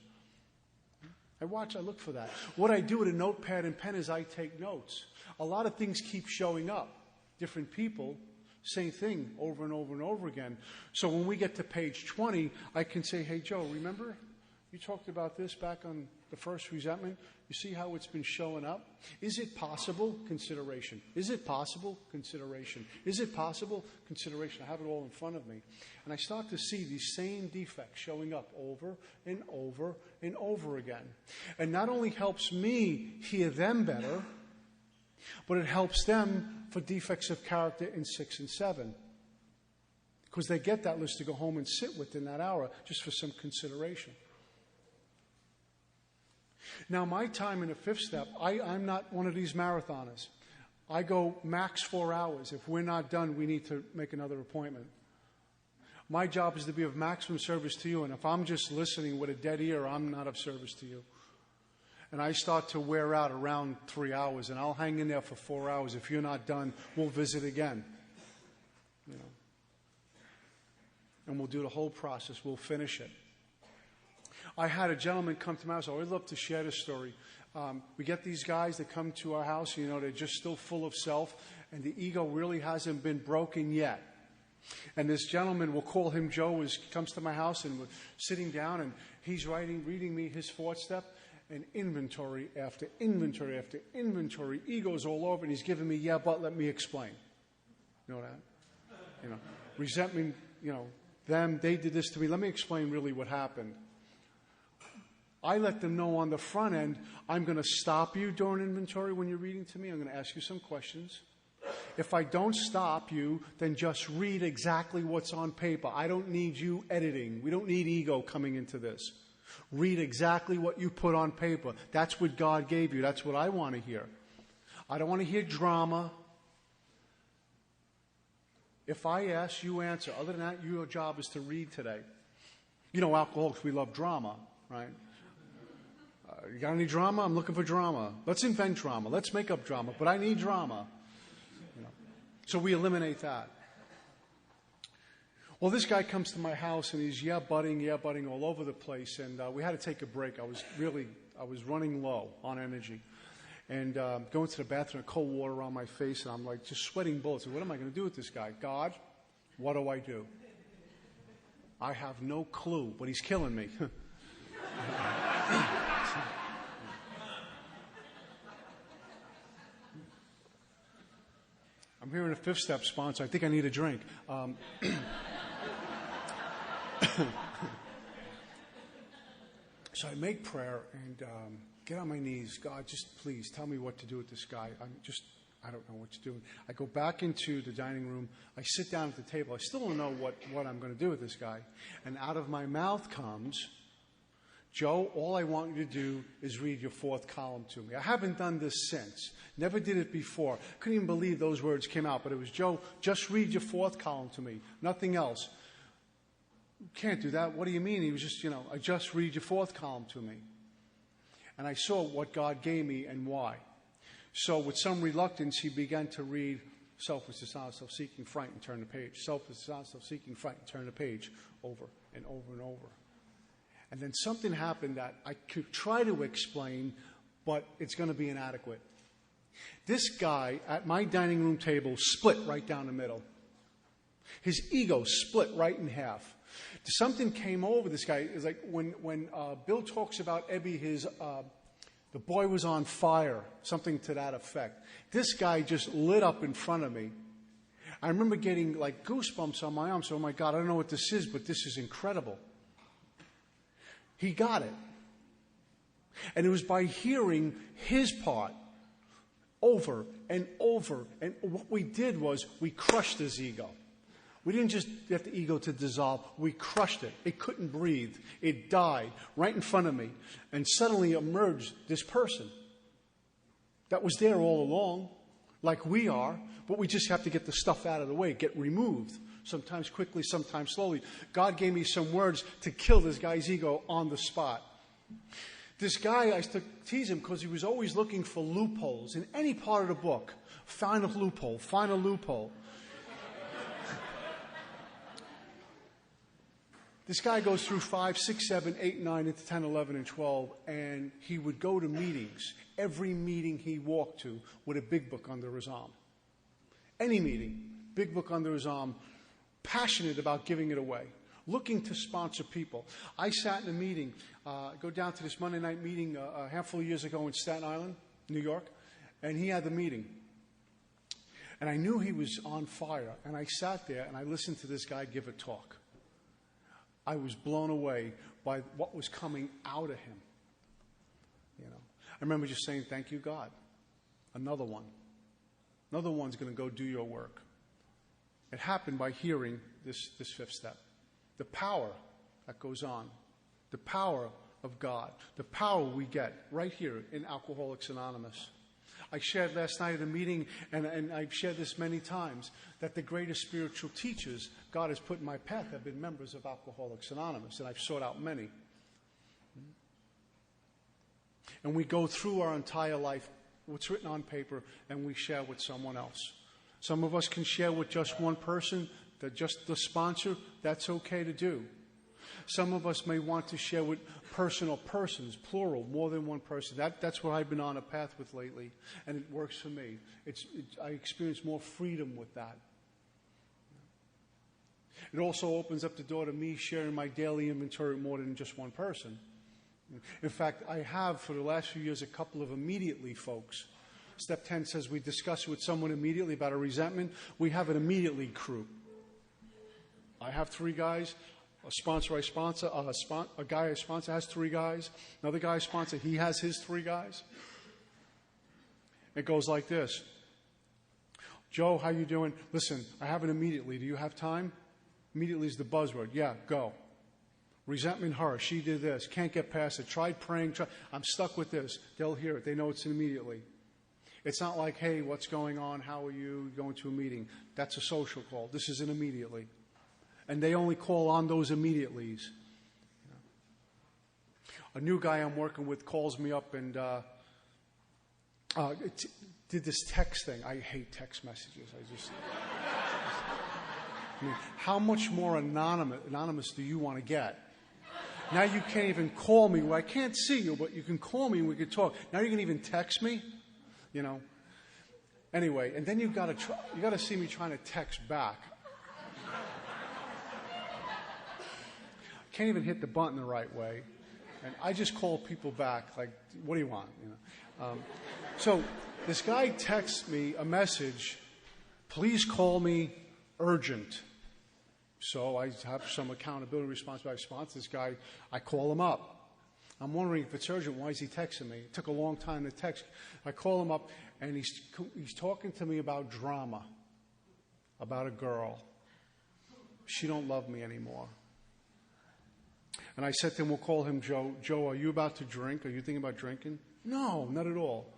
I look for that. What I do with a notepad and pen is I take notes. A lot of things keep showing up. Different people, same thing over and over and over again. So when we get to page 20, I can say, hey, Joe, remember you talked about this back on the first resentment? You see how it's been showing up? Is it possible? Consideration. Is it possible? Consideration. Is it possible? Consideration. I have it all in front of me. And I start to see these same defects showing up over and over and over again. And not only helps me hear them better, but it helps them for defects of character in 6 and 7. Because they get that list to go home and sit with in that hour just for some consideration. Now, my time in the fifth step, I'm not one of these marathoners. I go max 4 hours. If we're not done, we need to make another appointment. My job is to be of maximum service to you, and if I'm just listening with a dead ear, I'm not of service to you. And I start to wear out around 3 hours, and I'll hang in there for 4 hours. If you're not done, we'll visit again. And we'll do the whole process. We'll finish it. I had a gentleman come to my house. I always love to share this story. We get these guys that come to our house, they're just still full of self, and the ego really hasn't been broken yet. And this gentleman, we'll call him Joe, comes to my house, and we're sitting down, and he's reading me his fourth step, and inventory after inventory after inventory, ego's all over, and he's giving me, but let me explain. You know that? Resentment, them, they did this to me. Let me explain really what happened. I let them know on the front end, I'm going to stop you during inventory when you're reading to me. I'm going to ask you some questions. If I don't stop you, then just read exactly what's on paper. I don't need you editing. We don't need ego coming into this. Read exactly what you put on paper. That's what God gave you. That's what I want to hear. I don't want to hear drama. If I ask, you answer. Other than that, your job is to read today. Alcoholics, we love drama, right? You got any drama? I'm looking for drama. Let's invent drama. Let's make up drama. But I need drama. So we eliminate that. Well, this guy comes to my house and he's butting all over the place. And we had to take a break. I was running low on energy. And going to the bathroom, cold water on my face, and I'm like just sweating bullets. What am I going to do with this guy? God, what do I do? I have no clue, but he's killing me. I'm hearing a fifth step sponsor. I think I need a drink. So I make prayer and get on my knees. God, just please tell me what to do with this guy. I don't know what to do. I go back into the dining room. I sit down at the table. I still don't know what I'm going to do with this guy. And out of my mouth comes, Joe, all I want you to do is read your fourth column to me. I haven't done this since. Never did it before. Couldn't even believe those words came out. But it was, Joe, just read your fourth column to me. Nothing else. can't do that. What do you mean? He was just, I just read your fourth column to me. And I saw what God gave me and why. So with some reluctance, he began to read selfless, dishonest, self-seeking, frightened, turn the page. Selfless, dishonest, self-seeking, frightened, turn the page. Over and over and over. And then something happened that I could try to explain, but it's going to be inadequate. This guy at my dining room table split right down the middle. His ego split right in half. Something came over this guy. It's like when Bill talks about Ebby, the boy was on fire, something to that effect. This guy just lit up in front of me. I remember getting like goosebumps on my arm. So, oh my God, I don't know what this is, but this is incredible. He got it. And it was by hearing his part over and over. And what we did was we crushed his ego. We didn't just get the ego to dissolve. We crushed it. It couldn't breathe. It died right in front of me. And suddenly emerged this person that was there all along, like we are, but we just have to get the stuff out of the way, get removed, sometimes quickly, sometimes slowly. God gave me some words to kill this guy's ego on the spot. This guy, I used to tease him because he was always looking for loopholes in any part of the book. Find a loophole, find a loophole. This guy goes through 5, 6, 7, 8, 9, into 10, 11, and 12, and he would go to meetings. Every meeting he walked to with a big book under his arm. Any meeting, big book under his arm, passionate about giving it away, looking to sponsor people. I sat in a meeting, go down to this Monday night meeting a handful of years ago in Staten Island, New York, and he had the meeting. And I knew he was on fire, and I sat there and I listened to this guy give a talk. I was blown away by what was coming out of him. I remember just saying, thank you, God. Another one. Another one's going to go do your work. It happened by hearing this fifth step. The power that goes on. The power of God. The power we get right here in Alcoholics Anonymous. I shared last night at a meeting, and I've shared this many times, that the greatest spiritual teachers God has put in my path have been members of Alcoholics Anonymous, and I've sought out many. And we go through our entire life, what's written on paper, and we share with someone else. Some of us can share with just one person, just the sponsor. That's okay to do. Some of us may want to share with personal persons, plural, more than one person. That's what I've been on a path with lately, and it works for me. I experience more freedom with that. It also opens up the door to me sharing my daily inventory with more than just one person. In fact, I have, for the last few years, a couple of immediately folks. Step 10 says we discuss with someone immediately about a resentment. We have an immediately crew. I have 3 guys. A sponsor I sponsor, a guy I sponsor has 3 guys. Another guy I sponsor, he has his 3 guys. It goes like this. Joe, how you doing? Listen, I have it immediately. Do you have time? Immediately is the buzzword. Yeah, go. Resentment, her. She did this. Can't get past it. Tried praying. I'm stuck with this. They'll hear it. They know it's immediately. It's not like, hey, what's going on? How are you? Going to a meeting. That's a social call. This is an immediately. And they only call on those immediatelys. A new guy I'm working with calls me up and did this text thing. I hate text messages. I mean, how much more anonymous do you want to get? Now you can't even call me. Well, I can't see you, but you can call me and we can talk. Now you can even text me, Anyway, and then you got to see me trying to text back. Can't even hit the button the right way, and I just call people back like, "What do you want?" So this guy texts me a message, "Please call me urgent." So I have some accountability responsibility. I sponsor this guy. I call him up. I'm wondering if it's urgent. Why is he texting me? It took a long time to text. I call him up, and he's talking to me about drama, about a girl. She don't love me anymore. And I said to him, we'll call him Joe. Joe, are you about to drink? Are you thinking about drinking? No, not at all.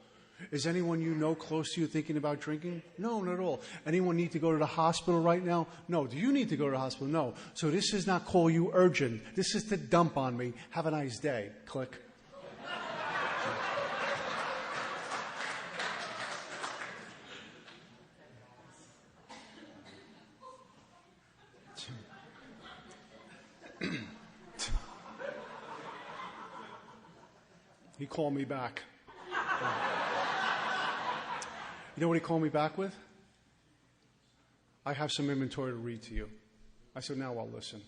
Is anyone you know close to you thinking about drinking? No, not at all. Anyone need to go to the hospital right now? No. Do you need to go to the hospital? No. So this is not call you urgent. This is to dump on me. Have a nice day. Click. He called me back. You know what he called me back with? I have some inventory to read to you. I said, now I'll listen.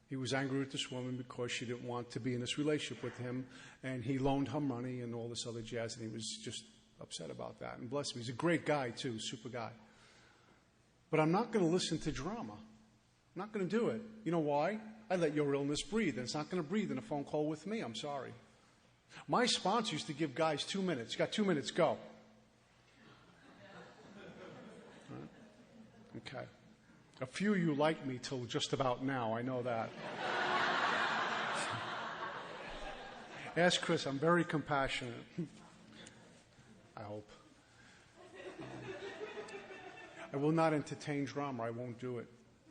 He was angry with this woman because she didn't want to be in this relationship with him, and he loaned her money and all this other jazz, and he was just upset about that. And bless him, he's a great guy too, super guy. But I'm not going to listen to drama. I'm not going to do it. You know why? I let your illness breathe, and it's not going to breathe in a phone call with me. I'm sorry. My sponsor used to give guys 2 minutes. You got 2 minutes, go. Okay. A few of you like me till just about now. I know that. Ask Chris. I'm very compassionate. I hope. I will not entertain drama. I won't do it.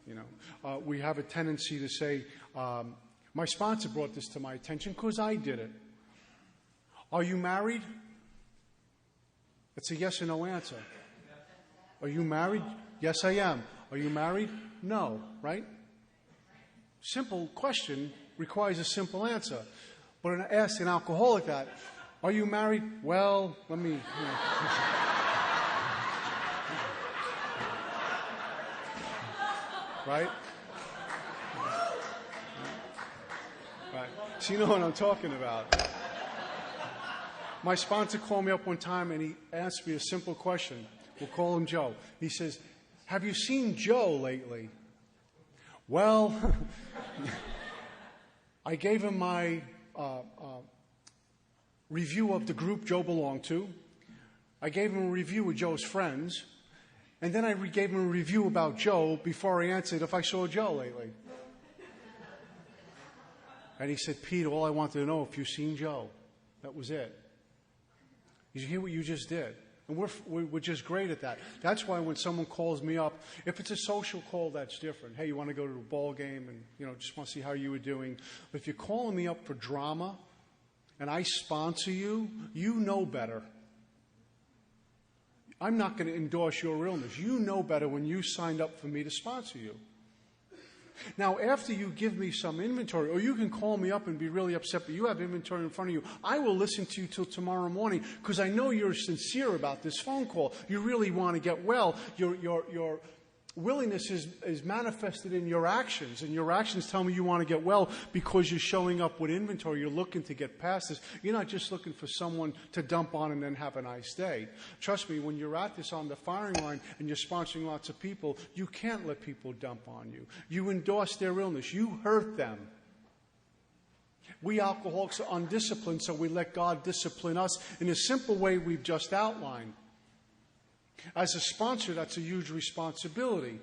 You know, we have a tendency to say, my sponsor brought this to my attention because I did it. Are you married? It's a yes or no answer. Are you married? Yes, I am. Are you married? No, right? Simple question requires a simple answer. But when I ask an alcoholic that, are you married? Well, let me... Right? Right. So you know what I'm talking about. My sponsor called me up one time and he asked me a simple question. We'll call him Joe. He says, have you seen Joe lately? Well, I gave him my review of the group Joe belonged to. I gave him a review of Joe's friends. And then I gave him a review about Joe before I answered if I saw Joe lately. And he said, Pete, all I wanted to know if you've seen Joe. That was it. Did you hear what you just did? And we're just great at that. That's why when someone calls me up, if it's a social call, that's different. Hey, you want to go to a ball game and, just want to see how you were doing. But if you're calling me up for drama and I sponsor you, you know better. I'm not going to endorse your illness. You know better when you signed up for me to sponsor you. Now, after you give me some inventory, or you can call me up and be really upset, but you have inventory in front of you, I will listen to you till tomorrow morning because I know you're sincere about this phone call. You really want to get well. Your willingness is manifested in your actions, and your actions tell me you want to get well because you're showing up with inventory. You're looking to get past this. You're not just looking for someone to dump on and then have a nice day. Trust me, when you're at this on the firing line and you're sponsoring lots of people, you can't let people dump on you. You endorse their illness. You hurt them. We alcoholics are undisciplined, so we let God discipline us in a simple way we've just outlined. As a sponsor, that's a huge responsibility.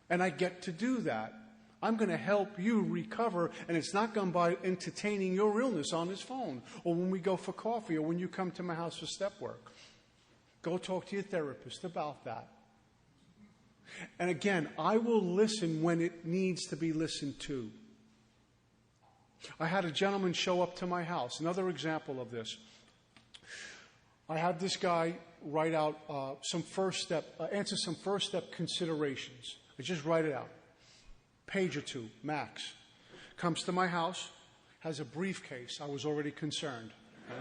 And I get to do that. I'm going to help you recover, and it's not going by entertaining your illness on this phone, or when we go for coffee, or when you come to my house for step work. Go talk to your therapist about that. And again, I will listen when it needs to be listened to. I had a gentleman show up to my house. Another example of this. I had this guy write out answer some first step considerations. I just write it out. Page or two, max. Comes to my house, has a briefcase. I was already concerned. Right?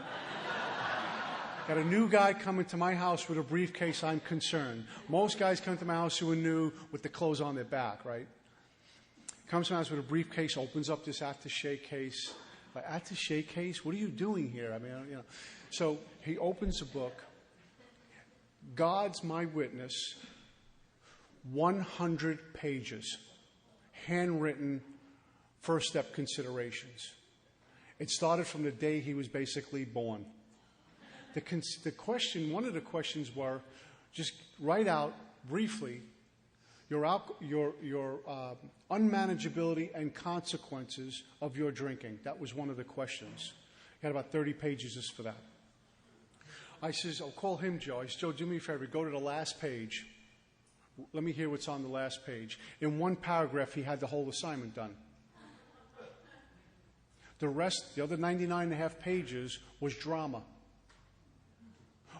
Got a new guy coming to my house with a briefcase, I'm concerned. Most guys come to my house who are new with the clothes on their back, right? Comes to my house with a briefcase, opens up this attaché case. Like, attaché case? What are you doing here? I mean, So he opens a book. God's my witness. 100 pages. Handwritten first step considerations. It started from the day he was basically born. One of the questions were, just write out briefly your unmanageability and consequences of your drinking. That was one of the questions. He had about 30 pages just for that. I says, I'll call him Joe. I said, Joe, do me a favor. Go to the last page. Let me hear what's on the last page. In one paragraph, he had the whole assignment done. The rest, the other 99 and a half pages, was drama.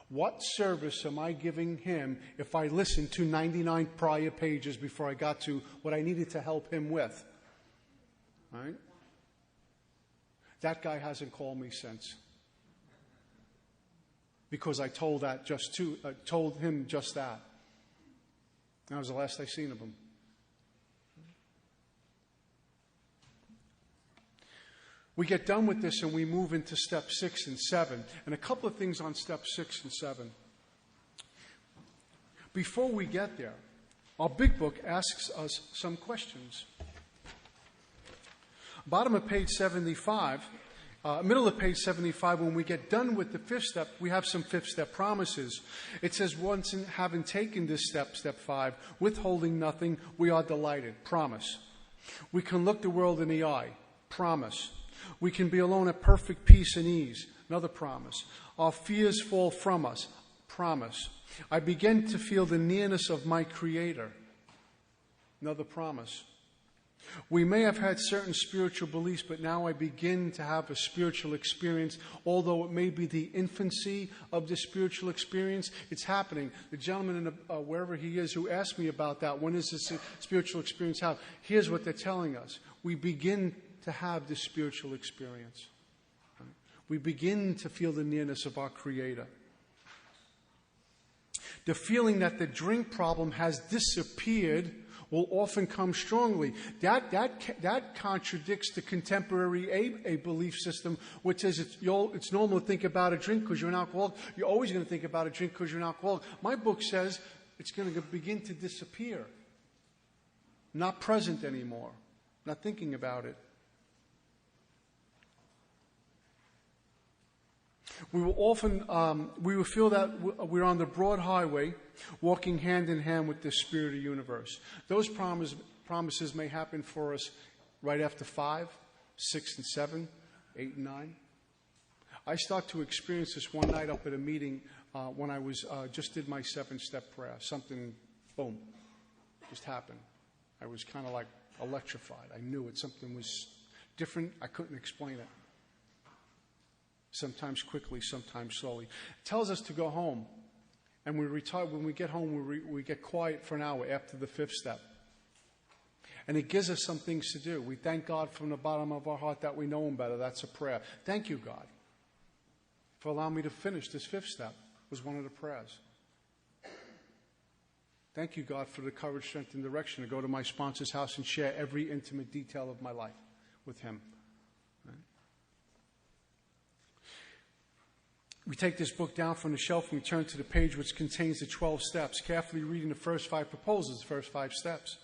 What service am I giving him if I listened to 99 prior pages before I got to what I needed to help him with? Right? That guy hasn't called me since. Because I told him just that. That was the last I seen of him. We get done with this and we move into step 6 and 7. And a couple of things on step 6 and 7. Before we get there, our big book asks us some questions. Bottom of page 75, middle of page 75, when we get done with the 5th step, we have some 5th step promises. It says, once having taken this step, step 5, withholding nothing, we are delighted. Promise. We can look the world in the eye. Promise. We can be alone at perfect peace and ease. Another promise. Our fears fall from us. Promise. I begin to feel the nearness of my Creator. Another promise. We may have had certain spiritual beliefs, but now I begin to have a spiritual experience. Although it may be the infancy of the spiritual experience, it's happening. The gentleman, wherever he is, who asked me about that, when is this spiritual experience happening? Here's what they're telling us. We begin to have this spiritual experience. We begin to feel the nearness of our Creator. The feeling that the drink problem has disappeared will often come strongly. That contradicts the contemporary a belief system, which says it's normal to think about a drink because you're an alcoholic. You're always going to think about a drink because you're an alcoholic. My book says it's going to begin to disappear. Not present anymore. Not thinking about it. We will feel that we're on the broad highway, walking hand in hand with the spirit of the universe. Those promises may happen for us right after 5, 6, and 7, 8, and 9. I start to experience this one night up at a meeting when I was just did my 7-step prayer. Something, boom, just happened. I was kind of like electrified. I knew it. Something was different. I couldn't explain it. Sometimes quickly, sometimes slowly. It tells us to go home. And we retire. When we get home, we get quiet for an hour after the 5th step. And it gives us some things to do. We thank God from the bottom of our heart that we know Him better. That's a prayer. Thank you, God, for allowing me to finish this 5th step. Was one of the prayers. Thank you, God, for the courage, strength, and direction to go to my sponsor's house and share every intimate detail of my life with him. We take this book down from the shelf and we turn to the page which contains the 12 steps, carefully reading the first 5 proposals, the first 5 steps.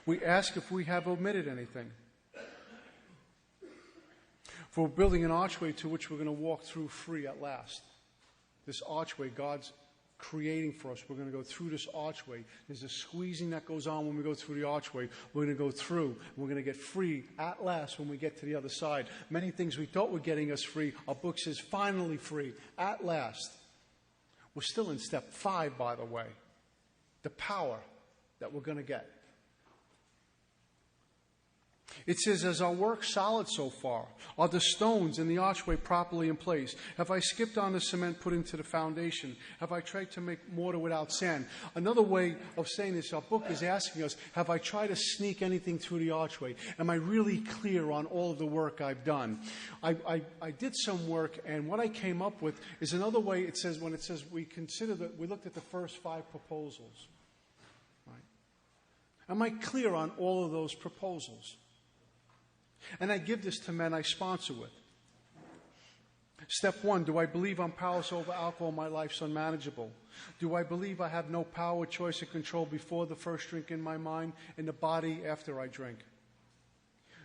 We ask if we have omitted anything. For we're building an archway to which we're going to walk through free at last. This archway God's creating for us. We're going to go through this archway. There's a squeezing that goes on when we go through the archway. We're going to go through. And we're going to get free at last when we get to the other side. Many things we thought were getting us free. Our book says finally free at last. We're still in step 5, by the way. The power that we're going to get. It says, as our work solid so far? Are the stones in the archway properly in place? Have I skipped on the cement put into the foundation? Have I tried to make mortar without sand? Another way of saying this, our book is asking us, have I tried to sneak anything through the archway? Am I really clear on all of the work I've done? I did some work, and what I came up with is another way. It says, when it says we looked at the first 5 proposals. Right? Am I clear on all of those proposals? And I give this to men I sponsor with. Step 1, do I believe I'm powerless over alcohol? My life's unmanageable. Do I believe I have no power, choice, or control before the first drink in my mind, in the body after I drink?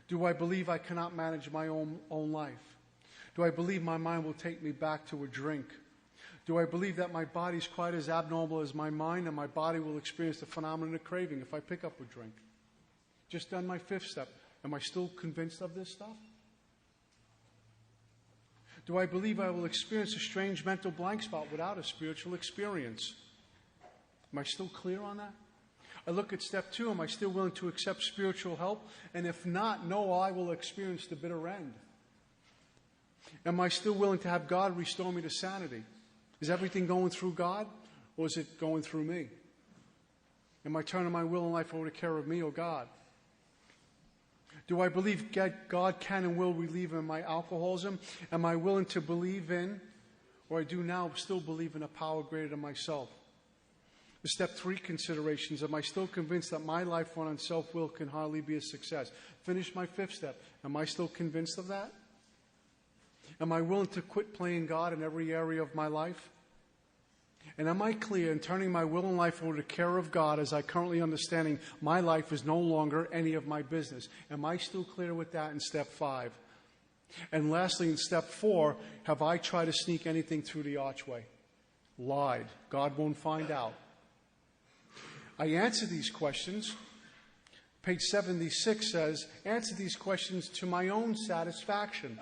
Do I believe I cannot manage my own life? Do I believe my mind will take me back to a drink? Do I believe that my body is quite as abnormal as my mind, and my body will experience the phenomenon of craving if I pick up a drink? Just done my 5th step. Am I still convinced of this stuff? Do I believe I will experience a strange mental blank spot without a spiritual experience? Am I still clear on that? I look at step 2. Am I still willing to accept spiritual help? And if not, no, I will experience the bitter end. Am I still willing to have God restore me to sanity? Is everything going through God, or is it going through me? Am I turning my will and life over to care of me or God? Do I believe God can and will relieve in my alcoholism? Am I willing to believe in, or I do now still believe in a power greater than myself? The step 3 considerations. Am I still convinced that my life run on self-will can hardly be a success? Finish my 5th step. Am I still convinced of that? Am I willing to quit playing God in every area of my life? And am I clear in turning my will and life over to care of God as I currently understanding my life is no longer any of my business? Am I still clear with that in step 5? And lastly, in step 4, have I tried to sneak anything through the archway? Lied. God won't find out. I answer these questions. Page 76 says, answer these questions to my own satisfaction.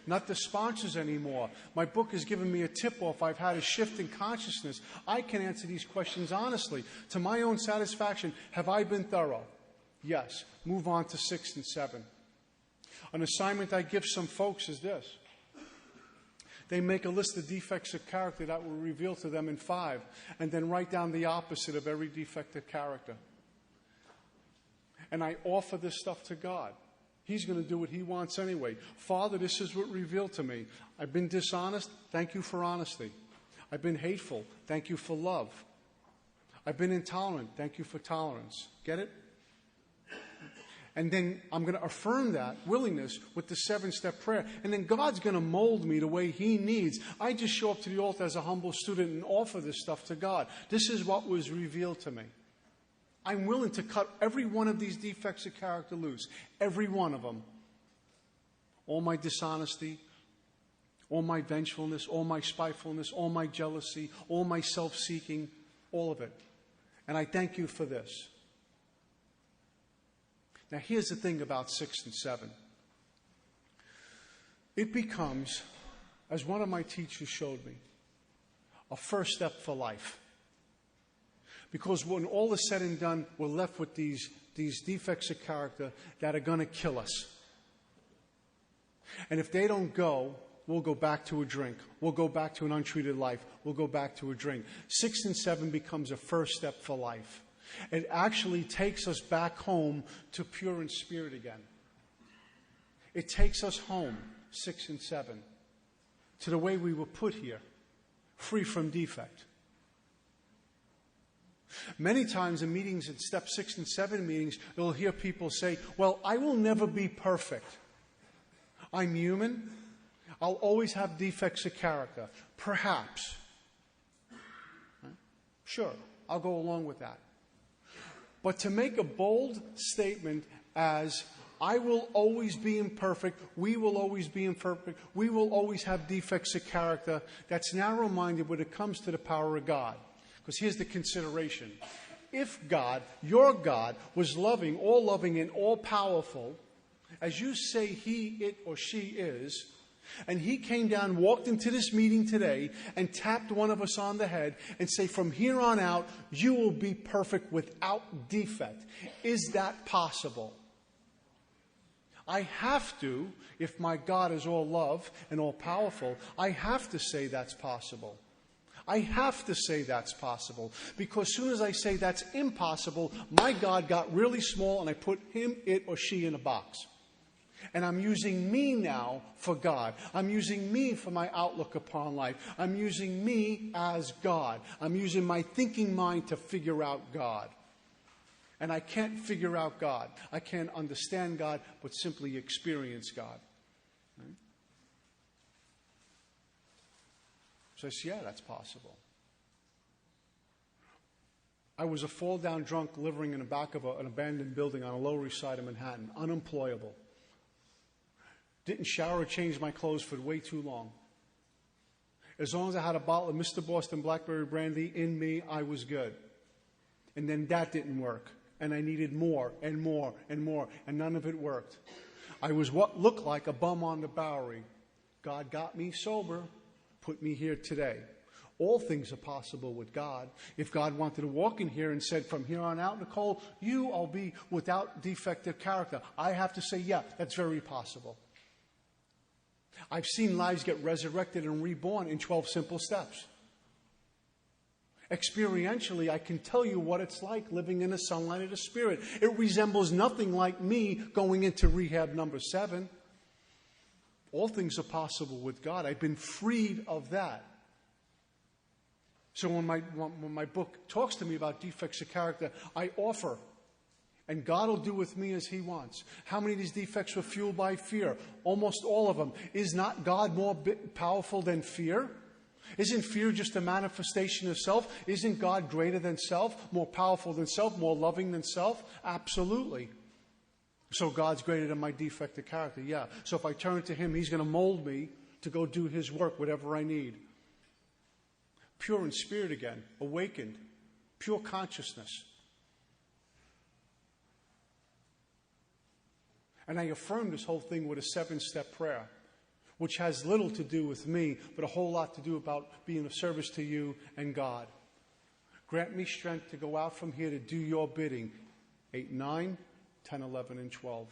Not the sponsors anymore. My book has given me a tip-off. I've had a shift in consciousness. I can answer these questions honestly. To my own satisfaction, have I been thorough? Yes. Move on to 6 and 7. An assignment I give some folks is this. They make a list of defects of character that will reveal to them in 5, and then write down the opposite of every defect of character. And I offer this stuff to God. He's going to do what He wants anyway. Father, this is what revealed to me. I've been dishonest. Thank you for honesty. I've been hateful. Thank you for love. I've been intolerant. Thank you for tolerance. Get it? And then I'm going to affirm that willingness with the 7-step prayer. And then God's going to mold me the way He needs. I just show up to the altar as a humble student and offer this stuff to God. This is what was revealed to me. I'm willing to cut every one of these defects of character loose. Every one of them. All my dishonesty, all my vengefulness, all my spitefulness, all my jealousy, all my self-seeking, all of it. And I thank you for this. Now, here's the thing about 6 and 7. It becomes, as one of my teachers showed me, a first step for life. Because when all is said and done, we're left with these defects of character that are going to kill us. And if they don't go, we'll go back to a drink. We'll go back to an untreated life. We'll go back to a drink. 6 and 7 becomes a first step for life. It actually takes us back home to pure in spirit again. It takes us home, 6 and 7, to the way we were put here, free from defect. Many times in meetings, in step 6 and 7 meetings, you'll hear people say, well, I will never be perfect. I'm human. I'll always have defects of character. Perhaps. Sure, I'll go along with that. But to make a bold statement as, I will always be imperfect, we will always be imperfect, we will always have defects of character, that's narrow-minded when it comes to the power of God. Because here's the consideration. If God, your God, was loving, and all-powerful, as you say He, it, or she is, and He came down, walked into this meeting today, and tapped one of us on the head and say, from here on out, you will be perfect without defect. Is that possible? I have to, if my God is all love and all powerful, I have to say that's possible. I have to say that's possible. Because as soon as I say that's impossible, my God got really small and I put him, it, or she in a box. And I'm using me now for God. I'm using me for my outlook upon life. I'm using me as God. I'm using my thinking mind to figure out God. And I can't figure out God. I can't understand God, but simply experience God. Right? So I said, yeah, that's possible. I was a fall-down drunk living in the back of an abandoned building on the Lower East Side of Manhattan, unemployable. Didn't shower or change my clothes for way too long. As long as I had a bottle of Mr. Boston Blackberry Brandy in me, I was good. And then that didn't work. And I needed more and more and more, and none of it worked. I was what looked like a bum on the Bowery, God got me sober, put me here today. All things are possible with God. If God wanted to walk in here and said, from here on out, Nicole, I'll be without defective character, I have to say, yeah, that's very possible. I've seen lives get resurrected and reborn in 12 simple steps. Experientially, I can tell you what it's like living in the sunlight of the Spirit. It resembles nothing like me going into rehab number 7. All things are possible with God. I've been freed of that. So when my book talks to me about defects of character, I offer. And God will do with me as He wants. How many of these defects were fueled by fear? Almost all of them. Is not God more powerful than fear? Isn't fear just a manifestation of self? Isn't God greater than self, more powerful than self, more loving than self? Absolutely. So God's greater than my defective character, yeah. So if I turn to Him, He's going to mold me to go do His work, whatever I need. Pure in spirit again, awakened, pure consciousness. And I affirm this whole thing with a 7-step prayer, which has little to do with me, but a whole lot to do about being of service to you and God. Grant me strength to go out from here to do your bidding. 8, 9, 10, 11, and 12.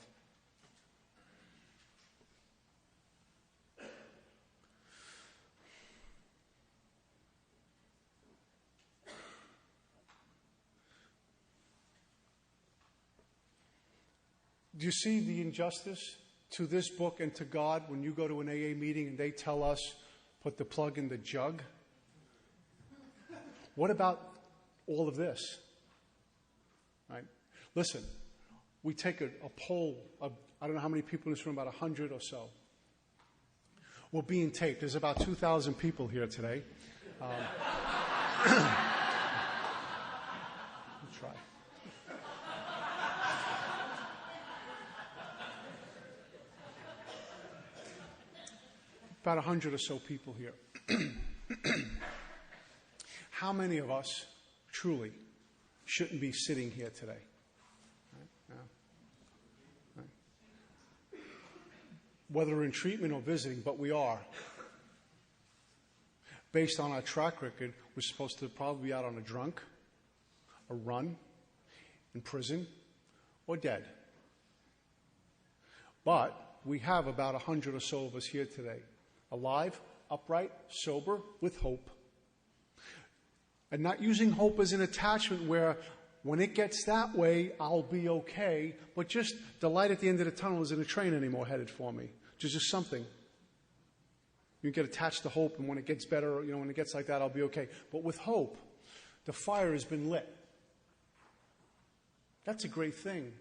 Do you see the injustice to this book and to God when you go to an AA meeting and they tell us, put the plug in the jug? What about all of this? Right? Listen, we take a poll of, I don't know how many people in this room, about 100 or so. We're being taped. There's about 2,000 people here today. Let's try. About 100 or so people here. How many of us truly shouldn't be sitting here today? Whether in treatment or visiting, but we are. Based on our track record, we're supposed to probably be out on a drunk, a run, in prison, or dead. But we have about 100 or so of us here today. Alive, upright, sober, with hope. And not using hope as an attachment where when it gets that way, I'll be okay, but just the light at the end of the tunnel isn't a train anymore headed for me. Just something. You get attached to hope, and when it gets better, when it gets like that, I'll be okay. But with hope, the fire has been lit. That's a great thing.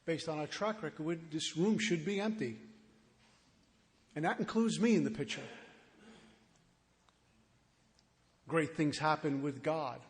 Based on our track record, this room should be empty. And that includes me in the picture. Great things happen with God.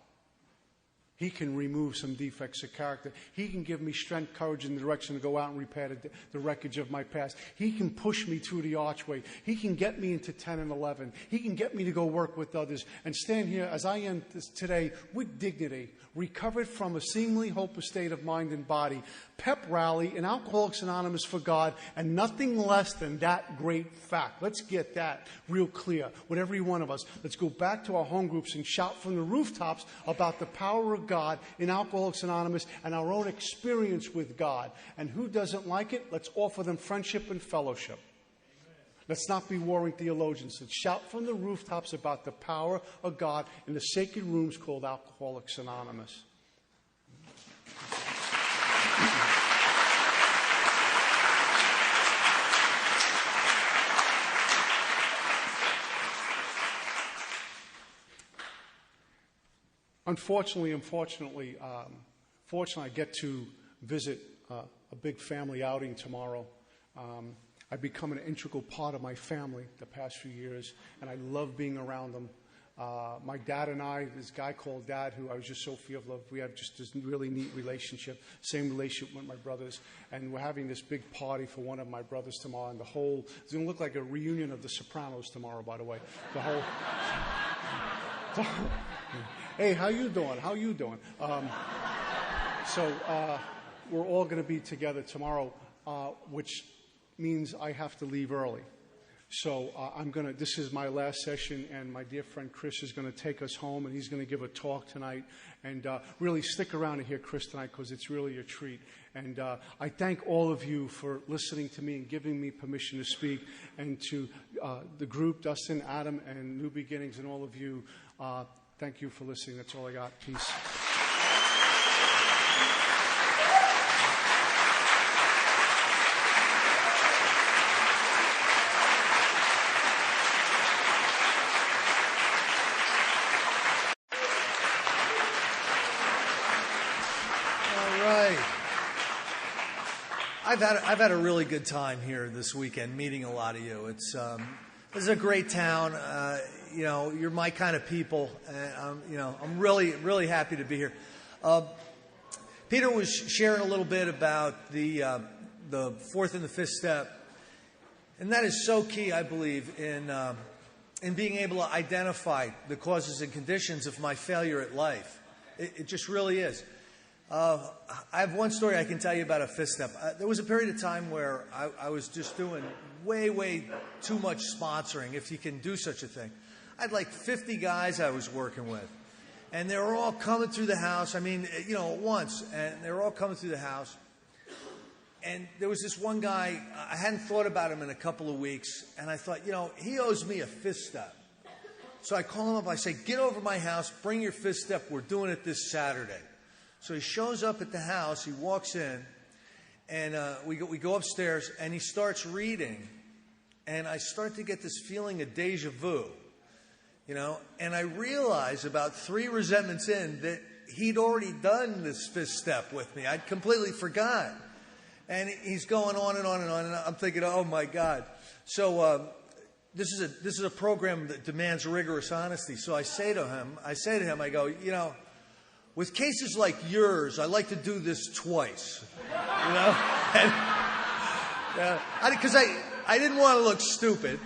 He can remove some defects of character. He can give me strength, courage, and the direction to go out and repair the wreckage of my past. He can push me through the archway. He can get me into 10 and 11. He can get me to go work with others and stand here as I am today with dignity, recovered from a seemingly hopeless state of mind and body, pep rally in Alcoholics Anonymous for God, and nothing less than that great fact. Let's get that real clear with every one of us. Let's go back to our home groups and shout from the rooftops about the power of God in Alcoholics Anonymous and our own experience with God. And who doesn't like it? Let's offer them friendship and fellowship. Let's not be warring theologians. Let's shout from the rooftops about the power of God in the sacred rooms called Alcoholics Anonymous. Unfortunately, I get to visit a big family outing tomorrow. I've become an integral part of my family the past few years, and I love being around them. My dad and I, this guy called Dad, who I was just so filled of, we have just this really neat relationship, same relationship with my brothers, and we're having this big party for one of my brothers tomorrow, and it's going to look like a reunion of The Sopranos tomorrow, by the way. The whole... Hey, how you doing? How you doing? So we're all going to be together tomorrow, which means I have to leave early. So this is my last session, and my dear friend Chris is going to take us home, and he's going to give a talk tonight. And really stick around and hear Chris tonight, because it's really a treat. And I thank all of you for listening to me and giving me permission to speak. And to the group, Dustin, Adam, and New Beginnings, and all of you, thank you for listening. That's all I got. Peace. I've had a really good time here this weekend meeting a lot of you. This is a great town. You're my kind of people, and I'm really happy to be here. Peter was sharing a little bit about the fourth and the fifth step, and that is so key, I believe, in being able to identify the causes and conditions of my failure at life. It just really is. I have one story I can tell you about a fifth step. There was a period of time where I was just doing way too much sponsoring, if you can do such a thing. I had like 50 guys I was working with, and they were all coming through the house. I mean, at once, and they were all coming through the house. And there was this one guy, I hadn't thought about him in a couple of weeks, and I thought, he owes me a fifth step. So I call him up, I say, get over to my house, bring your fifth step, we're doing it this Saturday. So he shows up at the house, he walks in, and we go upstairs, and he starts reading, and I start to get this feeling of deja vu, and I realize about 3 resentments in that he'd already done this fifth step with me. I'd completely forgot. And he's going on and on and on, and I'm thinking, oh my God. So this is a program that demands rigorous honesty. So I say to him, I go, with cases like yours, I like to do this twice, because I didn't want to look stupid,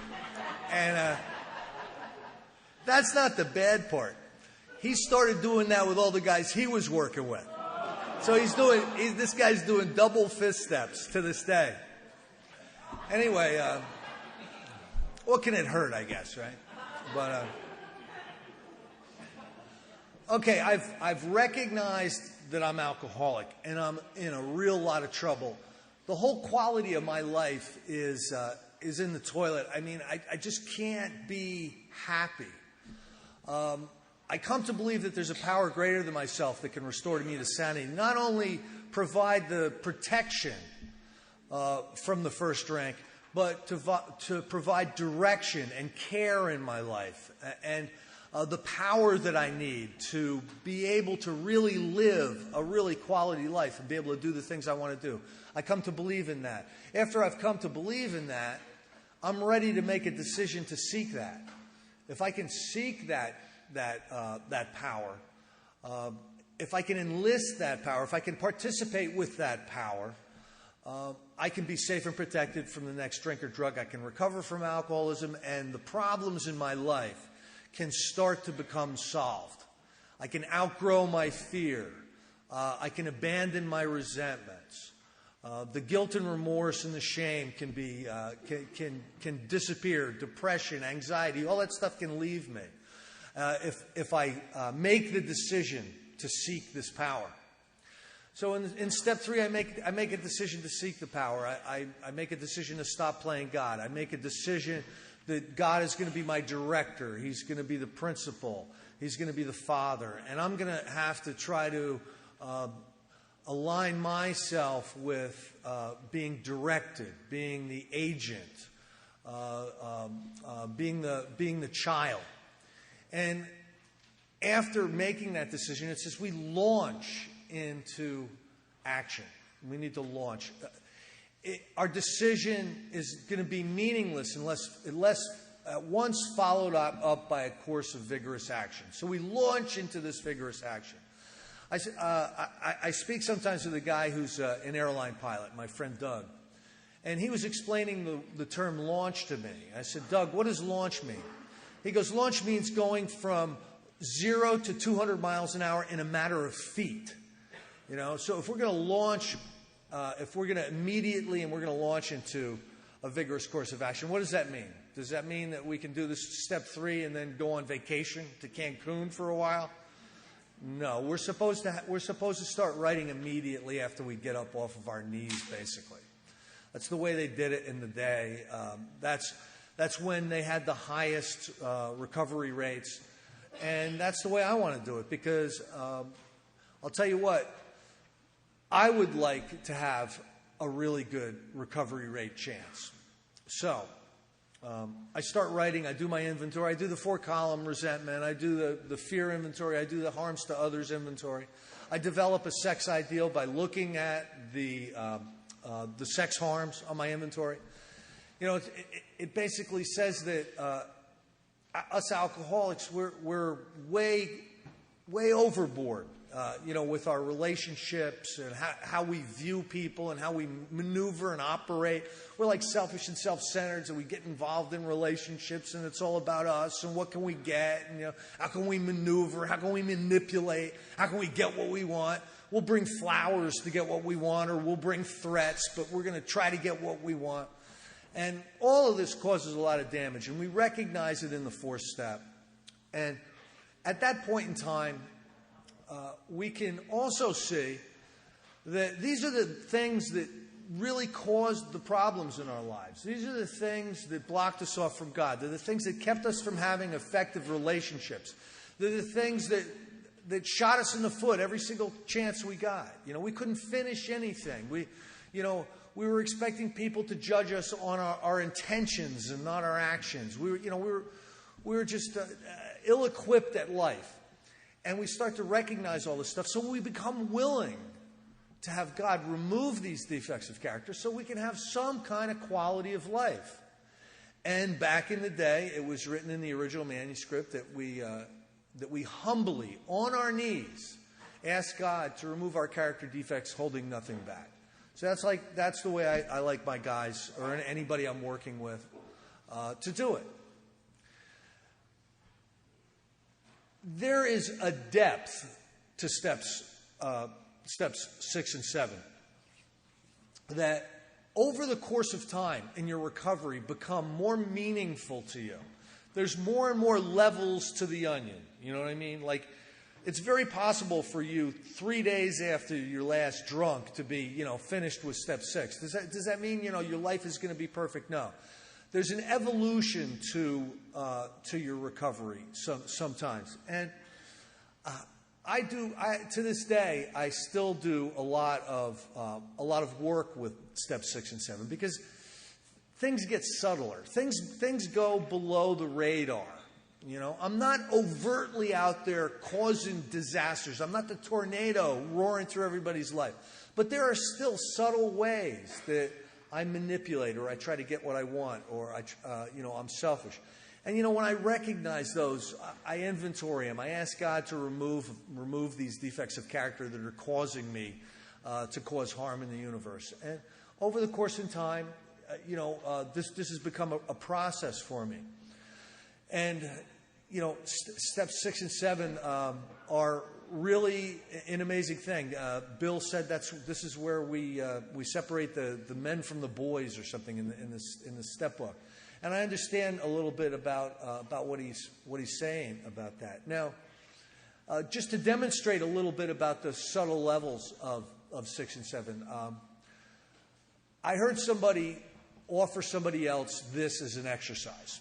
and that's not the bad part. He started doing that with all the guys he was working with, so this guy's doing double fifth steps to this day. Anyway, what can it hurt, I guess, right? But. Okay, I've recognized that I'm alcoholic, and I'm in a real lot of trouble. The whole quality of my life is in the toilet. I mean, I just can't be happy. I come to believe that there's a power greater than myself that can restore me to sanity. Not only provide the protection from the first drink, but to provide direction and care in my life, and the power that I need to be able to really live a really quality life and be able to do the things I want to do. I come to believe in that. After I've come to believe in that, I'm ready to make a decision to seek that. If I can seek that power, if I can enlist that power, if I can participate with that power, I can be safe and protected from the next drink or drug. I can recover from alcoholism, and the problems in my life can start to become solved. I can outgrow my fear. I can abandon my resentments. The guilt and remorse and the shame can disappear. Depression, anxiety, all that stuff can leave me if I make the decision to seek this power. So in step 3, I make a decision to seek the power. I make a decision to stop playing God. I make a decision that God is going to be my director. He's going to be the principal. He's going to be the father. And I'm going to have to try to align myself with being directed, being the agent, being the child. And after making that decision, it says we launch into action. We need to launch. Our decision is going to be meaningless unless once followed up by a course of vigorous action. So we launch into this vigorous action. I speak sometimes with a guy who's an airline pilot, my friend Doug, and he was explaining the term launch to me. I said, Doug, what does launch mean? He goes, launch means going from 0 to 200 miles an hour in a matter of feet. So if we're going to launch, if we're going to immediately and we're going to launch into a vigorous course of action, what does that mean? Does that mean that we can do this step 3 and then go on vacation to Cancun for a while? No, we're supposed to start writing immediately after we get up off of our knees, basically. That's the way they did it in the day. That's when they had the highest recovery rates, and that's the way I want to do it, because I'll tell you what, I would like to have a really good recovery rate chance. So I start writing, I do my inventory, I do the 4-column resentment, I do the fear inventory, I do the harms to others inventory. I develop a sex ideal by looking at the sex harms on my inventory. You know, it basically says that us alcoholics, we're way overboard, with our relationships and how we view people and how we maneuver and operate. We're like selfish and self-centered, so we get involved in relationships and it's all about us and what can we get, and how can we maneuver, how can we manipulate, how can we get what we want. We'll bring flowers to get what we want, or we'll bring threats, but we're going to try to get what we want. And all of this causes a lot of damage, and we recognize it in the 4th step. And at that point in time, we can also see that these are the things that really caused the problems in our lives. These are the things that blocked us off from God. They're the things that kept us from having effective relationships. They're the things that shot us in the foot every single chance we got. We couldn't finish anything. We were expecting people to judge us on our intentions and not our actions. We were just ill-equipped at life. And we start to recognize all this stuff. So we become willing to have God remove these defects of character so we can have some kind of quality of life. And back in the day, it was written in the original manuscript that we humbly, on our knees, ask God to remove our character defects, holding nothing back. So that's the way I like my guys, or anybody I'm working with, to do it. There is a depth to steps 6 and 7 that over the course of time in your recovery become more meaningful to you. There's more and more levels to the onion. You know what I mean? Like, it's very possible for you 3 days after your last drunk to be, finished with step 6. Does that mean, your life is going to be perfect? No. There's an evolution to your recovery sometimes. And to this day, I still do a lot of work with step 6 and 7 because things get subtler. Things go below the radar. I'm not overtly out there causing disasters. I'm not the tornado roaring through everybody's life. But there are still subtle ways that I manipulate, or I try to get what I want, or I'm selfish. And when I recognize those, I inventory them. I ask God to remove these defects of character that are causing me to cause harm in the universe. And over the course of time, this has become a process for me. And steps 6 and 7 are really an amazing thing. Bill said this is where we separate the men from the boys, or something in the step book. And I understand a little bit about what he's saying about that. Now, just to demonstrate a little bit about the subtle levels of 6 and 7, I heard somebody offer somebody else this as an exercise.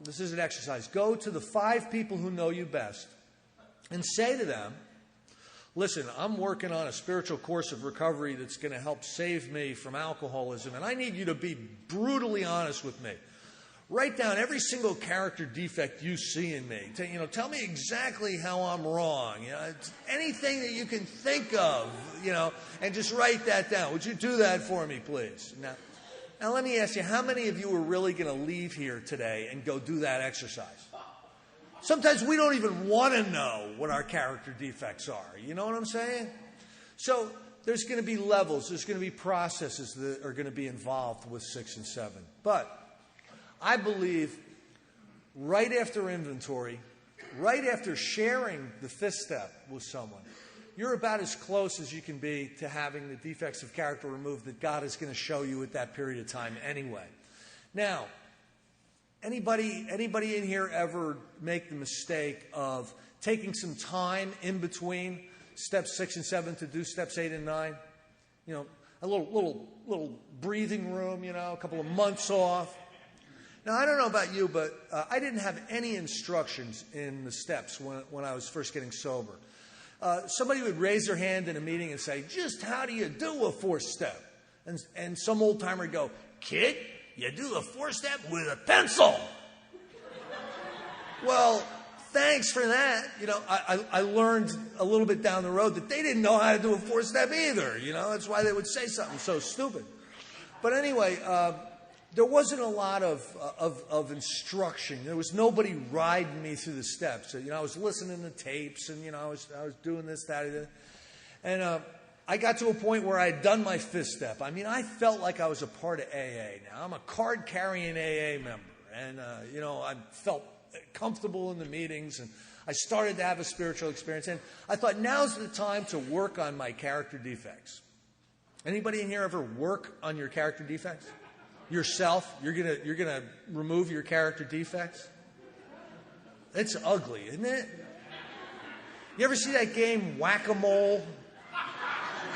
This is an exercise. Go to the 5 people who know you best and say to them, listen, I'm working on a spiritual course of recovery that's going to help save me from alcoholism, and I need you to be brutally honest with me. Write down every single character defect you see in me. Tell me exactly how I'm wrong. Anything that you can think of, and just write that down. Would you do that for me, please? Now let me ask you, how many of you are really going to leave here today and go do that exercise? Sometimes we don't even want to know what our character defects are. You know what I'm saying? So there's going to be levels. There's going to be processes that are going to be involved with 6 and 7. But I believe right after inventory, right after sharing the 5th step with someone, you're about as close as you can be to having the defects of character removed that God is going to show you at that period of time anyway. Now, Anybody in here ever make the mistake of taking some time in between steps 6 and 7 to do steps 8 and 9? You know, a little breathing room, you know, a couple of months off. Now, I don't know about you, but I didn't have any instructions in the steps when I was first getting sober. Somebody would raise their hand in a meeting and say, just how do you do a 4th step? And some old timer would go, kid, you do the 4-step with a pencil. Well, thanks for that. You know, I learned a little bit down the road that they didn't know how to do a 4-step either. You know, that's why they would say something so stupid. But anyway, there wasn't a lot of instruction. There was nobody riding me through the steps. You know, I was listening to tapes, and you know, I was doing this, that, and I got to a point where I had done my 5th step. I mean, I felt like I was a part of AA. Now, I'm a card-carrying AA member, and you know, I felt comfortable in the meetings, and I started to have a spiritual experience. And I thought, now's the time to work on my character defects. Anybody in here ever work on your character defects? Yourself? You're gonna remove your character defects? It's ugly, isn't it? You ever see that game Whack-A-Mole?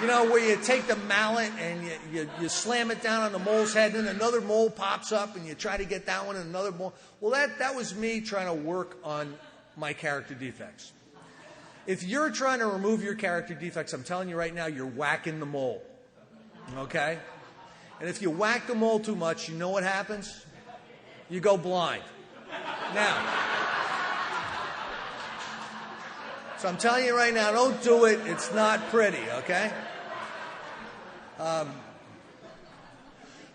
You know, where you take the mallet and you slam it down on the mole's head, and then another mole pops up, and you try to get that one, and another mole. Well, that was me trying to work on my character defects. If you're trying to remove your character defects, I'm telling you right now, you're whacking the mole. Okay? And if you whack the mole too much, you know what happens? You go blind. Now, so I'm telling you right now, don't do it. It's not pretty, okay?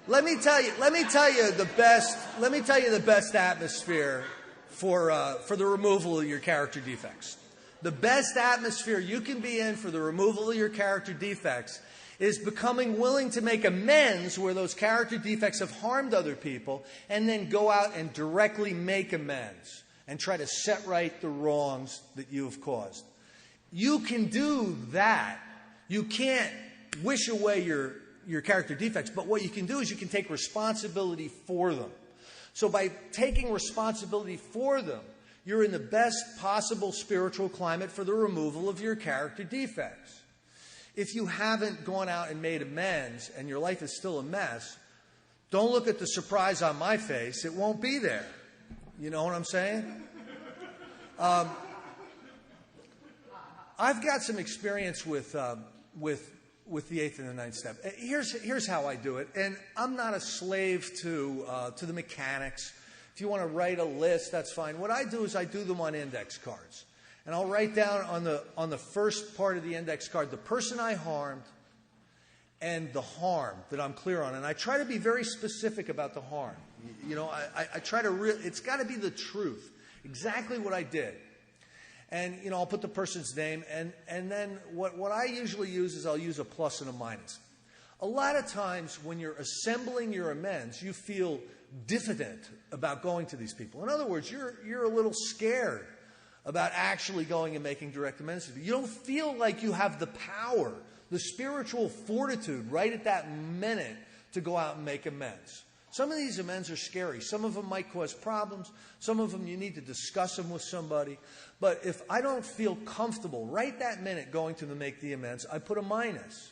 Let me tell you the best atmosphere for the removal of your character defects. The best atmosphere you can be in for the removal of your character defects is becoming willing to make amends where those character defects have harmed other people, and then go out and directly make amends and try to set right the wrongs that you have caused. You can do that. You can't wish away your character defects, but what you can do is you can take responsibility for them. So by taking responsibility for them, you're in the best possible spiritual climate for the removal of your character defects. If you haven't gone out and made amends and your life is still a mess, don't look at the surprise on my face. It won't be there. You know what I'm saying? I've got some experience with the 8th and the 9th step. Here's how I do it, and I'm not a slave to the mechanics. If you want to write a list, that's fine. What I do is I do them on index cards, and I'll write down on the first part of the index card the person I harmed and the harm that I'm clear on, and I try to be very specific about the harm. You know, I try to it's got to be the truth, exactly what I did. And, you know, I'll put the person's name, and then what I usually use is I'll use a plus and a minus. A lot of times when you're assembling your amends, you feel diffident about going to these people. In other words, you're a little scared about actually going and making direct amends. You don't feel like you have the power, the spiritual fortitude right at that minute to go out and make amends. Some of these amends are scary. Some of them might cause problems. Some of them you need to discuss them with somebody. But if I don't feel comfortable right that minute going to make the amends, I put a minus.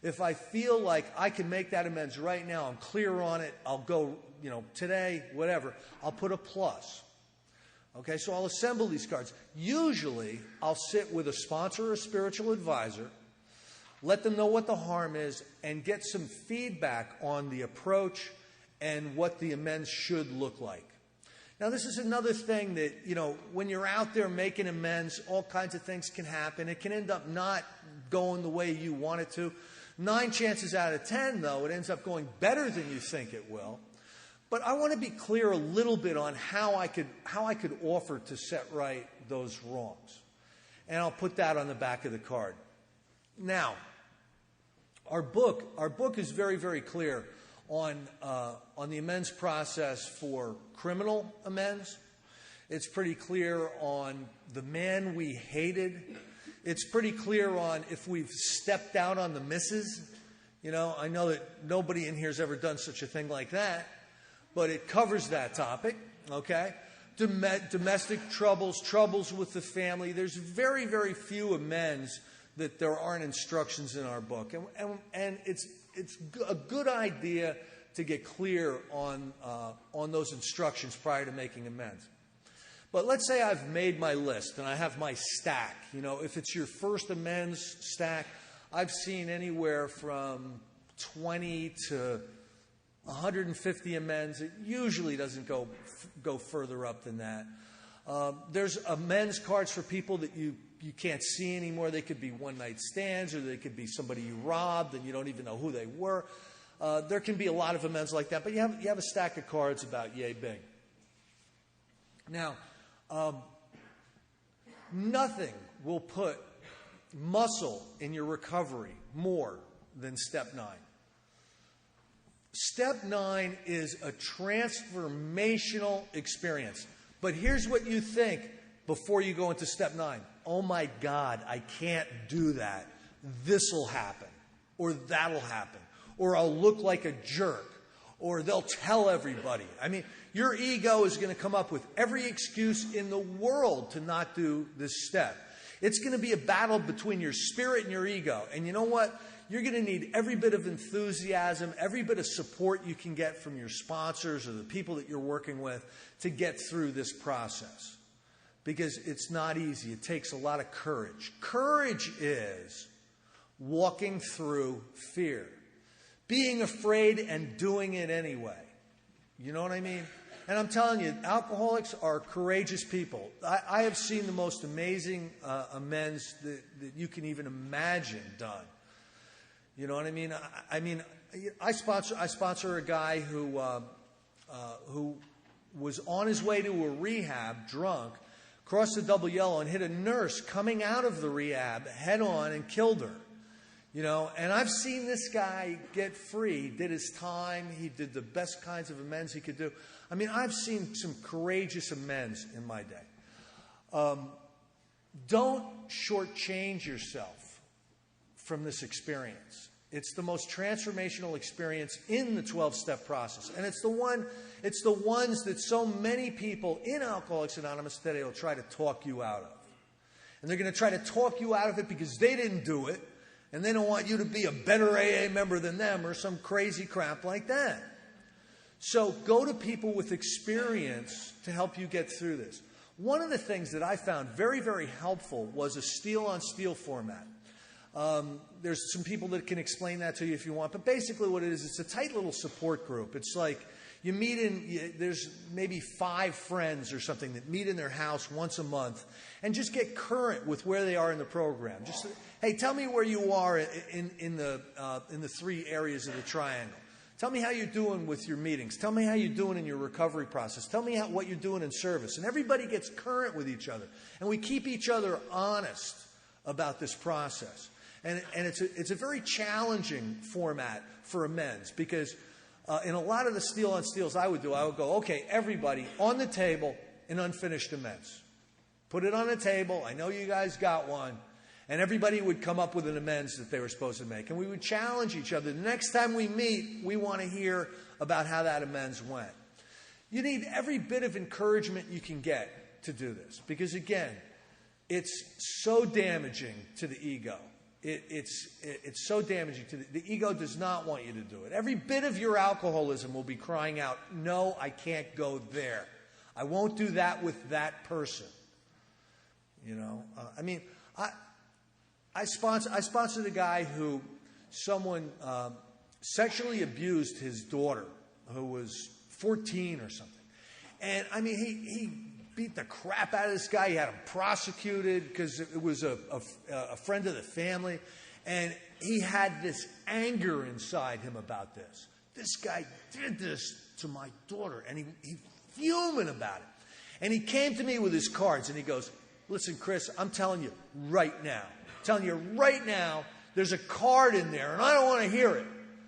If I feel like I can make that amends right now, I'm clear on it, I'll go, you know, today, whatever, I'll put a plus. Okay, so I'll assemble these cards. Usually, I'll sit with a sponsor or a spiritual advisor, let them know what the harm is, and get some feedback on the approach and what the amends should look like. Now, this is another thing that, you know, when you're out there making amends, all kinds of things can happen. It can end up not going the way you want it to. 9 chances out of 10, though, it ends up going better than you think it will. But I want to be clear a little bit on how I could offer to set right those wrongs. And I'll put that on the back of the card. Now, our book is very, very clear on the amends process for criminal amends. It's pretty clear on the man we hated. It's pretty clear on if we've stepped out on the misses. You know, I know that nobody in here has ever done such a thing like that, but it covers that topic. Okay? Domestic troubles, troubles with the family. There's very, very few amends that there aren't instructions in our book. And it's a good idea to get clear on those instructions prior to making amends. But let's say I've made my list and I have my stack. You know, if it's your first amends stack, I've seen anywhere from 20 to 150 amends. It usually doesn't go further up than that. There's amends cards for people that you can't see anymore. They could be one-night stands, or they could be somebody you robbed and you don't even know who they were. There can be a lot of amends like that, but you have a stack of cards about yay big. Now, nothing will put muscle in your recovery more than step 9. Step 9 is a transformational experience. But here's what you think before you go into step 9. Oh my God, I can't do that. This'll happen, or that'll happen, or I'll look like a jerk, or they'll tell everybody. I mean, your ego is going to come up with every excuse in the world to not do this step. It's going to be a battle between your spirit and your ego. And you know what? You're going to need every bit of enthusiasm, every bit of support you can get from your sponsors or the people that you're working with to get through this process. Because it's not easy. It takes a lot of courage. Courage is walking through fear. Being afraid and doing it anyway. You know what I mean? And I'm telling you, alcoholics are courageous people. I have seen the most amazing amends that you can even imagine done. You know what I mean? I sponsor a guy who was on his way to a rehab, drunk, crossed the double yellow and hit a nurse coming out of the rehab head on and killed her. You know, and I've seen this guy get free. He did his time. He did the best kinds of amends he could do. I mean, I've seen some courageous amends in my day. Don't shortchange yourself from this experience. It's the most transformational experience in the 12-step process. And it's the ones that so many people in Alcoholics Anonymous today will try to talk you out of. And they're going to try to talk you out of it because they didn't do it. And they don't want you to be a better AA member than them or some crazy crap like that. So go to people with experience to help you get through this. One of the things that I found very, very helpful was a steel-on-steel format. There's some people that can explain that to you if you want. But basically what it is, it's a tight little support group. It's like you meet there's maybe 5 friends or something that meet in their house once a month and just get current with where they are in the program. Just, hey, tell me where you are in the 3 areas of the triangle. Tell me how you're doing with your meetings. Tell me how you're doing in your recovery process. Tell me what you're doing in service. And everybody gets current with each other. And we keep each other honest about this process. And it's a very challenging format for amends because in a lot of the steel-on-steels I would go, okay, everybody on the table, an unfinished amends. Put it on the table. I know you guys got one. And everybody would come up with an amends that they were supposed to make. And we would challenge each other. The next time we meet, we want to hear about how that amends went. You need every bit of encouragement you can get to do this. Because, again, it's so damaging to the ego. It's so damaging to the ego does not want you to do it. Every bit of your alcoholism will be crying out, no, I can't go there. I won't do that with that person. You know, I sponsored a guy who someone sexually abused his daughter, who was 14 or something. And I mean, he beat the crap out of this guy. He had him prosecuted because it was a friend of the family. And he had this anger inside him about this. This guy did this to my daughter, and he's fuming about it. And he came to me with his cards, and he goes, listen, Chris, I'm telling you right now, there's a card in there, and I don't want to hear it.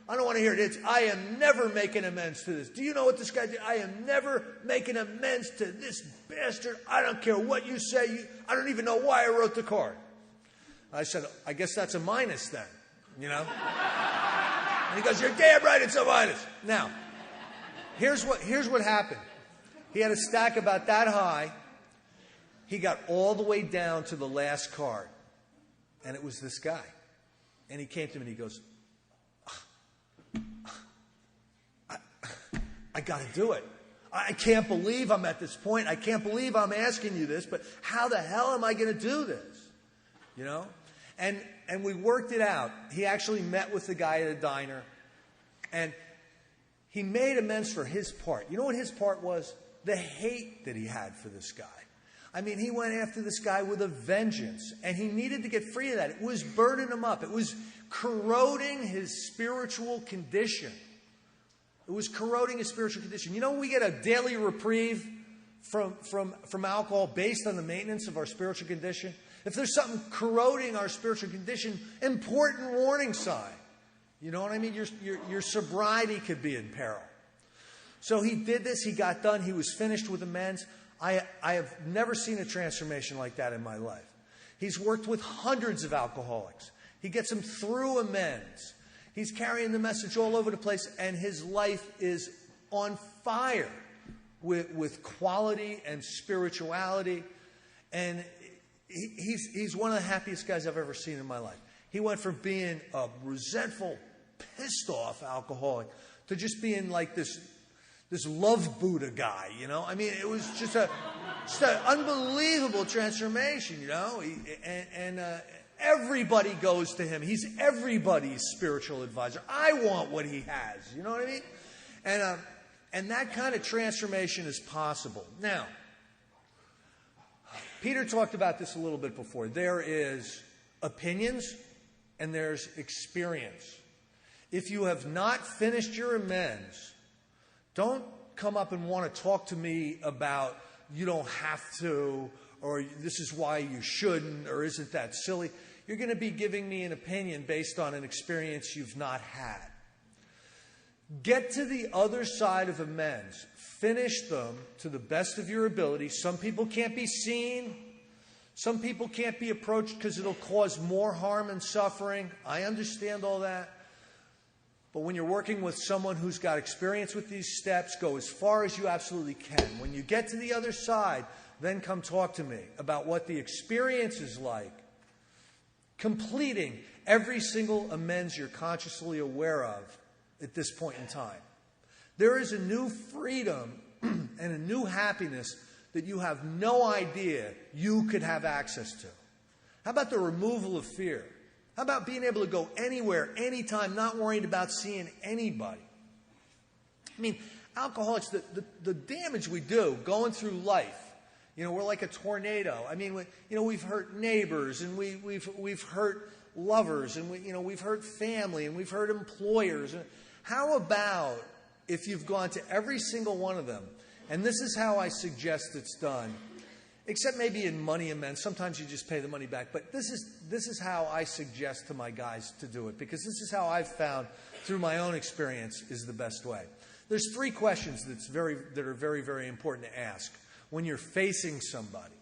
I am never making amends to this. Do you know what this guy did? I am never making amends to this bastard. I don't care what you say. I don't even know why I wrote the card. I said, I guess that's a minus then, you know? And he goes, you're damn right it's a minus. Now, here's what happened. He had a stack about that high. He got all the way down to the last card. And it was this guy. And he came to me and he goes, I got to do it. I can't believe I'm at this point. I can't believe I'm asking you this, but how the hell am I going to do this? You know? And we worked it out. He actually met with the guy at a diner, and he made amends for his part. You know what his part was? The hate that he had for this guy. I mean, he went after this guy with a vengeance, and he needed to get free of that. It was burning him up. It was corroding his spiritual condition. It was corroding his spiritual condition. You know, we get a daily reprieve from alcohol based on the maintenance of our spiritual condition. If there's something corroding our spiritual condition, important warning sign. You know what I mean? Your sobriety could be in peril. So he did this. He got done. He was finished with amends. I have never seen a transformation like that in my life. He's worked with hundreds of alcoholics. He gets them through amends. He's carrying the message all over the place, and his life is on fire with quality and spirituality. And he's one of the happiest guys I've ever seen in my life. He went from being a resentful, pissed off alcoholic to just being like this love Buddha guy, you know? I mean, it was just an unbelievable transformation, you know? Everybody goes to him. He's everybody's spiritual advisor. I want what he has. You know what I mean? And that kind of transformation is possible. Now, Peter talked about this a little bit before. There is opinions and there's experience. If you have not finished your amends, don't come up and want to talk to me about you don't have to, or this is why you shouldn't, or isn't that silly? You're going to be giving me an opinion based on an experience you've not had. Get to the other side of amends. Finish them to the best of your ability. Some people can't be seen. Some people can't be approached because it'll cause more harm and suffering. I understand all that. But when you're working with someone who's got experience with these steps, go as far as you absolutely can. When you get to the other side, then come talk to me about what the experience is like, completing every single amends you're consciously aware of at this point in time. There is a new freedom and a new happiness that you have no idea you could have access to. How about the removal of fear? How about being able to go anywhere, anytime, not worried about seeing anybody? I mean, alcoholics, the damage we do going through life, you know, we're like a tornado. I mean, we've hurt neighbors, and we've hurt lovers, and we've hurt family, and we've hurt employers. How about if you've gone to every single one of them, and this is how I suggest it's done, except maybe in money amends. Sometimes you just pay the money back, but this is how I suggest to my guys to do it, because this is how I've found through my own experience is the best way. There's 3 questions that are very, very important to ask when you're facing somebody.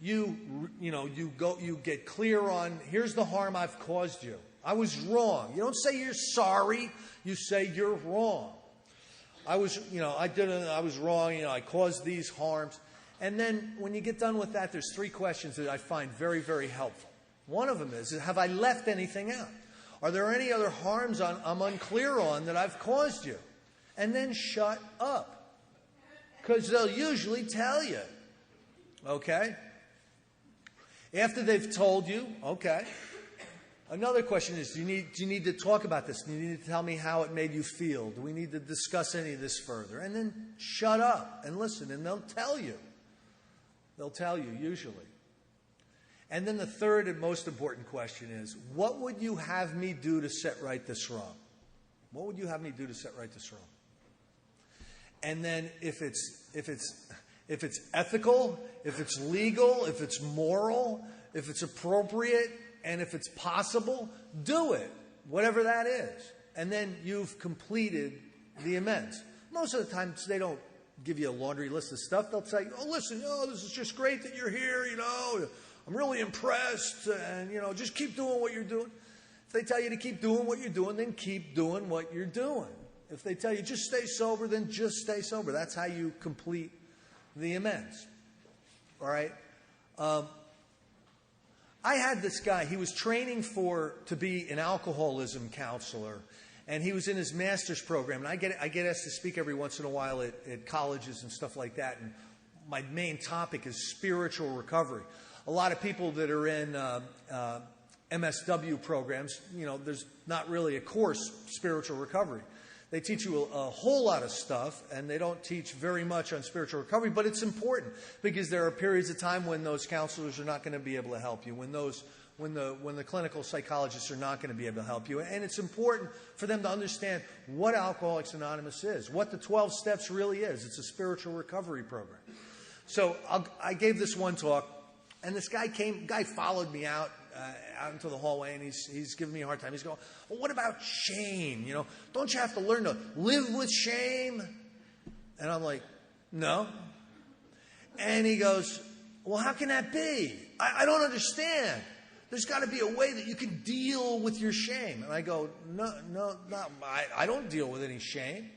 You get clear on, here's the harm I've caused you. I was wrong. You don't say you're sorry. You say you're wrong. I was wrong. I caused these harms. And then when you get done with that, there's 3 questions that I find very, very helpful. One of them is, have I left anything out? Are there any other harms I'm unclear on that I've caused you? And then shut up. Because they'll usually tell you. Okay? After they've told you, okay. Another question is, do you need to talk about this? Do you need to tell me how it made you feel? Do we need to discuss any of this further? And then shut up and listen, and they'll tell you. They'll tell you, usually. And then the third and most important question is, what would you have me do to set right this wrong? What would you have me do to set right this wrong? And then if it's ethical, if it's legal, if it's moral, if it's appropriate, and if it's possible, do it, whatever that is. And then you've completed the amends. Most of the times they don't give you a laundry list of stuff. They'll say, oh, listen, this is just great that you're here, I'm really impressed, and, just keep doing what you're doing. If they tell you to keep doing what you're doing, then keep doing what you're doing. If they tell you just stay sober, then just stay sober. That's how you complete the amends. All right? I had this guy, he was training to be an alcoholism counselor, and he was in his master's program. And I get asked to speak every once in a while at colleges and stuff like that, and my main topic is spiritual recovery. A lot of people that are in MSW programs, there's not really a course, spiritual recovery. They teach you a whole lot of stuff, and they don't teach very much on spiritual recovery, but it's important because there are periods of time when those counselors are not going to be able to help you, when the clinical psychologists are not going to be able to help you. And it's important for them to understand what Alcoholics Anonymous is, what the 12 steps really is. It's a spiritual recovery program. So I gave this one talk, and this guy followed me out into the hallway, and he's giving me a hard time. He's going, well, what about shame? Don't you have to learn to live with shame? And I'm like, no. And he goes, well, how can that be? I don't understand. There's got to be a way that you can deal with your shame. And I go, no, I don't deal with any shame.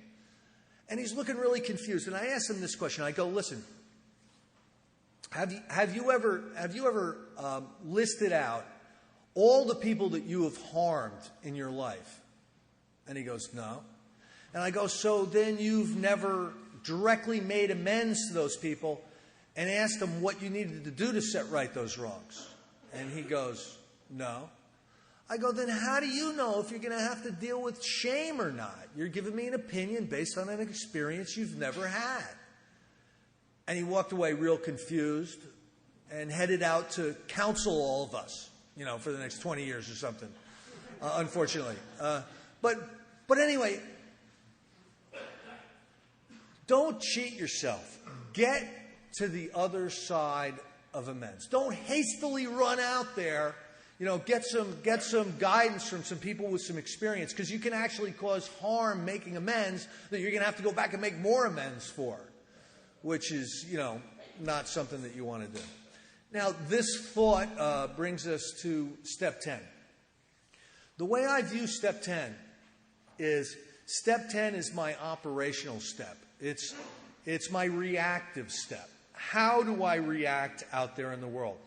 And he's looking really confused. And I asked him this question. I go, listen, have you ever listed out all the people that you have harmed in your life? And he goes, no. And I go, so then you've never directly made amends to those people and asked them what you needed to do to set right those wrongs? And he goes, no. I go, then how do you know if you're going to have to deal with shame or not? You're giving me an opinion based on an experience you've never had. And he walked away real confused and headed out to counsel all of us, for the next 20 years or something, unfortunately. But anyway, don't cheat yourself. Get to the other side of amends. Don't hastily run out there, get some guidance from some people with some experience, because you can actually cause harm making amends that you're going to have to go back and make more amends for, which is, not something that you want to do. Now, this thought brings us to step 10. The way I view step 10 is my operational step. It's my reactive step. How do I react out there in the world?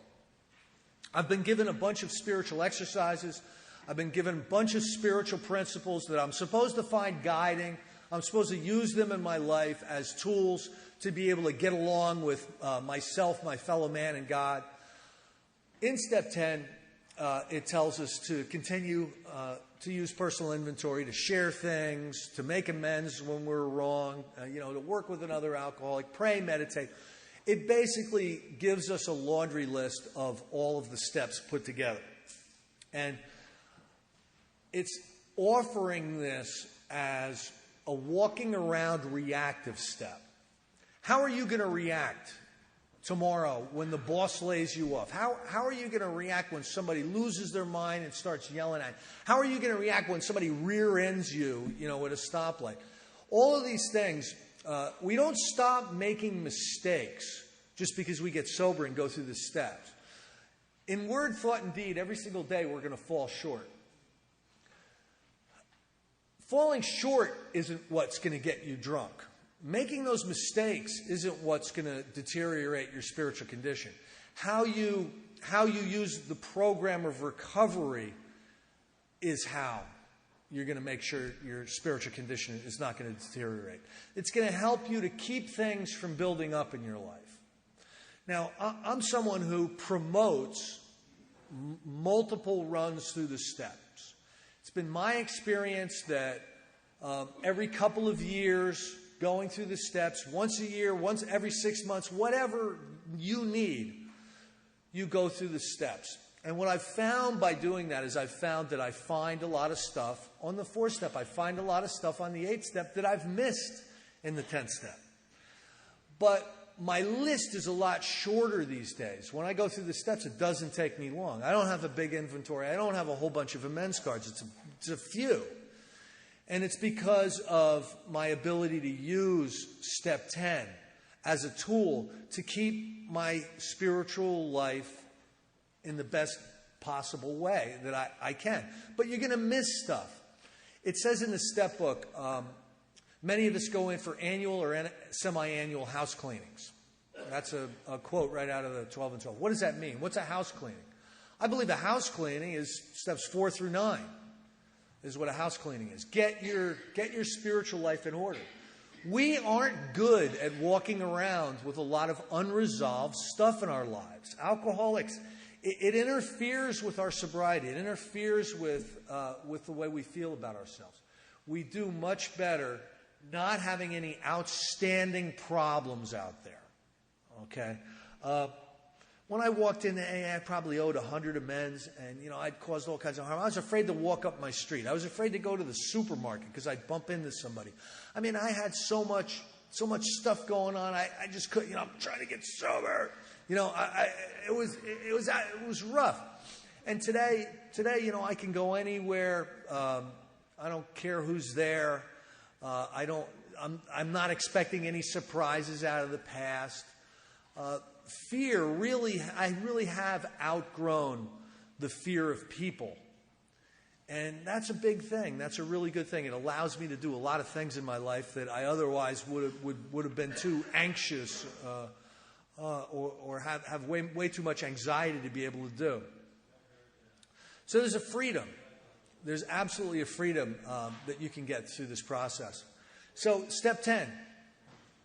I've been given a bunch of spiritual exercises. I've been given a bunch of spiritual principles that I'm supposed to find guiding. I'm supposed to use them in my life as tools to be able to get along with myself, my fellow man, and God. In step 10, it tells us to continue to use personal inventory, to share things, to make amends when we're wrong, to work with another alcoholic, pray, meditate. It basically gives us a laundry list of all of the steps put together. And it's offering this as a walking around reactive step. How are you going to react tomorrow when the boss lays you off? How are you going to react when somebody loses their mind and starts yelling at you? How are you going to react when somebody rear ends you, at a stoplight? All of these things, we don't stop making mistakes just because we get sober and go through the steps. In word, thought, and deed, every single day we're going to fall short. Falling short isn't what's going to get you drunk. Making those mistakes isn't what's going to deteriorate your spiritual condition. How you use the program of recovery is how you're going to make sure your spiritual condition is not going to deteriorate. It's going to help you to keep things from building up in your life. Now, I'm someone who promotes multiple runs through the steps. It's been my experience that every couple of years, going through the steps, once a year, once every 6 months, whatever you need, you go through the steps. And what I've found by doing that is I've found that I find a lot of stuff on the 4th step. I find a lot of stuff on the 8th step that I've missed in the 10th step. But my list is a lot shorter these days. When I go through the steps, it doesn't take me long. I don't have a big inventory. I don't have a whole bunch of amends cards. It's a few. And it's because of my ability to use step 10 as a tool to keep my spiritual life in the best possible way that I can. But you're going to miss stuff. It says in the step book, many of us go in for annual or semi-annual house cleanings. That's a quote right out of the 12 and 12. What does that mean? What's a house cleaning? I believe a house cleaning is steps 4 through 9 is what a house cleaning is. Get your spiritual life in order. We aren't good at walking around with a lot of unresolved stuff in our lives. Alcoholics, it interferes with our sobriety. It interferes with the way we feel about ourselves. We do much better not having any outstanding problems out there. Okay? When I walked into AA, I probably owed 100 amends, and, I'd caused all kinds of harm. I was afraid to walk up my street. I was afraid to go to the supermarket because I'd bump into somebody. I mean, I had so much stuff going on. I just couldn't, I'm trying to get sober. It was rough. And today, I can go anywhere. I don't care who's there. I'm not expecting any surprises out of the past. Fear, I really have outgrown the fear of people. And that's a big thing. That's a really good thing. It allows me to do a lot of things in my life that I otherwise would have been too anxious or have way too much anxiety to be able to do. So there's a freedom. There's absolutely a freedom that you can get through this process. So step 10,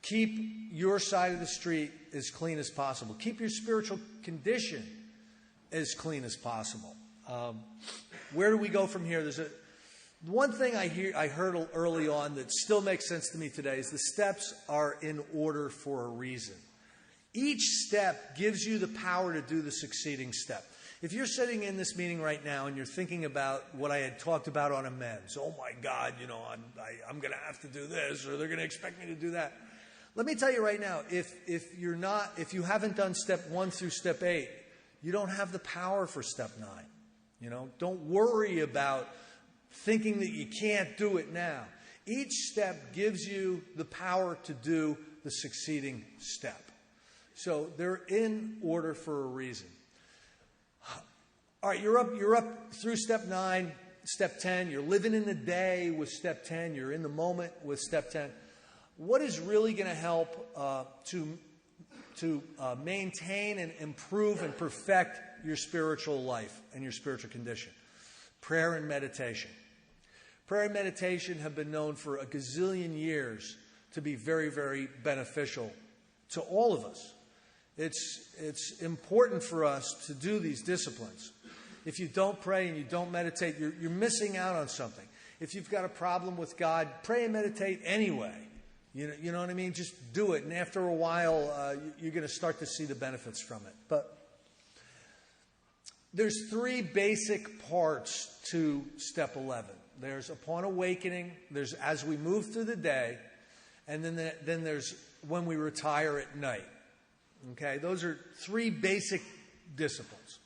keep your side of the street as clean as possible. Keep your spiritual condition as clean as possible. Where do we go from here? There's one thing I heard early on that still makes sense to me today is the steps are in order for a reason. Each step gives you the power to do the succeeding step. If you're sitting in this meeting right now and you're thinking about what I had talked about on amends, oh my God, I'm going to have to do this, or they're going to expect me to do that. Let me tell you right now, if you haven't done step 1 through step 8, you don't have the power for step 9. Don't worry about thinking that you can't do it now. Each step gives you the power to do the succeeding step. So they're in order for a reason. All right, you're up through step 9, step 10. You're living in the day with step 10. You're in the moment with step 10. What is really going to help to maintain and improve and perfect your spiritual life and your spiritual condition? Prayer and meditation. Prayer and meditation have been known for a gazillion years to be very, very beneficial to all of us. It's important for us to do these disciplines. If you don't pray and you don't meditate, you're missing out on something. If you've got a problem with God, pray and meditate anyway. You know what I mean? Just do it. And after a while, you're going to start to see the benefits from it. But there's 3 basic parts to step 11. There's upon awakening, there's as we move through the day, and then there's when we retire at night. Okay? Those are 3 basic disciplines.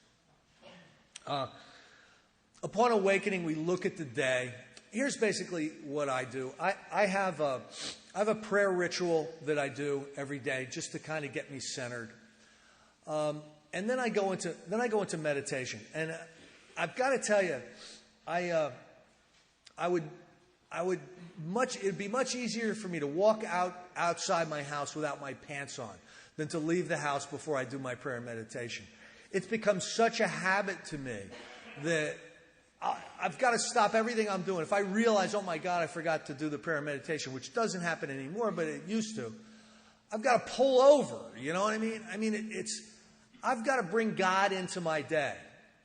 Upon awakening, we look at the day. Here's basically what I do. I have a prayer ritual that I do every day just to kind of get me centered. And then I go into meditation. And I've got to tell you, it'd be much easier for me to walk outside my house without my pants on than to leave the house before I do my prayer and meditation. It's become such a habit to me that I've got to stop everything I'm doing. If I realize, oh my God, I forgot to do the prayer and meditation, which doesn't happen anymore, but it used to, I've got to pull over. You know what I mean? I mean, I've got to bring God into my day.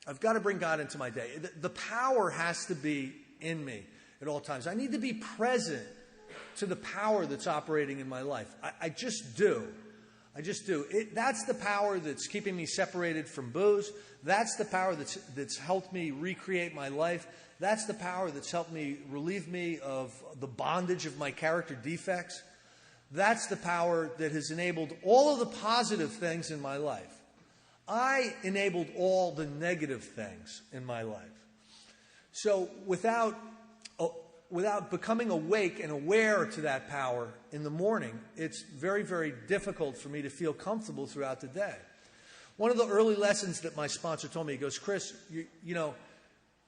I've got to bring God into my day. The power has to be in me at all times. I need to be present to the power that's operating in my life. I just do. I just do. That's the power that's keeping me separated from booze. That's the power that's helped me recreate my life. That's the power that's helped me relieve me of the bondage of my character defects. That's the power that has enabled all of the positive things in my life. I enabled all the negative things in my life. So without becoming awake and aware to that power in the morning, it's very, very difficult for me to feel comfortable throughout the day. One of the early lessons that my sponsor told me, he goes, Chris, you know,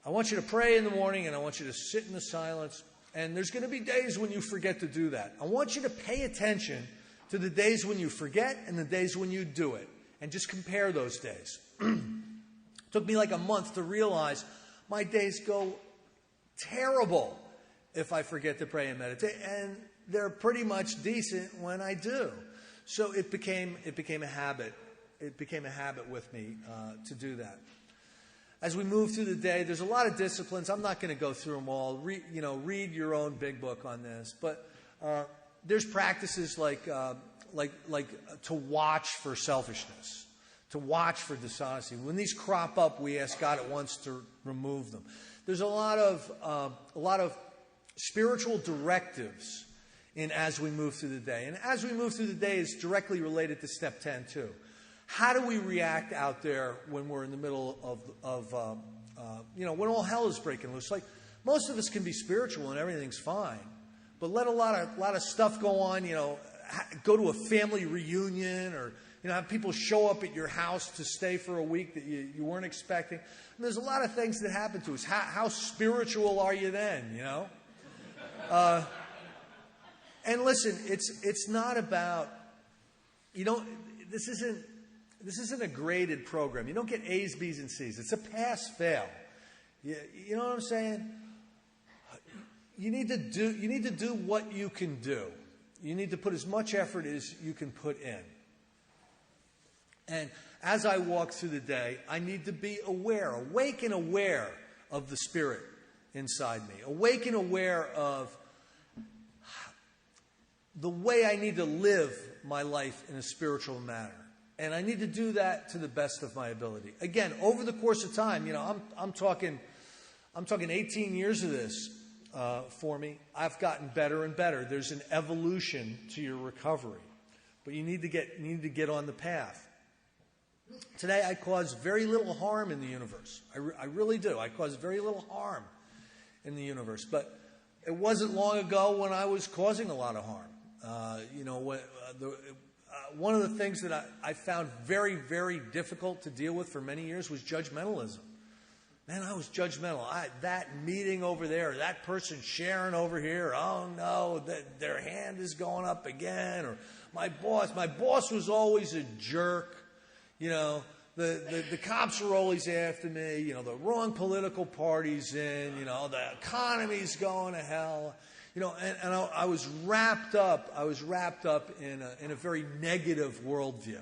I want you to pray in the morning and I want you to sit in the silence. And there's going to be days when you forget to do that. I want you to pay attention to the days when you forget and the days when you do it, and just compare those days. Took me like a month to realize my days go terrible if I forget to pray and meditate, and they're pretty much decent when I do. So it became a habit. It became a habit with me to do that. As we move through the day, there's a lot of disciplines. I'm not going to go through them all. Read your own big book on this. But there's practices like to watch for selfishness, to watch for dishonesty. When these crop up, we ask God at once to remove them. There's a lot of spiritual directives in as we move through the day. And as we move through the day is directly related to step 10 too. How do we react out there when we're in the middle of when all hell is breaking loose? Like, most of us can be spiritual and everything's fine, but let a lot of stuff go on. Go to a family reunion, or have people show up at your house to stay for a week that you weren't expecting. And there's a lot of things that happen to us. How spiritual are you then? And listen, it's not about This isn't a graded program. You don't get A's, B's, and C's. It's a pass-fail. You know what I'm saying? You need to do what you can do. You need to put as much effort as you can put in. And as I walk through the day, I need to be awake and aware of the Spirit inside me. Awake and aware of the way I need to live my life in a spiritual manner. And I need to do that to the best of my ability. Again, over the course of time, I'm talking 18 years of this for me. I've gotten better and better. There's an evolution to your recovery, but you need to get on the path. Today, I cause very little harm in the universe. I really do. I cause very little harm in the universe, but it wasn't long ago when I was causing a lot of harm. One of the things that I found very, very difficult to deal with for many years was judgmentalism. Man, I was judgmental. That meeting over there, that person sharing over here, oh no, their hand is going up again. Or my boss was always a jerk. The cops were always after me. The wrong political party's in. The economy's going to hell. And I was wrapped up in a very negative worldview.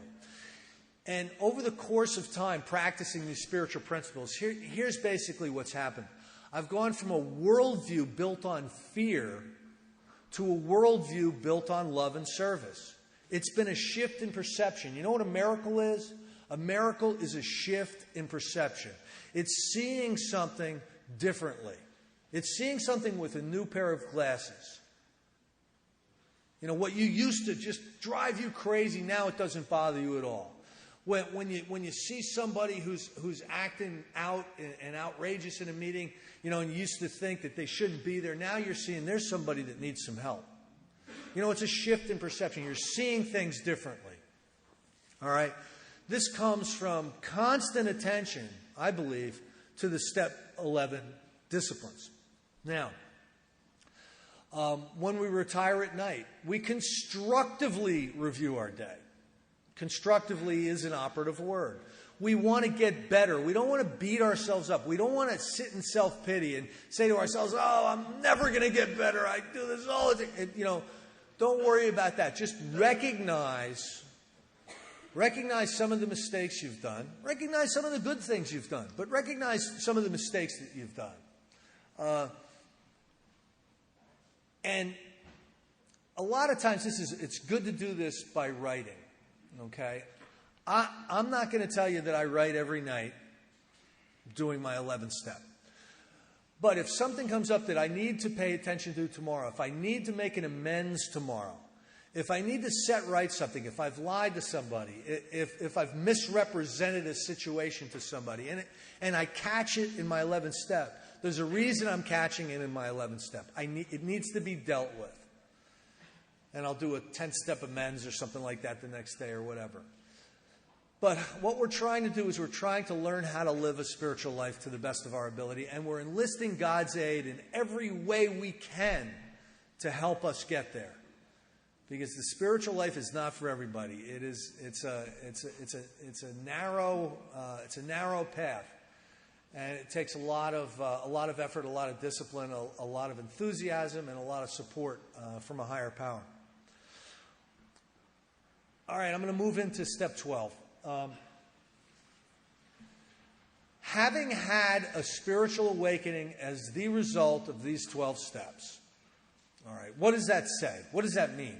And over the course of time, practicing these spiritual principles, here's basically what's happened. I've gone from a worldview built on fear to a worldview built on love and service. It's been a shift in perception. You know what a miracle is? A miracle is a shift in perception. It's seeing something differently. It's seeing something with a new pair of glasses. What you used to just drive you crazy, now it doesn't bother you at all. When you see somebody who's acting out and outrageous in a meeting, and you used to think that they shouldn't be there, now you're seeing there's somebody that needs some help. It's a shift in perception. You're seeing things differently. All right? This comes from constant attention, I believe, to the step 11 disciplines. Now, when we retire at night, we constructively review our day. Constructively is an operative word. We want to get better. We don't want to beat ourselves up. We don't want to sit in self-pity and say to ourselves, oh, I'm never going to get better. I do this all the time. Don't worry about that. Just recognize some of the mistakes you've done. Recognize some of the good things you've done. But recognize some of the mistakes that you've done. And a lot of times it's good to do this by writing. Okay? I'm not going to tell you that I write every night doing my 11th step. But if something comes up that I need to pay attention to tomorrow, if I need to make an amends tomorrow, if I need to set right something, if I've lied to somebody, if I've misrepresented a situation to somebody, and I catch it in my 11th step, there's a reason I'm catching it in my 11th step. It needs to be dealt with. And I'll do a 10-step amends or something like that the next day or whatever. But what we're trying to do is we're trying to learn how to live a spiritual life to the best of our ability, and we're enlisting God's aid in every way we can to help us get there. because the spiritual life is not for everybody. It's a narrow path, and it takes a lot of effort, a lot of discipline, a lot of enthusiasm, and a lot of support from a higher power. All right, I'm going to move into step 12. Having had a spiritual awakening as the result of these 12 steps. All right, what does that say? What does that mean?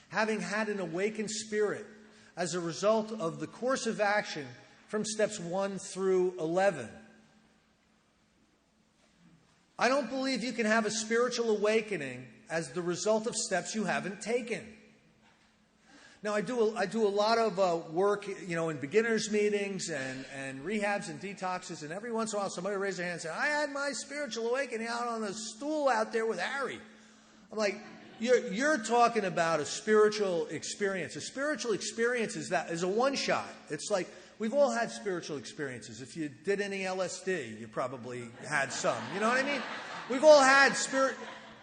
Having had an awakened spirit as a result of the course of action from steps 1 through 11. I don't believe you can have a spiritual awakening as the result of steps you haven't taken. Now, I do a lot of work, in beginners meetings and rehabs and detoxes, and every once in a while somebody raises their hand and says, I had my spiritual awakening out on the stool out there with Harry. I'm like, you're talking about a spiritual experience. A spiritual experience is a one-shot. It's like, we've all had spiritual experiences. If you did any LSD, you probably had some. You know what I mean? We've all had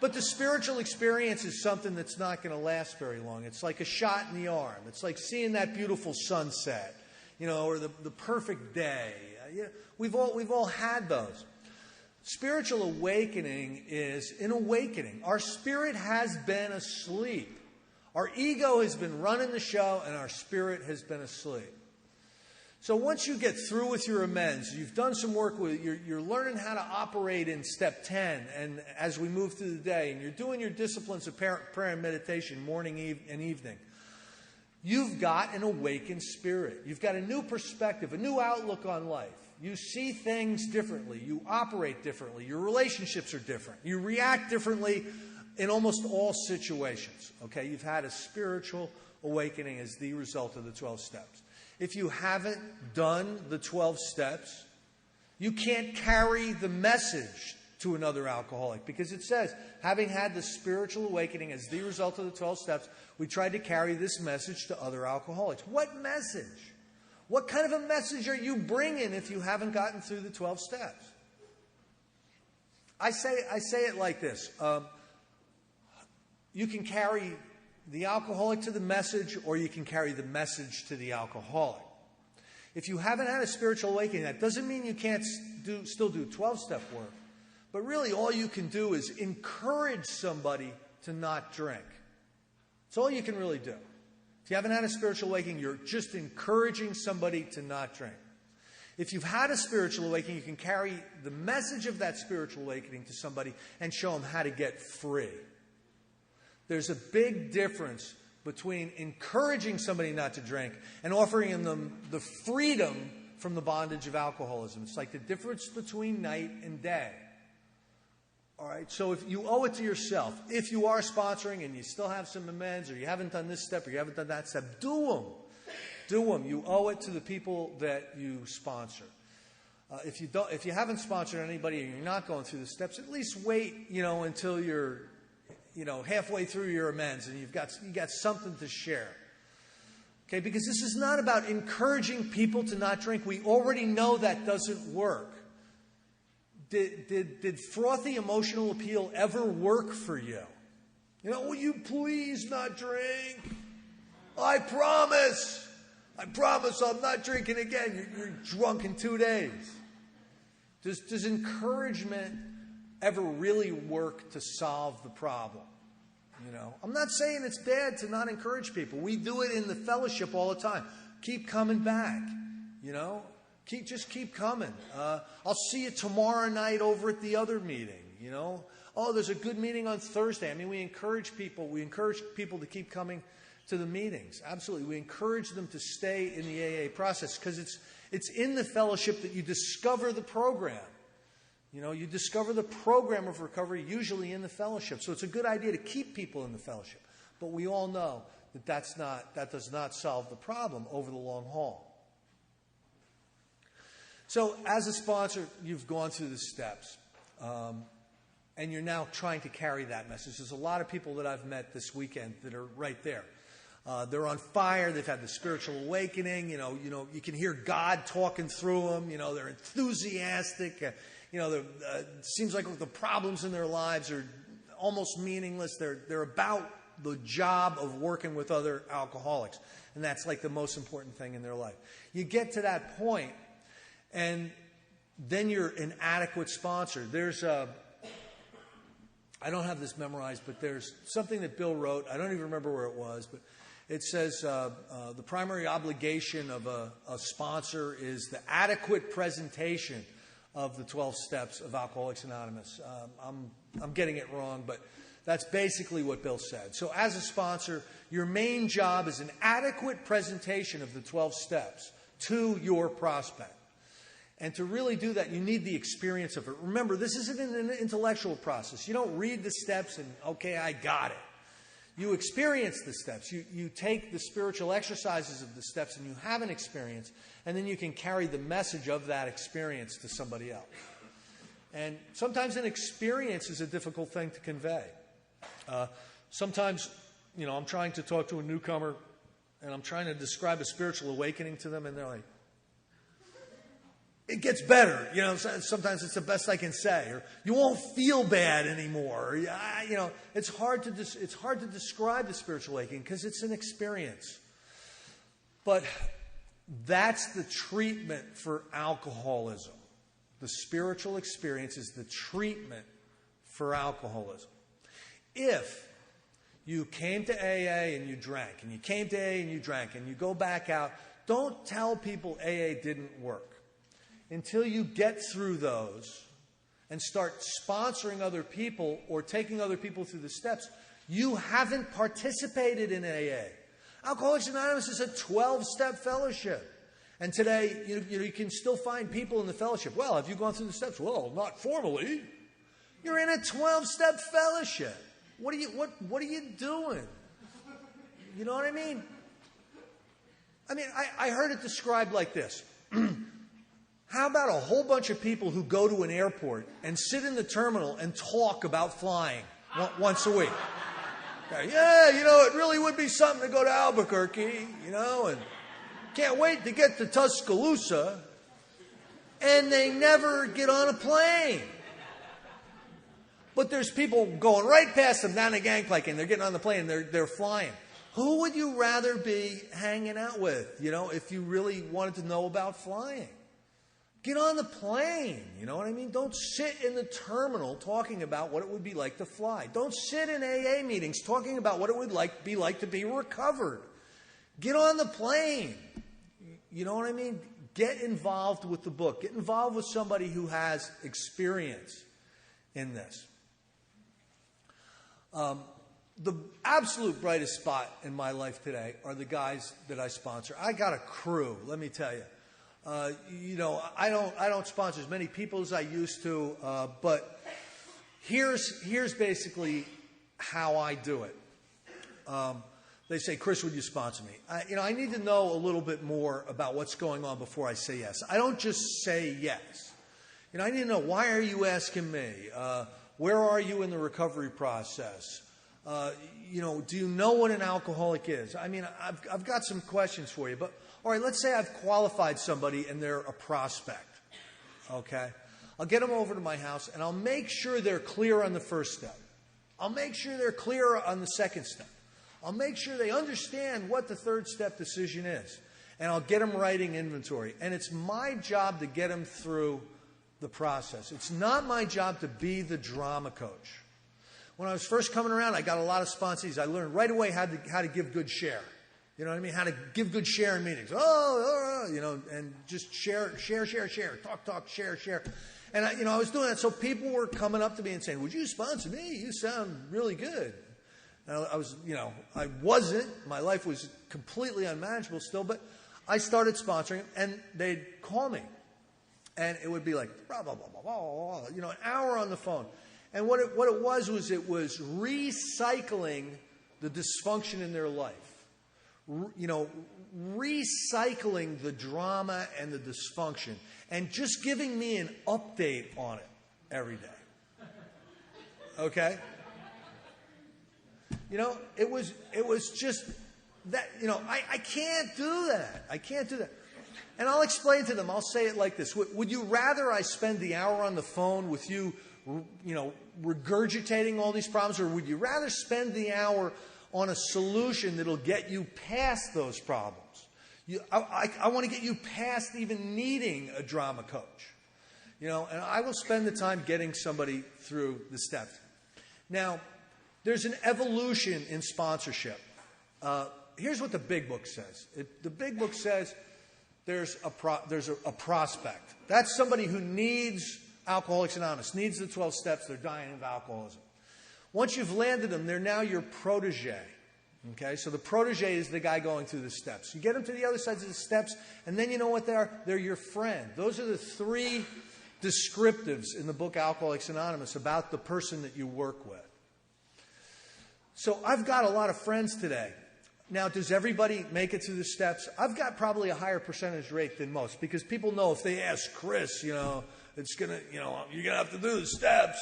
but the spiritual experience is something that's not going to last very long. It's like a shot in the arm. It's like seeing that beautiful sunset, or the perfect day. We've all had those. Spiritual awakening is an awakening. Our spirit has been asleep. Our ego has been running the show, and our spirit has been asleep. So once you get through with your amends, you've done some work with it, you're learning how to operate in step 10, and as we move through the day, and you're doing your disciplines of prayer and meditation morning and evening, you've got an awakened spirit. You've got a new perspective, a new outlook on life. You see things differently. You operate differently. Your relationships are different. You react differently in almost all situations. Okay, you've had a spiritual awakening as the result of the 12 steps. If you haven't done the 12 steps, you can't carry the message to another alcoholic, because it says, having had the spiritual awakening as the result of the 12 steps, we tried to carry this message to other alcoholics. What message? What kind of a message are you bringing if you haven't gotten through the 12 steps? I say it like this. You can carry the alcoholic to the message, or you can carry the message to the alcoholic. If you haven't had a spiritual awakening, that doesn't mean you can't still do 12-step work. But really, all you can do is encourage somebody to not drink. That's all you can really do. If you haven't had a spiritual awakening, you're just encouraging somebody to not drink. If you've had a spiritual awakening, you can carry the message of that spiritual awakening to somebody and show them how to get free. There's a big difference between encouraging somebody not to drink and offering them the freedom from the bondage of alcoholism. It's like the difference between night and day. All right, so if you owe it to yourself, if you are sponsoring and you still have some amends, or you haven't done this step or you haven't done that step, do them. Do them. You owe it to the people that you sponsor. If you haven't sponsored anybody and you're not going through the steps, at least wait, until you're halfway through your amends and you got something to share. Okay, because this is not about encouraging people to not drink. We already know that doesn't work. Did frothy emotional appeal ever work for you? Will you please not drink? I promise I'm not drinking again. You're drunk in 2 days. Does encouragement ever really work to solve the problem? I'm not saying it's bad to not encourage people. We do it in the fellowship all the time. Keep coming back, Just keep coming. I'll see you tomorrow night over at the other meeting, Oh, there's a good meeting on Thursday. We encourage people. We encourage people to keep coming to the meetings. Absolutely. We encourage them to stay in the AA process, because it's in the fellowship that you discover the program. You discover the program of recovery usually in the fellowship. So it's a good idea to keep people in the fellowship. But we all know that does not solve the problem over the long haul. So as a sponsor, you've gone through the steps. And you're now trying to carry that message. There's a lot of people that I've met this weekend that are right there. They're on fire. They've had the spiritual awakening. You can hear God talking through them. They're enthusiastic. It seems like the problems in their lives are almost meaningless. They're about the job of working with other alcoholics. And that's like the most important thing in their life. You get to that point, and then you're an adequate sponsor. There's I don't have this memorized, but there's something that Bill wrote. I don't even remember where it was, but it says the primary obligation of a sponsor is the adequate presentation of the 12 steps of Alcoholics Anonymous. I'm getting it wrong, but that's basically what Bill said. So as a sponsor, your main job is an adequate presentation of the 12 steps to your prospect. And to really do that, you need the experience of it. Remember, this isn't an intellectual process. You don't read the steps and, okay, I got it. You experience the steps. You take the spiritual exercises of the steps and you have an experience, and then you can carry the message of that experience to somebody else. And sometimes an experience is a difficult thing to convey. Sometimes, I'm trying to talk to a newcomer, and I'm trying to describe a spiritual awakening to them, and they're like, it gets better. Sometimes it's the best I can say. Or you won't feel bad anymore. Or, it's hard to describe the spiritual awakening because it's an experience. But that's the treatment for alcoholism. The spiritual experience is the treatment for alcoholism. If you came to AA and you drank, and you came to AA and you drank, and you go back out, don't tell people AA didn't work. Until you get through those and start sponsoring other people or taking other people through the steps, you haven't participated in AA. Alcoholics Anonymous is a 12-step fellowship. And today, you can still find people in the fellowship. Well, have you gone through the steps? Well, not formally. You're in a 12-step fellowship. What are you doing? You know what I mean? I heard it described like this. How about a whole bunch of people who go to an airport and sit in the terminal and talk about flying once a week? Okay, yeah, it really would be something to go to Albuquerque, and can't wait to get to Tuscaloosa, and they never get on a plane. But there's people going right past them down the gangplank, and they're getting on the plane, and they're flying. Who would you rather be hanging out with, if you really wanted to know about flying? Get on the plane, you know what I mean? Don't sit in the terminal talking about what it would be like to fly. Don't sit in AA meetings talking about what it would be like to be recovered. Get on the plane. You know what I mean? Get involved with the book. Get involved with somebody who has experience in this. The absolute brightest spot in my life today are the guys that I sponsor. I got a crew, let me tell you. I don't sponsor as many people as I used to, but here's basically how I do it. They say, Chris, would you sponsor me? I need to know a little bit more about what's going on before I say yes. I don't just say yes. I need to know, why are you asking me? Where are you in the recovery process? Do you know what an alcoholic is? I've got some questions for you, but all right, let's say I've qualified somebody and they're a prospect, okay? I'll get them over to my house and I'll make sure they're clear on the first step. I'll make sure they're clear on the second step. I'll make sure they understand what the third step decision is. And I'll get them writing inventory. And it's my job to get them through the process. It's not my job to be the drama coach. When I was first coming around, I got a lot of sponsees. I learned right away how to give good share. You know what I mean? How to give good share in meetings. And just share, talk, share. And I was doing that, so people were coming up to me and saying, "Would you sponsor me? You sound really good." And I wasn't. My life was completely unmanageable still, but I started sponsoring them, and they'd call me, and it would be like blah blah blah blah blah, an hour on the phone. And what it was recycling the dysfunction in their life. Recycling the drama and the dysfunction and just giving me an update on it every day. Okay? It was just that, I can't do that. I can't do that. And I'll explain to them, I'll say it like this. Would you rather I spend the hour on the phone with you, regurgitating all these problems, or would you rather spend the hour on a solution that'll get you past those problems. I want to get you past even needing a drama coach. And I will spend the time getting somebody through the steps. Now, there's an evolution in sponsorship. Here's what the big book says. The big book says there's a prospect. That's somebody who needs Alcoholics Anonymous, needs the 12 steps, they're dying of alcoholism. Once you've landed them, they're now your protege. Okay, so the protege is the guy going through the steps. You get them to the other sides of the steps, and then you know what they are? They're your friend. Those are the three descriptives in the book Alcoholics Anonymous about the person that you work with. So I've got a lot of friends today. Now, does everybody make it through the steps? I've got probably a higher percentage rate than most because people know if they ask Chris, it's going to, you're going to have to do the steps.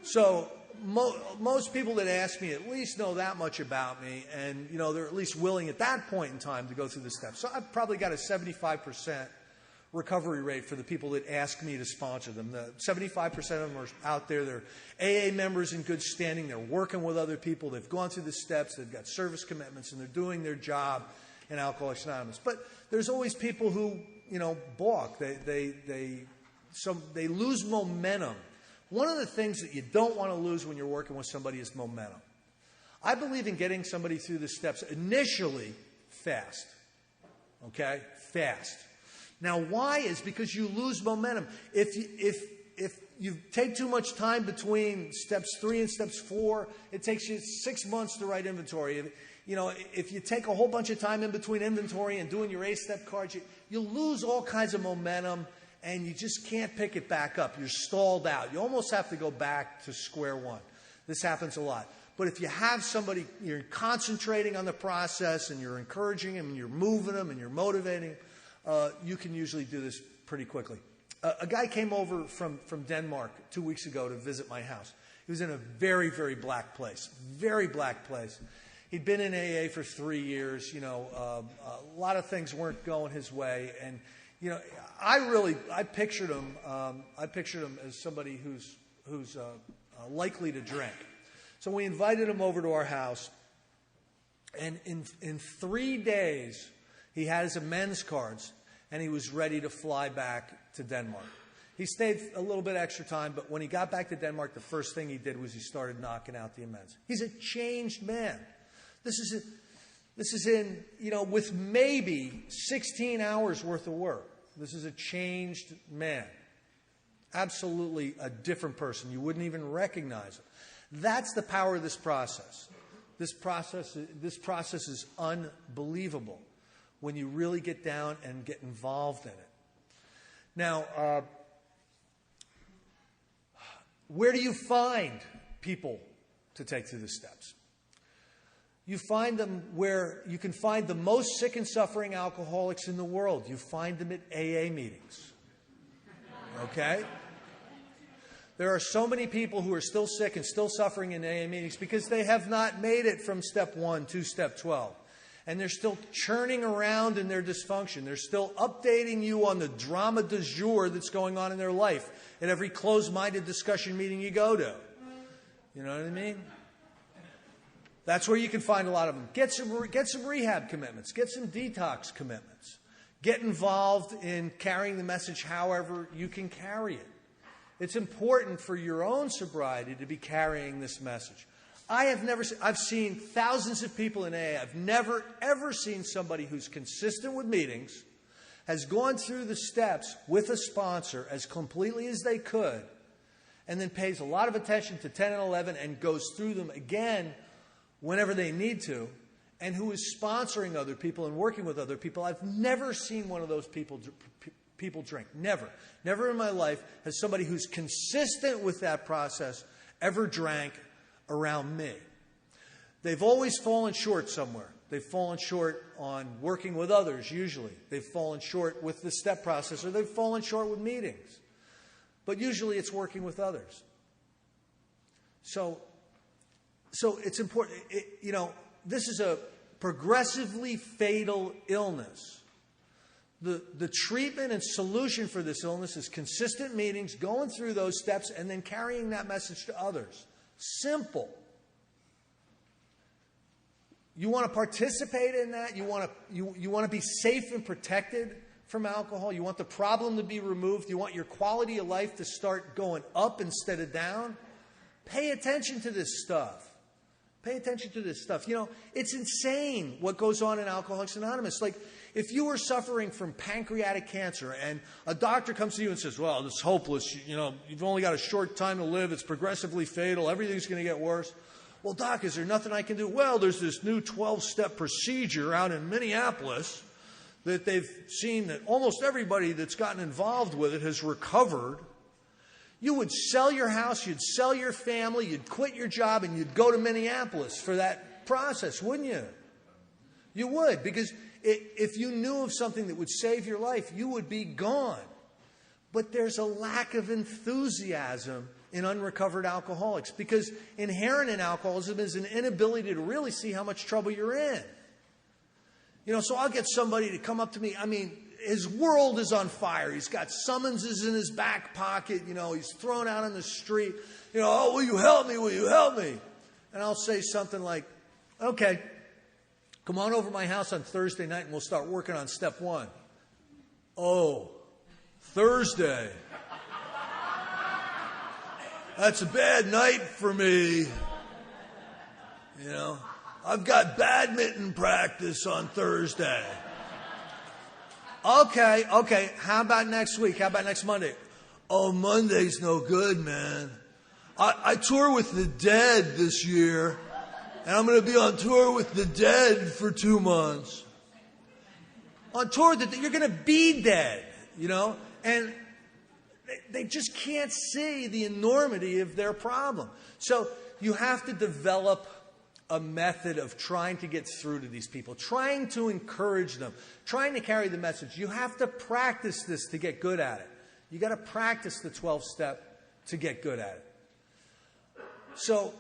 So most people that ask me at least know that much about me, and, they're at least willing at that point in time to go through the steps. So I've probably got a 75% recovery rate for the people that ask me to sponsor them. The 75% of them are out there. They're AA members in good standing. They're working with other people. They've gone through the steps. They've got service commitments, and they're doing their job in Alcoholics Anonymous. But there's always people who, balk. They lose momentum. One of the things that you don't want to lose when you're working with somebody is momentum. I believe in getting somebody through the steps initially fast. Okay? Fast. Now, why is because you lose momentum. If you take too much time between steps 3 and steps 4, it takes you 6 months to write inventory. If you take a whole bunch of time in between inventory and doing your 8-step cards, you lose all kinds of momentum, and you just can't pick it back up. You're stalled out. You almost have to go back to square one. This happens a lot. But if you have somebody, you're concentrating on the process, and you're encouraging them, and you're moving them, and you're motivating them, you can usually do this pretty quickly. A guy came over from Denmark 2 weeks ago to visit my house. He was in a very, very black place. Very black place. He'd been in AA for 3 years. A lot of things weren't going his way. And, I pictured him. I pictured him as somebody who's likely to drink. So we invited him over to our house. And in 3 days, he had his amends cards, and he was ready to fly back to Denmark. He stayed a little bit extra time, but when he got back to Denmark, the first thing he did was he started knocking out the amends. He's a changed man. This is in, with maybe 16 hours worth of work. This is a changed man. Absolutely a different person. You wouldn't even recognize him. That's the power of this process. This process is unbelievable when you really get down and get involved in it. Now, where do you find people to take through the steps? You find them where you can find the most sick and suffering alcoholics in the world. You find them at AA meetings. Okay? There are so many people who are still sick and still suffering in AA meetings because they have not made it from step 1 to step 12. And they're still churning around in their dysfunction. They're still updating you on the drama du jour that's going on in their life at every closed-minded discussion meeting you go to. You know what I mean? That's where you can find a lot of them. Get some rehab commitments. Get some detox commitments. Get involved in carrying the message however you can carry it. It's important for your own sobriety to be carrying this message. I've seen thousands of people in AA. I've never, ever seen somebody who's consistent with meetings, has gone through the steps with a sponsor as completely as they could, and then pays a lot of attention to 10 and 11 and goes through them again whenever they need to, and who is sponsoring other people and working with other people. I've never seen one of those people drink. Never. Never in my life has somebody who's consistent with that process ever drank around me. They've always fallen short somewhere. They've fallen short on working with others, usually. They've fallen short with the step process, or they've fallen short with meetings. But usually it's working with others. So it's important. This is a progressively fatal illness. The treatment and solution for this illness is consistent meetings, going through those steps, and then carrying that message to others. Simple. You want to participate in that? You want to be safe and protected from alcohol? You want the problem to be removed? You want your quality of life to start going up instead of down? Pay attention to this stuff. Pay attention to this stuff. You know, it's insane what goes on in Alcoholics Anonymous. Like, if you were suffering from pancreatic cancer and a doctor comes to you and says, well, it's hopeless, you know, you've only got a short time to live, it's progressively fatal, everything's going to get worse. Well, doc, is there nothing I can do? Well, there's this new 12-step procedure out in Minneapolis that they've seen that almost everybody that's gotten involved with it has recovered. You would sell your house, you'd sell your family, you'd quit your job, and you'd go to Minneapolis for that process, wouldn't you? You would, because if you knew of something that would save your life, you would be gone. But there's a lack of enthusiasm in unrecovered alcoholics, because inherent in alcoholism is an inability to really see how much trouble you're in. You know, so I'll get somebody to come up to me. I mean, his world is on fire. He's got summonses in his back pocket. You know, he's thrown out on the street. You know, oh, will you help me? Will you help me? And I'll say something like, okay, come on over to my house on Thursday night and we'll start working on step 1. Oh, Thursday. That's a bad night for me. You know, I've got badminton practice on Thursday. Okay. How about next week? How about next Monday? Oh, Monday's no good, man. I tour with the Dead this year, and I'm going to be on tour with the Dead for 2 months. On tour, you're going to be dead, you know? And they just can't see the enormity of their problem. So you have to develop a method of trying to get through to these people, trying to encourage them, trying to carry the message. You have to practice this to get good at it. You got to practice the 12-step to get good at it. So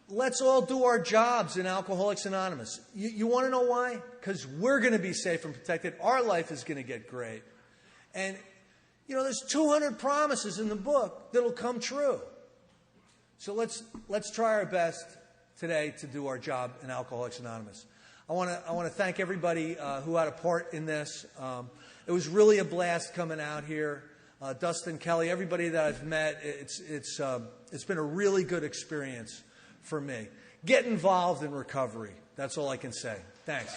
let's all do our jobs in Alcoholics Anonymous. You want to know why? Because we're going to be safe and protected. Our life is going to get great. And, you know, there's 200 promises in the book that'll come true. So let's try our best today to do our job in Alcoholics Anonymous. I want to thank everybody who had a part in this. It was really a blast coming out here. Dustin, Kelly, everybody that I've met, it's been a really good experience for me. Get involved in recovery. That's all I can say. Thanks.